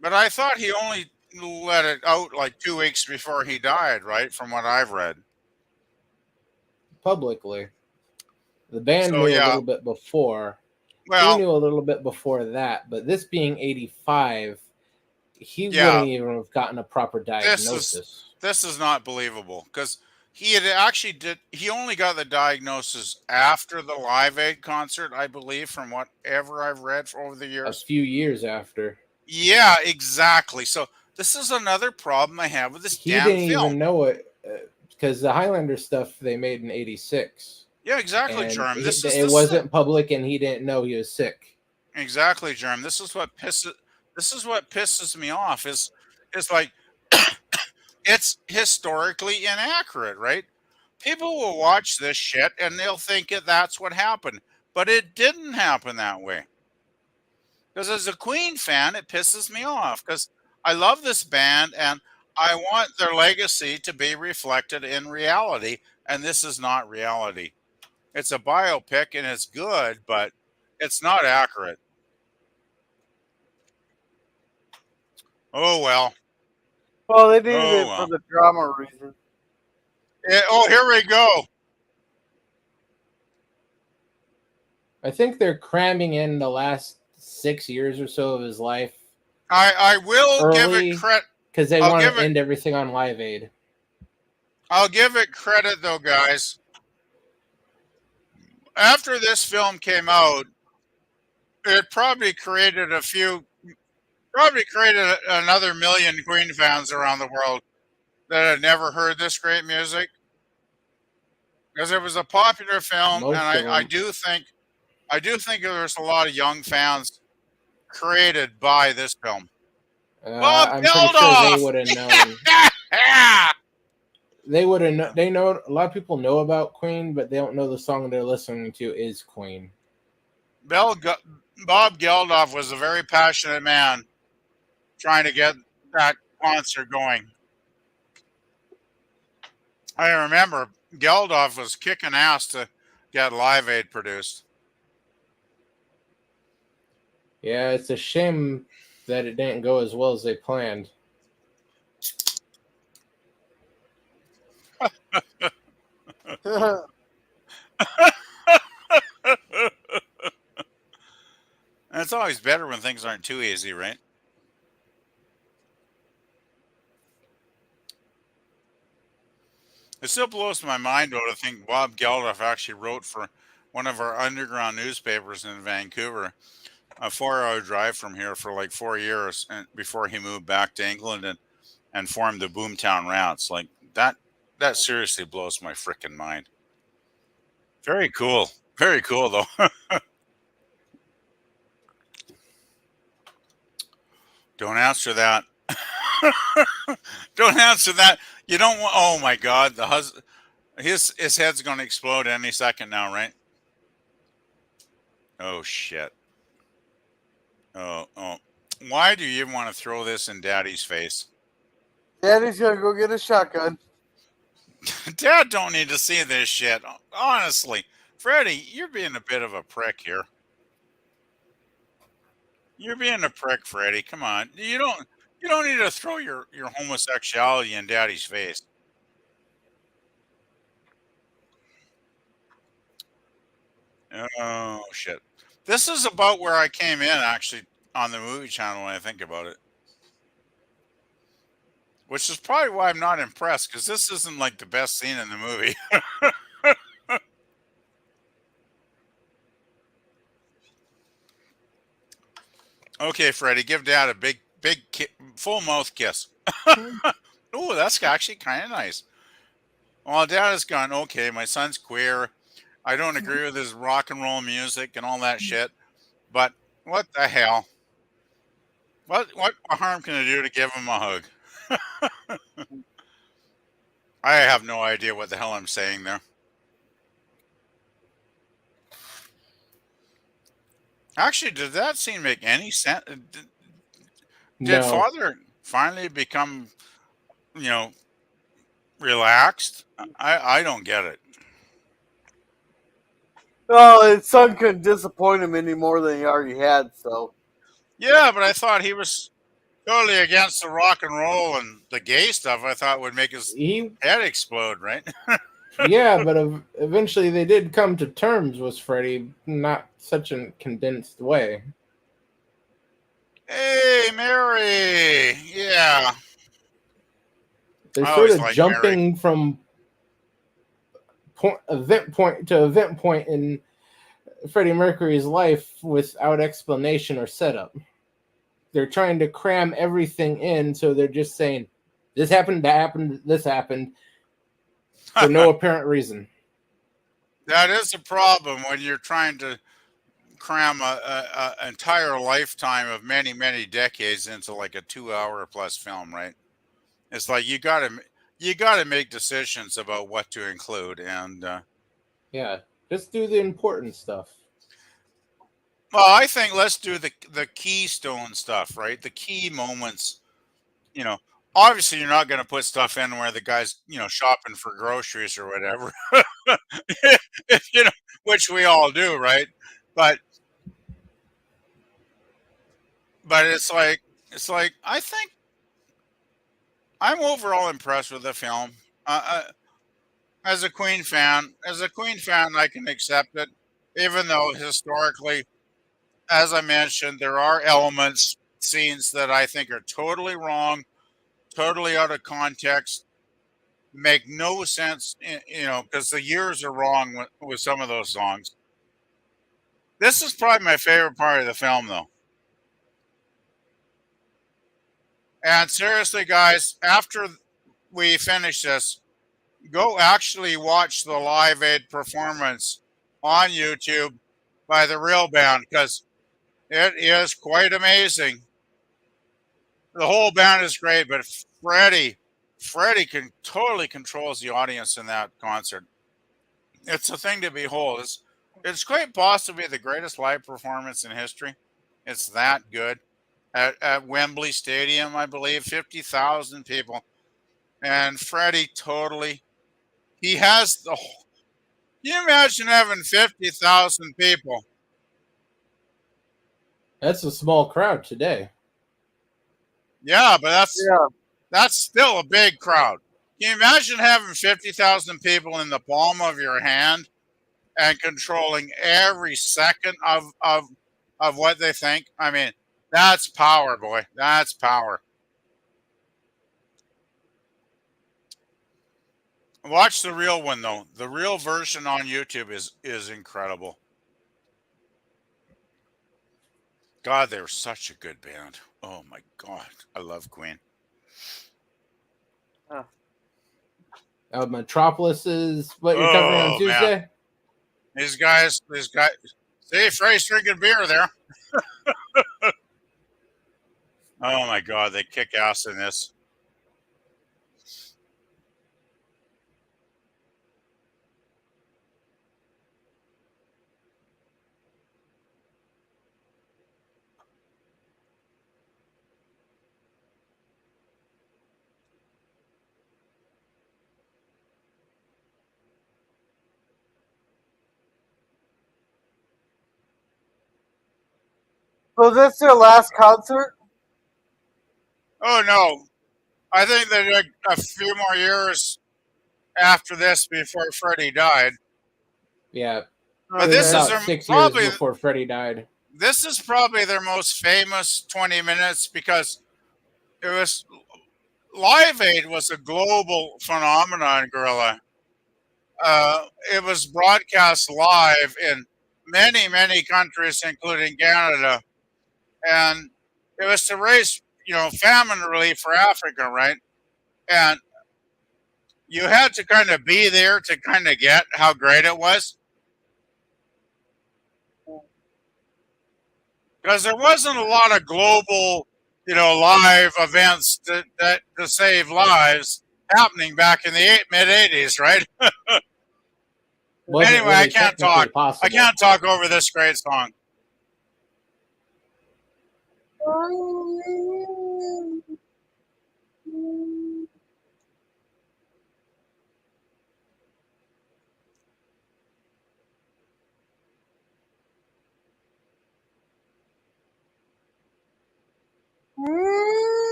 Speaker 3: but I thought he only let it out like 2 weeks before he died, right? From what I've read.
Speaker 2: publicly. The band
Speaker 3: So
Speaker 2: knew a
Speaker 3: yeah,
Speaker 2: little bit before. He
Speaker 3: well,
Speaker 2: knew a little bit before that, but this being '85, he
Speaker 3: yeah,
Speaker 2: wouldn't even have gotten a proper
Speaker 3: this is
Speaker 2: diagnosis.
Speaker 3: this is not believable because he had actually did. He only got the diagnosis after the Live Aid concert, I believe, from whatever I've read over the
Speaker 2: A
Speaker 3: years.
Speaker 2: few years after.
Speaker 3: Yeah, exactly. So this is another problem I have with this
Speaker 2: He
Speaker 3: damn
Speaker 2: didn't
Speaker 3: film.
Speaker 2: even know it because the Highlander stuff they made in '86,
Speaker 3: Yeah, exactly,
Speaker 2: and
Speaker 3: Germ.
Speaker 2: it wasn't public, and he didn't know he was sick.
Speaker 3: Exactly, Germ. This is what pisses me off is like it's historically inaccurate, right? People will watch this shit and they'll think that's what happened, but it didn't happen that way. Because as a Queen fan, it pisses me off because I love this band and I want their legacy to be reflected in reality, and this is not reality. It's a biopic and it's good, but it's not accurate. Oh well.
Speaker 1: Well, they needed
Speaker 3: Oh
Speaker 1: it for
Speaker 3: well.
Speaker 1: the drama reason.
Speaker 3: Oh, here we go.
Speaker 2: I think they're cramming in the last 6 years or so of his life
Speaker 3: I will give it
Speaker 2: early
Speaker 3: credit.
Speaker 2: because they
Speaker 3: I'll
Speaker 2: want
Speaker 3: give
Speaker 2: to
Speaker 3: it.
Speaker 2: end everything on Live Aid.
Speaker 3: I'll give it credit though, guys. After this film came out, it probably created another million Queen fans around the world that had never heard this great music because it was a popular film, and
Speaker 2: Most of
Speaker 3: I
Speaker 2: them.
Speaker 3: do think there's a lot of young fans created by this film. Bob
Speaker 2: I'm pretty sure they
Speaker 3: Geldof.
Speaker 2: would have known. They would have. They know a lot of people know about Queen, but they don't know the song they're listening to is Queen.
Speaker 3: Bob Geldof was a very passionate man trying to get that concert going. I remember Geldof was kicking ass to get Live Aid produced.
Speaker 2: Yeah, it's a shame that it didn't go as well as they planned.
Speaker 3: It's always better when things aren't too easy, right? It still blows my mind though to think Bob Geldof actually wrote for one of our underground newspapers in Vancouver, a 4 hour drive from here for like 4 years and before he moved back to England and formed the Boomtown Rats. Like that seriously blows my freaking mind. Very cool. Very cool though. Don't answer that. Don't answer that. You don't want. Oh my God, his head's going to explode any second now, right? Oh shit. Oh. Why do you want to throw this in Daddy's face?
Speaker 1: Daddy's gonna go get a shotgun.
Speaker 3: Dad don't need to see this shit. Honestly, Freddie, you're being a bit of a prick here. You're being a prick, Freddie. Come on. You don't need to throw your homosexuality in Daddy's face. Oh shit. This is about where I came in actually on the movie channel when I think about it. which is probably why I'm not impressed, because this isn't like the best scene in the movie. Okay, Freddie, give Dad a big, full mouth kiss. Oh, that's actually kind of nice. Well, Dad has gone, okay, my son's queer. I don't agree with his rock and roll music and all that shit, but what the hell? What harm can I do to give him a hug? I have no idea what the hell I'm saying there. Actually, did that scene make any sense? Did
Speaker 2: No,
Speaker 3: Father finally become, you know, relaxed? I don't get it.
Speaker 1: Well, his son couldn't disappoint him any more than he already had, so.
Speaker 3: Yeah, but I thought he was totally against the rock and roll and the gay stuff. I thought would make his
Speaker 2: he
Speaker 3: head explode, right?
Speaker 2: yeah, but eventually they did come to terms with Freddie, not such a condensed way.
Speaker 3: Hey, Mary. Yeah.
Speaker 2: They're
Speaker 3: I
Speaker 2: sort
Speaker 3: always
Speaker 2: of
Speaker 3: like
Speaker 2: jumping from event point to event point in Freddie Mercury's life without explanation or setup. They're trying to cram everything in, so they're just saying, this happened, that happened, this happened, for no apparent reason.
Speaker 3: That is a problem when you're trying to cram a entire lifetime of many decades into like a 2 hour plus film, right? It's like you gotta make decisions about what to include, and
Speaker 2: Yeah, just do the important stuff.
Speaker 3: well, I think let's do the keystone stuff, right? The key moments. You know, obviously you're not going to put stuff in where the guy's shopping for groceries or whatever, you know, which we all do, right? But it's like I think I'm overall impressed with the film. As a Queen fan, I can accept it, even though historically, as I mentioned, there are elements, scenes that I think are totally wrong, totally out of context, make no sense, because the years are wrong with some of those songs. This is probably my favorite part of the film, though. And seriously, guys, after we finish this, go actually watch the Live Aid performance on YouTube by the real band, because it is quite amazing. The whole band is great, but Freddie totally controls the audience in that concert. It's a thing to behold. It's quite possibly the greatest live performance in history. It's that good at Wembley Stadium, I believe, 50,000 people, and Freddie totally. He has the. Can you imagine having 50,000 people?
Speaker 2: That's a small crowd today.
Speaker 3: Yeah, but
Speaker 1: Yeah.
Speaker 3: that's still a big crowd. Can you imagine having 50,000 people in the palm of your hand and controlling every second of what they think? I mean, that's power, boy. That's power. Watch the real one though. The real version on YouTube is incredible. God, they were such a good band. Oh my God, I love Queen.
Speaker 2: Metropolis is what you're covering on
Speaker 3: Oh man,
Speaker 2: Tuesday?
Speaker 3: these guys. See, Freddie's drinking beer there. Oh my God, they kick ass in this.
Speaker 1: So is this their last concert?
Speaker 3: Oh no, I think they did a few more years after this before Freddie died.
Speaker 2: Yeah.
Speaker 3: But
Speaker 2: It was
Speaker 3: this is
Speaker 2: about
Speaker 3: their,
Speaker 2: 6 years
Speaker 3: probably
Speaker 2: before Freddie died.
Speaker 3: this is probably their most famous 20 minutes because it was Live Aid was a global phenomenon, Gorilla. It was broadcast live in many, many countries, including Canada, and it was to raise, famine relief for Africa, right? And you had to kind of be there to kind of get how great it was, because there wasn't a lot of global, live events to save lives happening back in the mid '80s, right?
Speaker 2: Wasn't
Speaker 3: Anyway, I
Speaker 2: really
Speaker 3: can't
Speaker 2: technically
Speaker 3: talk. I
Speaker 2: possible.
Speaker 3: can't talk over this great song.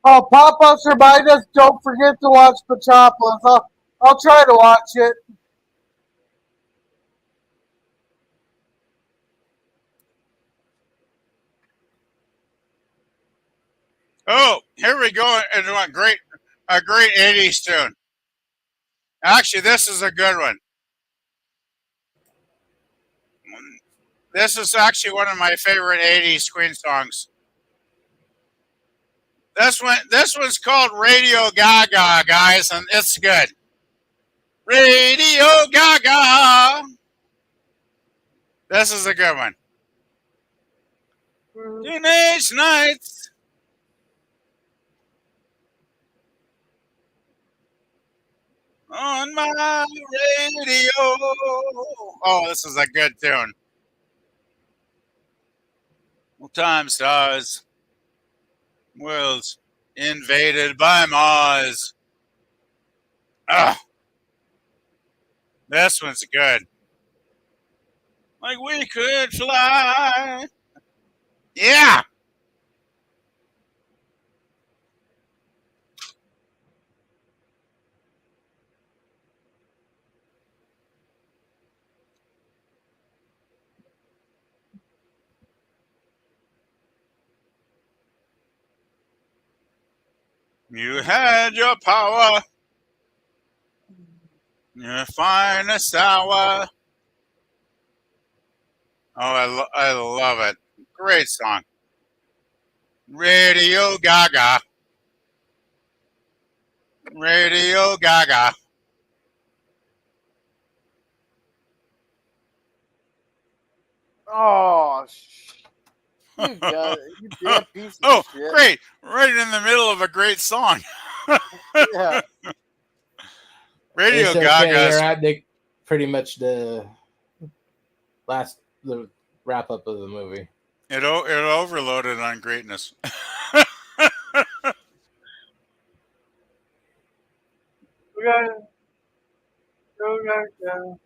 Speaker 1: Oh, pop-ups remind us, don't forget to watch Metropolis. I'll try to watch it.
Speaker 3: Oh, here we go into a great '80s tune. Actually, this is a good one. This is actually one of my favorite '80s Queen songs. This one's called Radio Gaga, guys, and it's good. Radio Gaga. This is a good one. Teenage Nights on my radio. Oh, this is a good tune. Well, time stars. Worlds invaded by Mars. Ah, this one's good. Like we could fly. Yeah. You had your power, your finest hour. Oh, I love it. Great song. Radio Gaga. Radio Gaga.
Speaker 1: Oh, you got it. You damn piece of
Speaker 3: Oh,
Speaker 1: shit.
Speaker 3: great. Right in the middle of a great song.
Speaker 1: Yeah.
Speaker 3: Radio
Speaker 2: It's okay.
Speaker 3: Gaga.
Speaker 2: You're at pretty much the wrap up of the movie.
Speaker 3: It overloaded on greatness.
Speaker 1: We got it. We got it.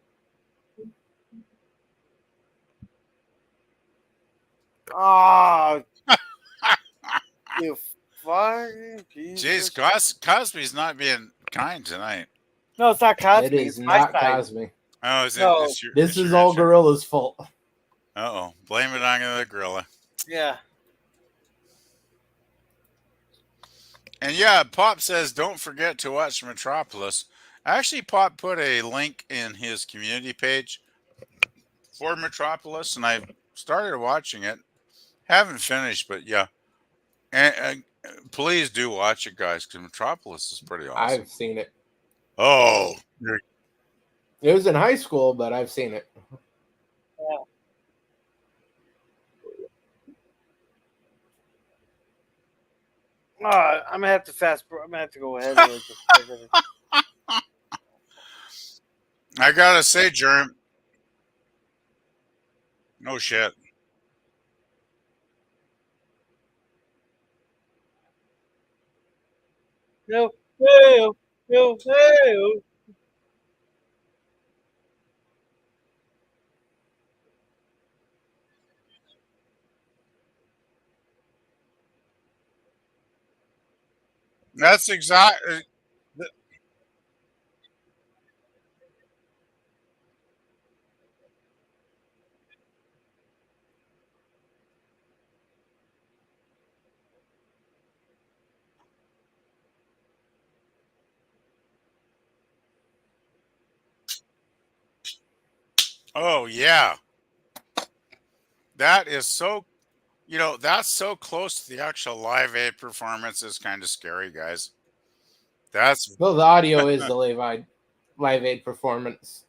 Speaker 1: Oh, you fucking piece
Speaker 3: Jeez,
Speaker 1: of shit.
Speaker 3: Cosby's not being kind tonight.
Speaker 1: No, it's not Cosby.
Speaker 2: It is
Speaker 1: It's my
Speaker 2: not
Speaker 1: side.
Speaker 2: Cosby.
Speaker 3: Oh, is it?
Speaker 1: No.
Speaker 2: This is all Gorilla's fault.
Speaker 3: Uh-oh. Blame it on the gorilla.
Speaker 1: Yeah.
Speaker 3: And yeah, Pop says, don't forget to watch Metropolis. Actually, Pop put a link in his community page for Metropolis, and I started watching it. Haven't finished, but yeah. And please do watch it, guys, because Metropolis is pretty awesome.
Speaker 2: I've seen it.
Speaker 3: Oh.
Speaker 2: It was in high school, but I've seen it.
Speaker 1: Yeah. I'm gonna have to I'm gonna have to go ahead with this.
Speaker 3: I gotta say, Germ. No shit.
Speaker 1: No, no, no, no.
Speaker 3: That's exactly. Oh yeah, that is so. That's so close to the actual Live Aid performance. Is kind of scary, guys. That's
Speaker 2: Well, the audio is the Live Aid performance.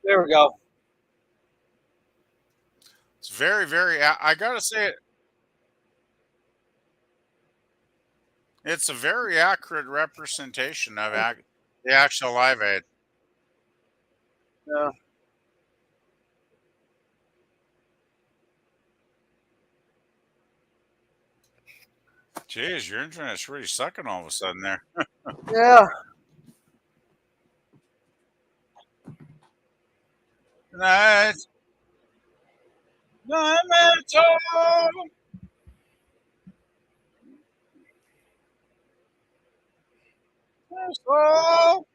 Speaker 1: There we go.
Speaker 3: it's very, very. I gotta say, it's a very accurate representation of the actual Live Aid.
Speaker 1: Yeah.
Speaker 3: Jeez, your internet's really sucking all of a sudden there.
Speaker 1: Yeah.
Speaker 3: Night, dimension, crystal,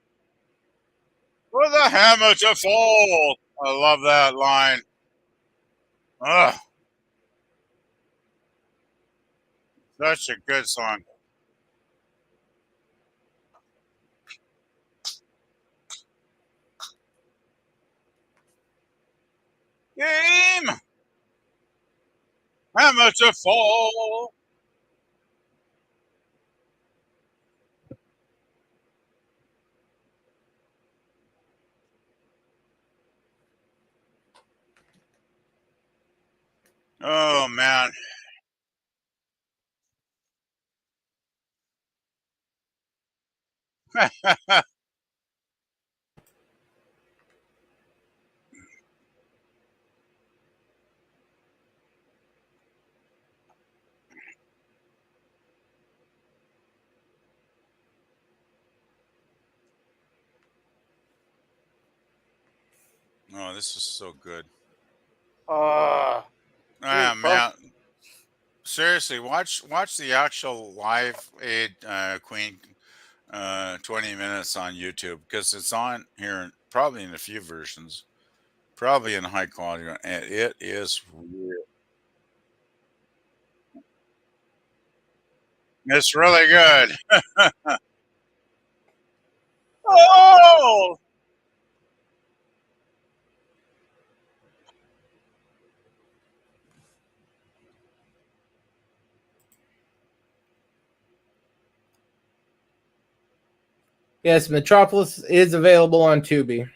Speaker 3: for the hammer to fall. I love that line. Ugh, such a good song. Game, hammer to fall. Oh man. Oh, this is so good.
Speaker 1: Uh,
Speaker 3: Ah
Speaker 1: fuck.
Speaker 3: man, seriously, watch the actual Live Aid Queen 20 minutes on YouTube because it's on here probably in a few versions, probably in high quality, and it is real. It's really good. Oh,
Speaker 2: Yes, Metropolis is available on Tubi.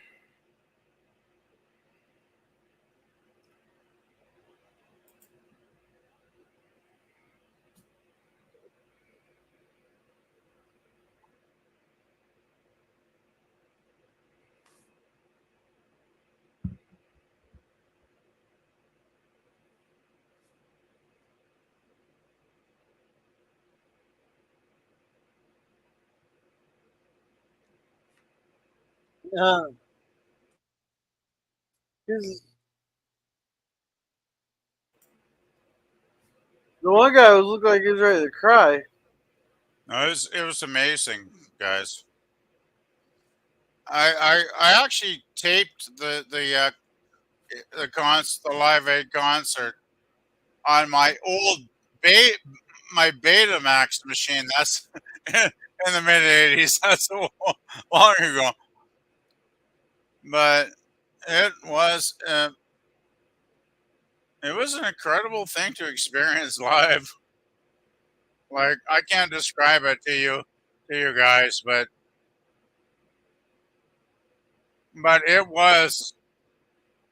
Speaker 1: Yeah. He's, the one guy was looked like he was ready to cry.
Speaker 3: no, it was amazing, guys. I actually taped the Live Aid concert on my old ba- my Betamax machine. That's in the mid '80s. That's so long ago. But it was uh, it was an incredible thing to experience live. Like I can't describe it to you guys, but it was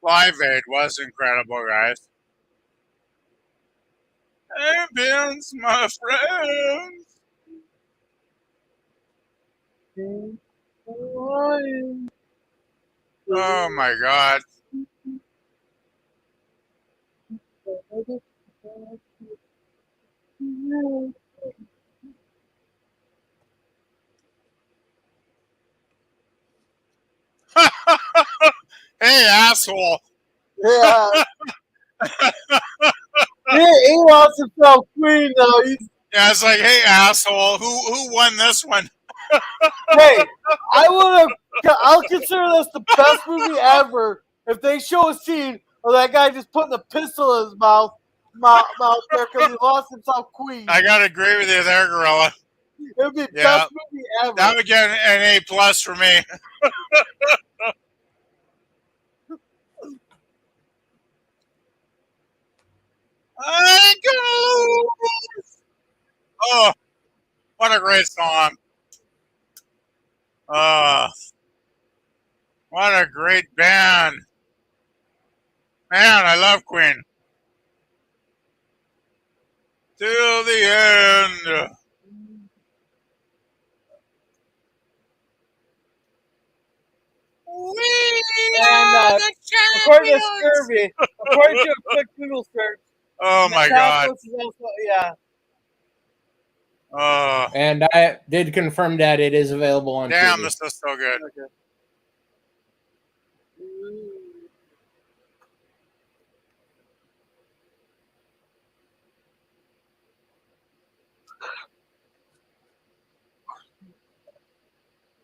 Speaker 3: Live Aid was incredible, guys. Ambience, my friends. Oh my god. Hey asshole.
Speaker 1: Yeah. He wants himself queen though.
Speaker 3: Yeah, it's like, hey asshole, who won this one?
Speaker 1: Hey, I'll consider this the best movie ever if they show a scene of that guy just putting a pistol in his mouth there because he lost himself queen.
Speaker 3: I gotta agree with you there, Gorilla.
Speaker 1: It would be
Speaker 3: Yeah,
Speaker 1: best movie ever.
Speaker 3: that would get an A plus for me. I'm gonna lose. Oh, what a great song! Oh, what a great band! Man, I love Queen. Till the end. We
Speaker 1: And
Speaker 3: are the
Speaker 1: according to
Speaker 3: champions.
Speaker 1: Scurvy, according to a quick Google search,
Speaker 3: Oh my God.
Speaker 1: Metallica is also
Speaker 3: Oh,
Speaker 2: And I did confirm that it is available on
Speaker 3: damn,
Speaker 2: TV.
Speaker 3: this is so good.
Speaker 1: Okay.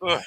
Speaker 3: Ugh.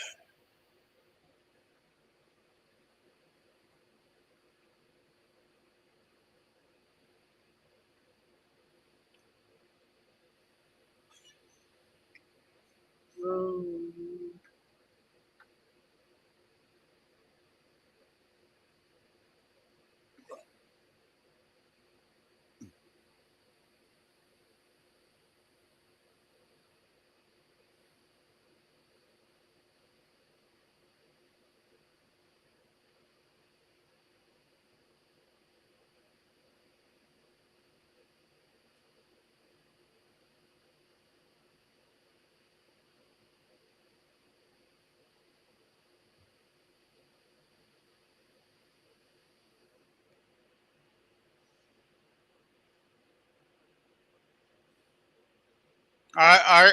Speaker 3: I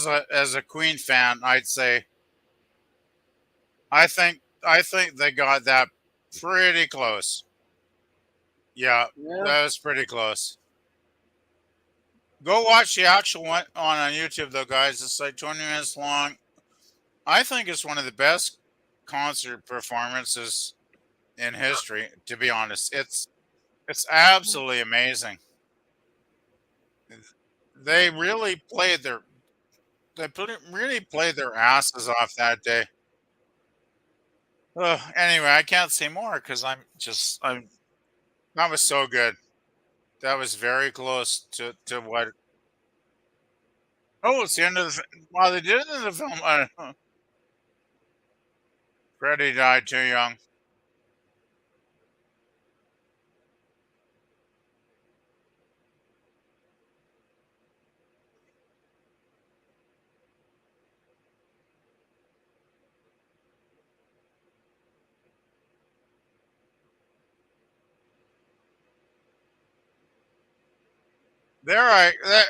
Speaker 3: uh, as a Queen fan, I'd say I think they got that pretty close. Yeah,
Speaker 1: Yeah.
Speaker 3: that was pretty close. Go watch the actual one on YouTube though, guys. It's like 20 minutes long. I think it's one of the best concert performances in history. To be honest, it's absolutely amazing. They really really played their asses off that day. Anyway, I can't say more because I'm that was so good. That was very close to what. Oh, it's the end of wow, they did it in the film. Freddie died too young.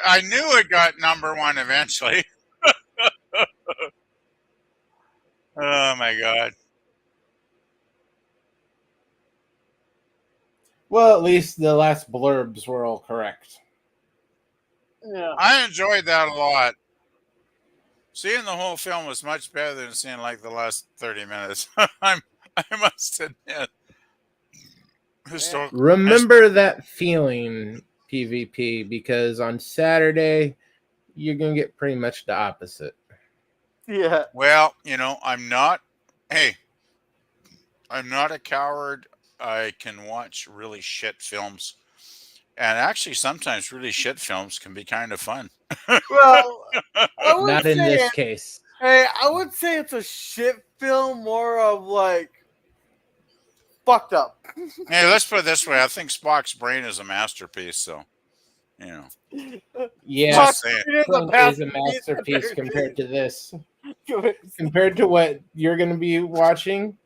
Speaker 3: I knew it got number one eventually. Oh my god.
Speaker 2: Well, at least the last blurbs were all correct.
Speaker 1: Yeah.
Speaker 3: I enjoyed that a lot. Seeing the whole film was much better than seeing like the last 30 minutes. I must admit. Historical.
Speaker 2: Remember that feeling, PvP, because on Saturday, you're going to get pretty much the opposite.
Speaker 1: Yeah.
Speaker 3: Well, hey, I'm not a coward. I can watch really shit films. And actually, sometimes really shit films can be kind of fun.
Speaker 1: Well, I would
Speaker 2: Not in
Speaker 1: say
Speaker 2: this case.
Speaker 1: Hey, I would say it's a shit film, more of like fucked up.
Speaker 3: Hey, let's put it this way. I think Spock's brain is a masterpiece. So, you know,
Speaker 2: Yeah,
Speaker 1: Fuck,
Speaker 3: just saying.
Speaker 1: it is a
Speaker 2: Punk is a
Speaker 1: masterpiece
Speaker 2: masterpiece compared to this.
Speaker 1: to
Speaker 2: Compared to what you're going to be watching,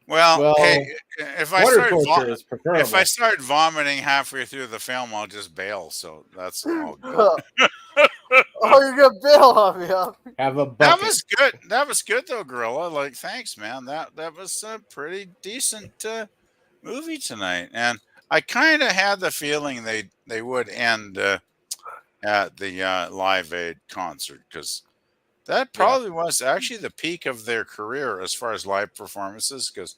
Speaker 3: Well, hey,
Speaker 2: well,
Speaker 3: if I
Speaker 2: water
Speaker 3: start
Speaker 2: torture is
Speaker 3: if
Speaker 2: preferable.
Speaker 3: I start vomiting halfway through the film, I'll just bail. So that's all good.
Speaker 1: Oh, you're gonna bail on me, huh?
Speaker 2: Have a
Speaker 3: That
Speaker 2: bucket.
Speaker 3: was good. That was good though, Gorilla. Like, thanks, man. That was a pretty decent movie tonight, and I kind of had the feeling they would end at the Live Aid concert because that probably was actually the peak of their career as far as live performances. Because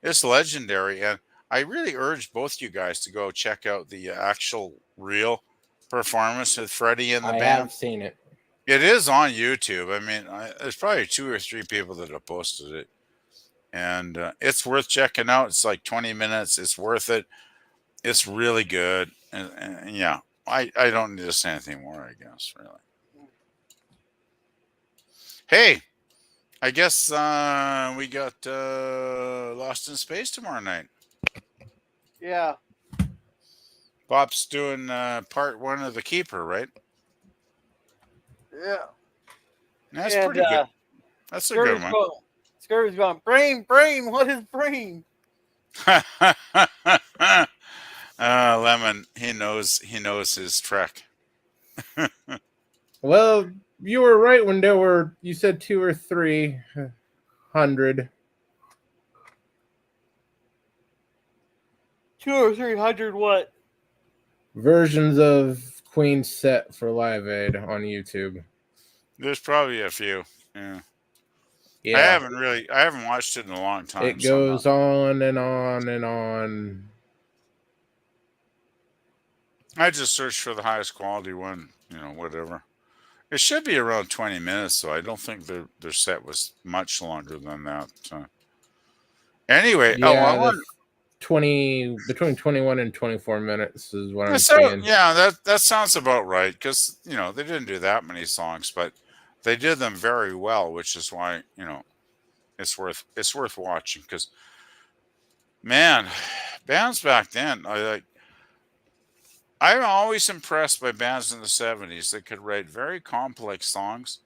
Speaker 3: It's legendary, and I really urge both you guys to go check out the actual real performance with Freddie and the
Speaker 2: I
Speaker 3: band.
Speaker 2: have seen it.
Speaker 3: It is on YouTube. I mean, there's probably two or three people that have posted it, and it's worth checking out. It's like 20 minutes. It's worth it. It's really good, and yeah, I don't need to say anything more. I guess really. Hey, I guess we got Lost in Space tomorrow night.
Speaker 1: Yeah.
Speaker 3: Bob's doing part one of The Keeper, right?
Speaker 1: Yeah.
Speaker 3: That's
Speaker 1: And
Speaker 3: pretty good. That's a good one.
Speaker 1: Scurry's going, brain, what is brain?
Speaker 3: Lemon, he knows his trek.
Speaker 2: Well, you were right when there were, you said 2 or 300.
Speaker 1: 2 or 300 what?
Speaker 2: Versions of Queen's set for Live Aid on YouTube.
Speaker 3: There's probably a few. Yeah.
Speaker 2: Yeah.
Speaker 3: I haven't watched it in a long time.
Speaker 2: It goes on and on and on.
Speaker 3: I just searched for the highest quality one, whatever. It should be around 20 minutes, so I don't think their set was much longer than that. Anyway,
Speaker 2: Yeah, 20 between 21 and 24 minutes is what I'm seeing.
Speaker 3: Yeah, that sounds about right, because they didn't do that many songs, but they did them very well, which is why it's worth watching. Because man, bands back then, I'm always impressed by bands in the 70s that could write very complex songs,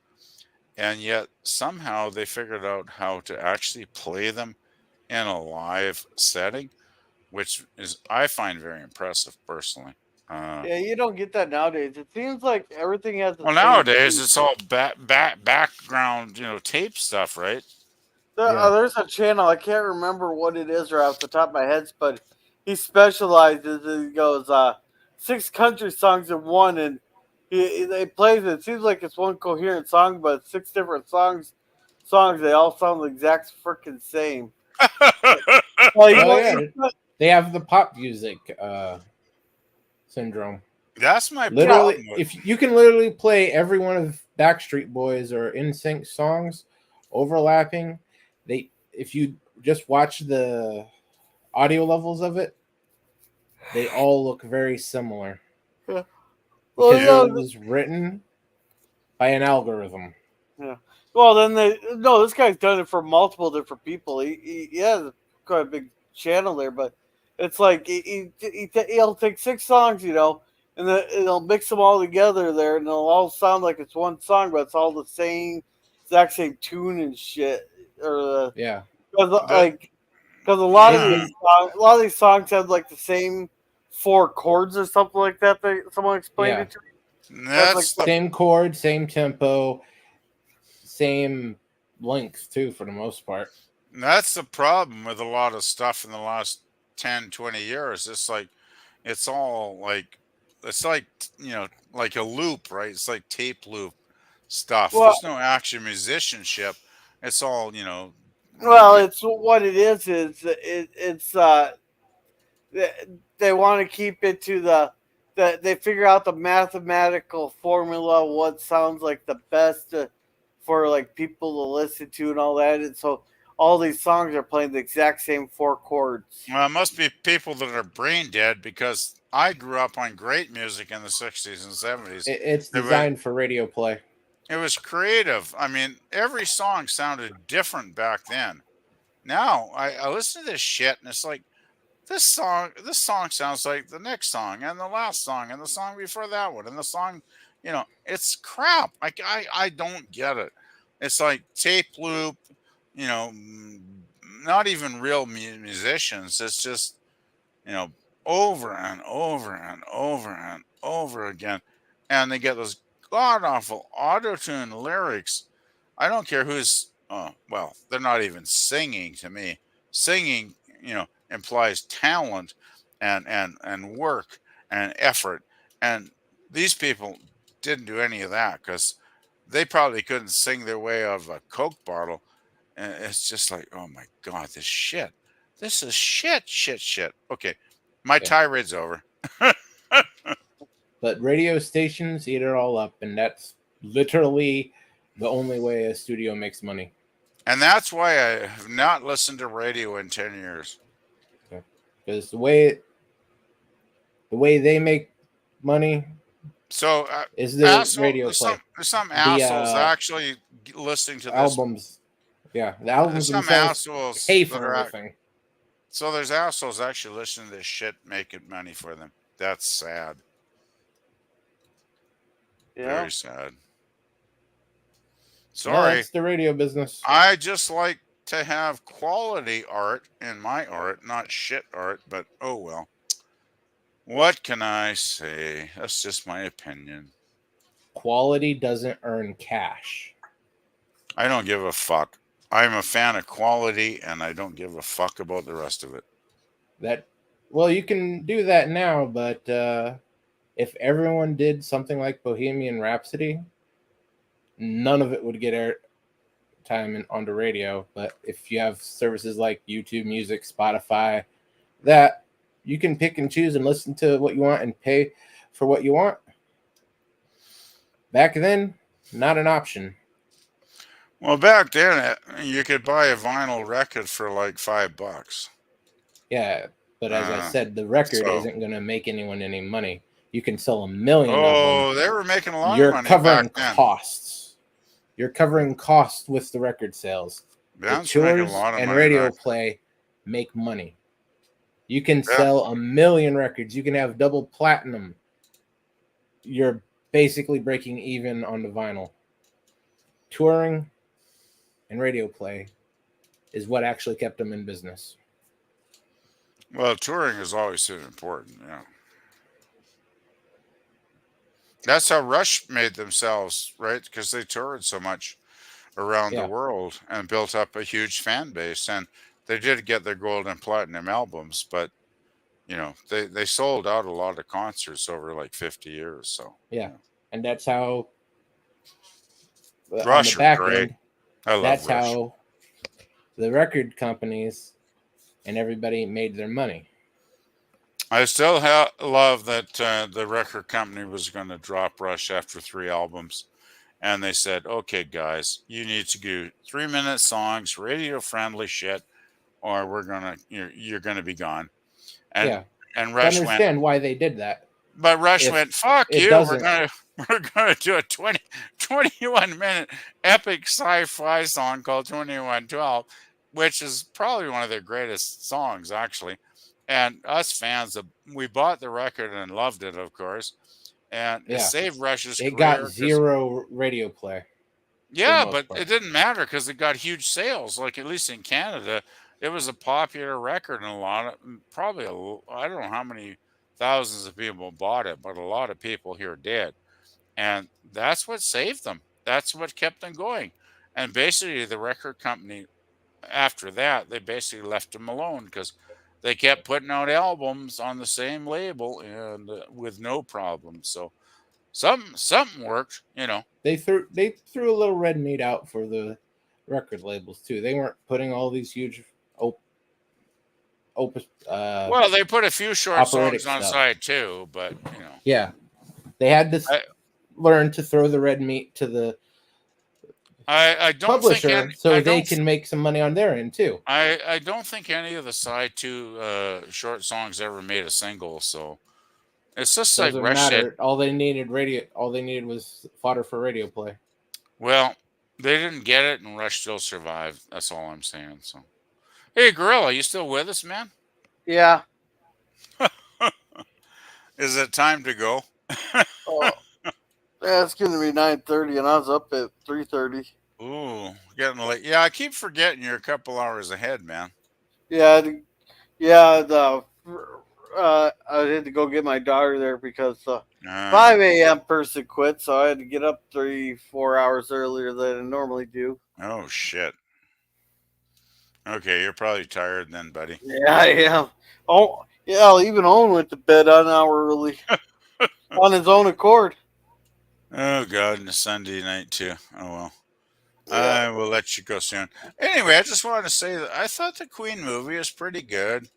Speaker 3: and yet somehow they figured out how to actually play them in a live setting, which is I find very impressive personally.
Speaker 1: Yeah, you don't get that nowadays. It seems like everything has.
Speaker 3: Nowadays it's all background, tape stuff, right?
Speaker 1: There's a channel, I can't remember what it is right off the top of my head, but he specializes. He goes 6 country songs in one, and they plays it. It seems like it's one coherent song, but 6 different songs. They all sound the exact freaking same.
Speaker 2: They have the pop music syndrome.
Speaker 3: That's my
Speaker 2: literally
Speaker 3: problem.
Speaker 2: If you can literally play every one of Backstreet Boys or NSYNC songs overlapping, if you just watch the audio levels of it, they all look very similar.
Speaker 1: Yeah.
Speaker 2: Because it was written by an algorithm.
Speaker 1: Yeah. Well, then this guy's done it for multiple different people. He has quite a big channel there, but it's like he'll take 6 songs, and then he'll mix them all together there, and they'll all sound like it's one song, but it's all the same, exact same tune and shit. Because a lot of these songs have like the same 4 chords or something like that. Someone explained it to me.
Speaker 2: That's same chord, same tempo, same length too, for the most part.
Speaker 3: That's the problem with a lot of stuff in the last 10, 20 years. It's all like like a loop, right? It's like tape loop stuff.
Speaker 1: Well,
Speaker 3: there's no actual musicianship. It's all
Speaker 1: Well, it's what it is. It's they want to keep it to they figure out the mathematical formula of what sounds like the best for like people to listen to and all that, and so all these songs are playing the exact same 4 chords.
Speaker 3: Well, it must be people that are brain dead, because I grew up on great music in the 60s and 70s.
Speaker 2: It's designed for radio play.
Speaker 3: It was creative. I mean, every song sounded different back then. Now I listen to this shit and it's like this song sounds like the next song and the last song and the song before that one and the song, it's crap. I don't get it. It's like tape loop, not even real musicians. It's just, over and over and over and over again. And they get those god awful auto-tune lyrics. I don't care who's, they're not even singing to me. Singing, implies talent and work and effort. And these people didn't do any of that, because they probably couldn't sing their way out of a Coke bottle. And it's just like, oh my God, this shit. This is shit. Okay, my
Speaker 2: Yeah.
Speaker 3: tirade's over.
Speaker 2: But radio stations eat it all up, and that's literally the only way a studio makes money.
Speaker 3: And that's why I have not listened to radio in 10 years.
Speaker 2: Because the way they make money
Speaker 3: So,
Speaker 2: is the
Speaker 3: asshole,
Speaker 2: radio play.
Speaker 3: there's some
Speaker 2: The
Speaker 3: assholes actually listening to this.
Speaker 2: albums, yeah, the
Speaker 3: There's
Speaker 2: albums
Speaker 3: some
Speaker 2: themselves
Speaker 3: assholes
Speaker 2: pay
Speaker 3: that
Speaker 2: for
Speaker 3: are
Speaker 2: everything.
Speaker 3: so there's assholes actually listening to this shit making money for them. That's sad.
Speaker 1: Yeah.
Speaker 3: Very sad.
Speaker 2: Well,
Speaker 3: Sorry.
Speaker 2: that's the radio business.
Speaker 3: I just like to have quality art in my art, not shit art, but oh well. What can I say? That's just my opinion.
Speaker 2: Quality doesn't earn cash.
Speaker 3: I don't give a fuck. I'm a fan of quality and I don't give a fuck about the rest of it.
Speaker 2: Well, you can do that now, but if everyone did something like Bohemian Rhapsody, none of it would get airtime on the radio. But if you have services like YouTube Music, Spotify, that you can pick and choose and listen to what you want and pay for what you want. Back then, not an option.
Speaker 3: Well, back then you could buy a vinyl record for like $5.
Speaker 2: Yeah, but as I said, the record
Speaker 3: so-
Speaker 2: isn't going to make anyone any money. You can sell 1 million of
Speaker 3: Oh,
Speaker 2: them.
Speaker 3: they were making a lot
Speaker 2: You're
Speaker 3: of money
Speaker 2: covering
Speaker 3: back then.
Speaker 2: costs. You're covering costs with the record sales.
Speaker 3: Bands
Speaker 2: The
Speaker 3: were making
Speaker 2: tours
Speaker 3: a lot of
Speaker 2: and
Speaker 3: money
Speaker 2: radio
Speaker 3: back then.
Speaker 2: play make money. You can
Speaker 3: Yeah.
Speaker 2: sell 1 million records. You can have double platinum. You're basically breaking even on the vinyl. Touring and radio play is what actually kept them in business.
Speaker 3: Well, touring has always been important, yeah. That's how Rush made themselves, right? Because they toured so much around
Speaker 2: Yeah.
Speaker 3: the world and built up a huge fan base. And they did get their gold and platinum albums, but you know, they sold out a lot of concerts over like 50 years. So
Speaker 2: Yeah. And that's how on
Speaker 3: Rush
Speaker 2: the
Speaker 3: are
Speaker 2: back
Speaker 3: great.
Speaker 2: end,
Speaker 3: I love
Speaker 2: that's
Speaker 3: Rush.
Speaker 2: how the record companies and everybody made their money.
Speaker 3: I still love that the record company was going to drop Rush after 3 albums. And they said, okay, guys, you need to do 3-minute songs, radio friendly shit, or you're gonna be gone. And
Speaker 2: Yeah.
Speaker 3: and
Speaker 2: I
Speaker 3: Rush went,
Speaker 2: understand why they did that.
Speaker 3: but Rush
Speaker 2: if
Speaker 3: went, fuck
Speaker 2: it
Speaker 3: you,
Speaker 2: doesn't-
Speaker 3: we're gonna do a 21-minute epic sci-fi song called 2112, which is probably one of their greatest songs, actually. And us fans, we bought the record and loved it, of course. And it
Speaker 2: Yeah.
Speaker 3: saved Rush's
Speaker 2: It
Speaker 3: career.
Speaker 2: got
Speaker 3: 'cause-
Speaker 2: 0 radio play.
Speaker 3: Yeah,
Speaker 2: most
Speaker 3: but
Speaker 2: part.
Speaker 3: it didn't matter because it got huge sales. Like, at least in Canada, it was a popular record, and I don't know how many thousands of people bought it, but a lot of people here did. And that's what saved them. That's what kept them going. And basically, the record company, after that, they basically left them alone because they kept putting out albums on the same label and with no problem. So something worked, you know.
Speaker 2: They threw a little red meat out for the record labels too. They weren't putting all these huge opus.
Speaker 3: Well, they put a few short
Speaker 2: operatic
Speaker 3: songs on
Speaker 2: stuff.
Speaker 3: side too, but you know,
Speaker 2: Yeah, they had to learn to throw the red meat to the
Speaker 3: I don't
Speaker 2: publisher
Speaker 3: think
Speaker 2: so they can make some money on their end too.
Speaker 3: I don't think any of the side 2 short songs ever made a single. So it's just
Speaker 2: Doesn't
Speaker 3: like Rush said.
Speaker 2: matter. All they needed was fodder for radio play.
Speaker 3: Well, they didn't get it, and Rush still survived. That's all I'm saying. So, hey, Gorilla, you still with us, man?
Speaker 1: Yeah.
Speaker 3: Is it time to go?
Speaker 1: Oh, yeah, it's going to be 9:30, and I was up at 3:30.
Speaker 3: Ooh, getting late. Yeah, I keep forgetting you're a couple hours ahead, man.
Speaker 1: Yeah, yeah. I had to go get my daughter there because 5 a.m. person quit, so I had to get up 3-4 hours earlier than I normally do.
Speaker 3: Oh shit. Okay, you're probably tired then, buddy.
Speaker 1: Yeah, I am. Oh, yeah. Even Owen went to bed an hour early on his own accord.
Speaker 3: Oh god, and a Sunday night too. Oh well. I will let you go soon. Anyway, I just wanted to say that I thought the Queen movie is pretty good.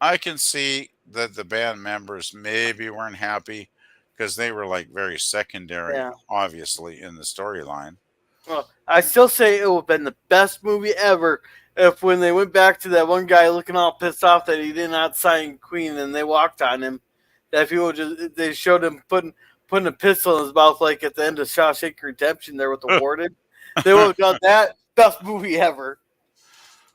Speaker 3: I can see that the band members maybe weren't happy because they were like very secondary,
Speaker 1: Yeah.
Speaker 3: obviously, in the storyline.
Speaker 1: Well, I still say it would have been the best movie ever if when they went back to that one guy looking all pissed off that he did not sign Queen and they walked on him, that people just they showed him putting a pistol in his mouth like at the end of Shawshank Redemption there with the warden. They would have done that. Best movie ever.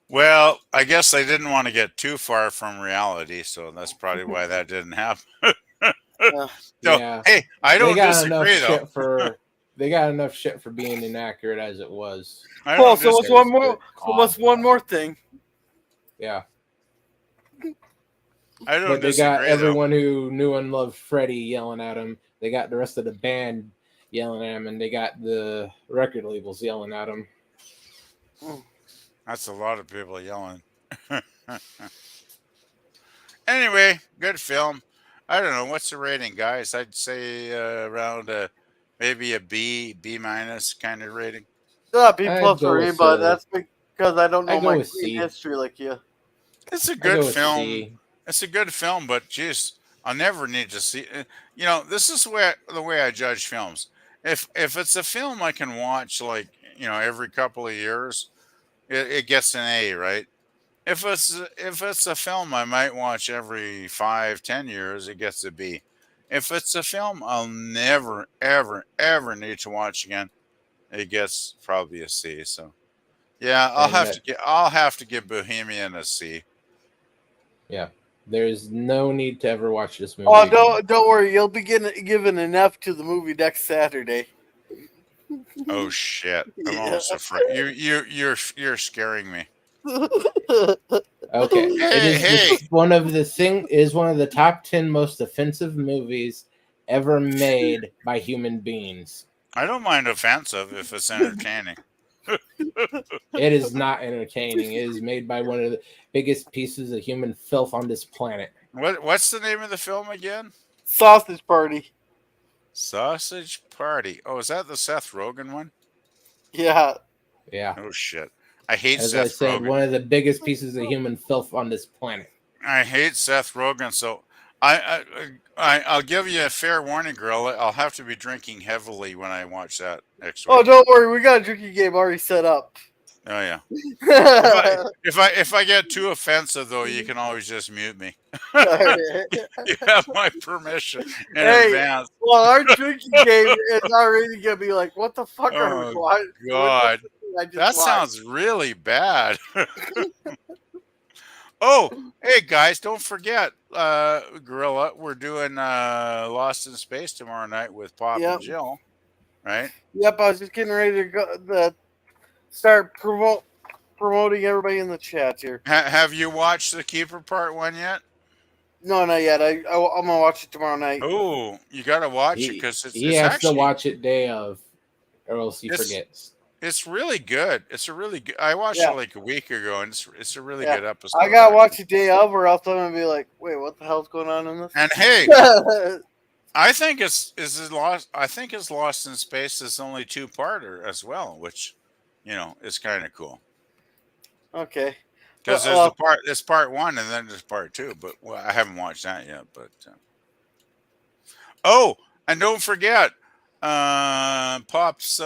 Speaker 3: Well, I guess they didn't want to get too far from reality, so that's probably why that didn't happen.
Speaker 1: Yeah.
Speaker 3: So,
Speaker 2: Yeah.
Speaker 3: hey, I don't disagree, though.
Speaker 2: They got enough shit for being inaccurate as it was.
Speaker 3: I
Speaker 1: Well,
Speaker 3: don't
Speaker 1: so what's
Speaker 3: disagree.
Speaker 1: one more? So what's one more thing?
Speaker 2: Yeah.
Speaker 3: I don't
Speaker 2: But they got
Speaker 3: disagree, though.
Speaker 2: everyone who knew and loved Freddie yelling at him. They got the rest of the band yelling at him, and they got the record labels yelling at him.
Speaker 3: That's a lot of people yelling. Anyway, good film. I don't know what's the rating, guys. I'd say around maybe a B minus kind of rating.
Speaker 1: B
Speaker 2: I'd
Speaker 1: plus
Speaker 2: go
Speaker 1: for me,
Speaker 2: with
Speaker 1: but
Speaker 2: C.
Speaker 1: that's because I don't know
Speaker 2: I'd go
Speaker 1: my
Speaker 2: with
Speaker 1: Queen
Speaker 2: C.
Speaker 1: history like you.
Speaker 3: It's a
Speaker 2: I
Speaker 3: good
Speaker 2: go with
Speaker 3: film.
Speaker 2: C.
Speaker 3: It's a good film, but geez, I'll never need to see. You know, this is the way I judge films. If it's a film I can watch like every couple of years, it gets an A, right? If it's a film I might watch every 5-10 years, it gets a B. If it's a film I'll never ever ever need to watch again, it gets probably a C. So yeah, I'll have to give Bohemian a C.
Speaker 2: Yeah. There's no need to ever watch this movie.
Speaker 1: Oh, don't worry. You'll be given an F to the movie next Saturday.
Speaker 3: Oh shit! I'm almost afraid. You're scaring me.
Speaker 2: Okay.
Speaker 3: Hey.
Speaker 2: One of the top 10 most offensive movies ever made by human beings.
Speaker 3: I don't mind offensive if it's entertaining.
Speaker 2: It is not entertaining. It is made by one of the biggest pieces of human filth on this planet.
Speaker 3: What's the name of the film again?
Speaker 1: Sausage Party.
Speaker 3: Sausage Party. Oh, is that the Seth Rogen one?
Speaker 1: Yeah.
Speaker 2: Yeah.
Speaker 3: Oh shit! I hate
Speaker 2: As
Speaker 3: Seth
Speaker 2: I said,
Speaker 3: Rogen.
Speaker 2: one of the biggest pieces of human filth on this planet.
Speaker 3: I hate Seth Rogen. So I'll give you a fair warning, girl. I'll have to be drinking heavily when I watch that next week.
Speaker 1: Oh, don't worry. We got a drinking game already set up.
Speaker 3: Oh yeah. If I get too offensive though, you can always just mute me. You have my permission in advance.
Speaker 1: Well, our drinking game is already gonna be like, what the fuck are we
Speaker 3: Oh
Speaker 1: watching?
Speaker 3: God, that sounds really bad. Oh, hey guys, don't forget, Gorilla, we're doing Lost in Space tomorrow night with Pop and Jill, right?
Speaker 1: Yep, I was just getting ready to go start promoting everybody in the chat here.
Speaker 3: Have you watched the Keeper Part 1 yet?
Speaker 1: No, not yet. I'm gonna watch it tomorrow night.
Speaker 3: Oh, you gotta watch it because
Speaker 2: he has to watch it day of, or else he forgets.
Speaker 3: It's really good. It's a really good. I watched it like a week ago, and it's a really good episode.
Speaker 1: I gotta watch it day of, or else I'm gonna be like, wait, what the hell's going on in this?
Speaker 3: And hey, I think it's Lost. I think it's Lost in Space is only 2-parter as well, which is kind of cool.
Speaker 1: Okay.
Speaker 3: Because there's part 1 and then there's part 2, but I haven't watched that yet. But oh, and don't forget. Pop's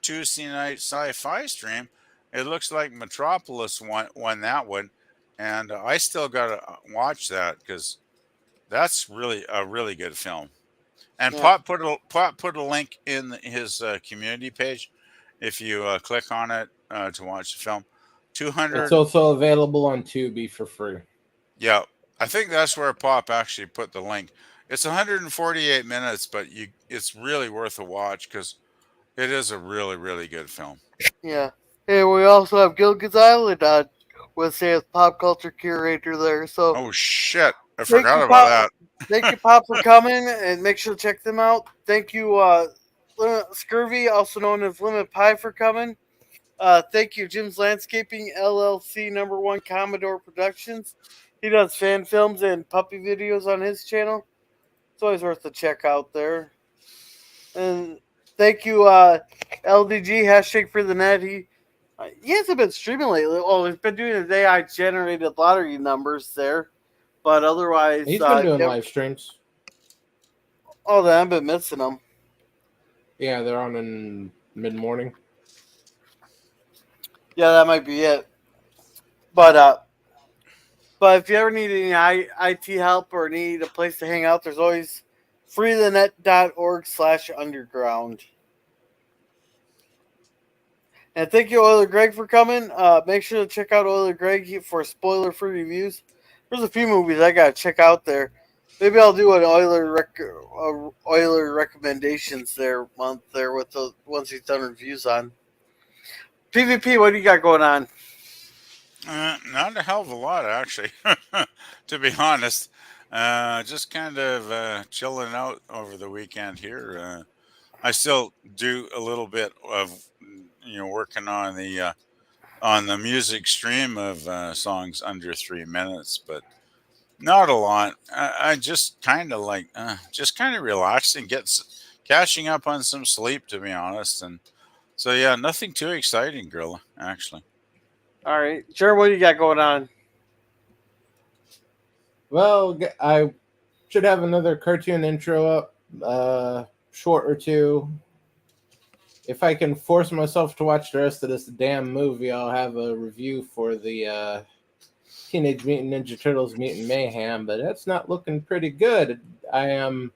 Speaker 3: Tuesday night sci-fi stream. It looks like Metropolis won that one, and I still gotta watch that because that's really a really good film. And Pop put a link in his community page. If you click on it to watch the film, 200.
Speaker 2: It's also available on Tubi for free.
Speaker 3: Yeah, I think that's where Pop actually put the link. It's 148 minutes, but it's really worth a watch because it is a really, really good film.
Speaker 1: Yeah. Hey, we also have Gilligan's Island on with Sam's pop culture curator there. So.
Speaker 3: Oh shit! I forgot about that.
Speaker 1: Thank you, Pop, for coming, and make sure to check them out. Thank you, Scurvy, also known as Lemon Pie, for coming. Thank you, Jim's Landscaping LLC, #1 Commodore Productions. He does fan films and puppy videos on his channel. It's always worth a check out there. And thank you, LDG, hashtag for the net. He hasn't been streaming lately. Oh, he's been doing his AI generated lottery numbers there, but otherwise,
Speaker 2: He's been doing live streams.
Speaker 1: Oh, then I've been missing them.
Speaker 2: Yeah, they're on in mid morning.
Speaker 1: Yeah, that might be it. But if you ever need any IT help or need a place to hang out, there's always freethenet.org/underground. And thank you, Oiler Greg, for coming. Make sure to check out Oiler Greg for spoiler-free reviews. There's a few movies I gotta check out there. Maybe I'll do an Oiler recommendations there month there with the ones he's done reviews on. PvP, what do you got going on?
Speaker 3: Not a hell of a lot, actually, to be honest. Just kind of chilling out over the weekend here. I still do a little bit of working on the music stream of songs under 3 minutes, but not a lot. I just kind of just kind of relaxing, catching up on some sleep, to be honest. And so yeah, nothing too exciting, Gorilla, actually.
Speaker 1: All right, Jer, what do you got going on?
Speaker 2: Well, I should have another cartoon intro up, short or two. If I can force myself to watch the rest of this damn movie, I'll have a review for the Teenage Mutant Ninja Turtles Mutant Mayhem, but that's not looking pretty good. I am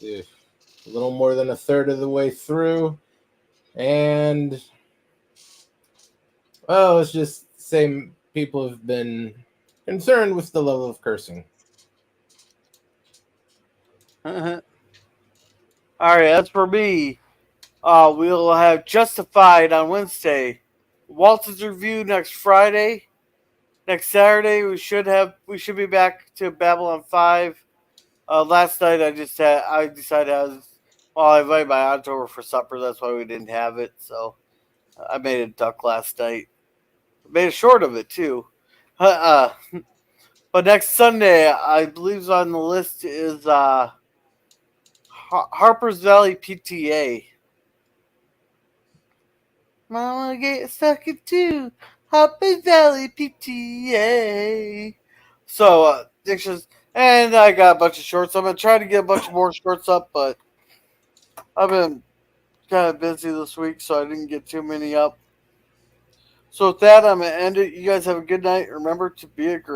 Speaker 2: a little more than a third of the way through, and well, it's just the same. People have been concerned with the level of cursing.
Speaker 1: All right, as for me, we'll have Justified on Wednesday. Walt's review next Friday. Next Saturday, we should be back to Babylon 5. Last night, I decided I invited my aunt over for supper. That's why we didn't have it. So I made a duck last night. Made a short of it too. But next Sunday, I believe on the list is Harper's Valley PTA. Mama get stuck into Harper's Valley PTA. So and I got a bunch of shorts. I'm gonna try to get a bunch more shorts up, but I've been kind of busy this week, so I didn't get too many up. So with that, I'm gonna end it. You guys have a good night. Remember to be a girl.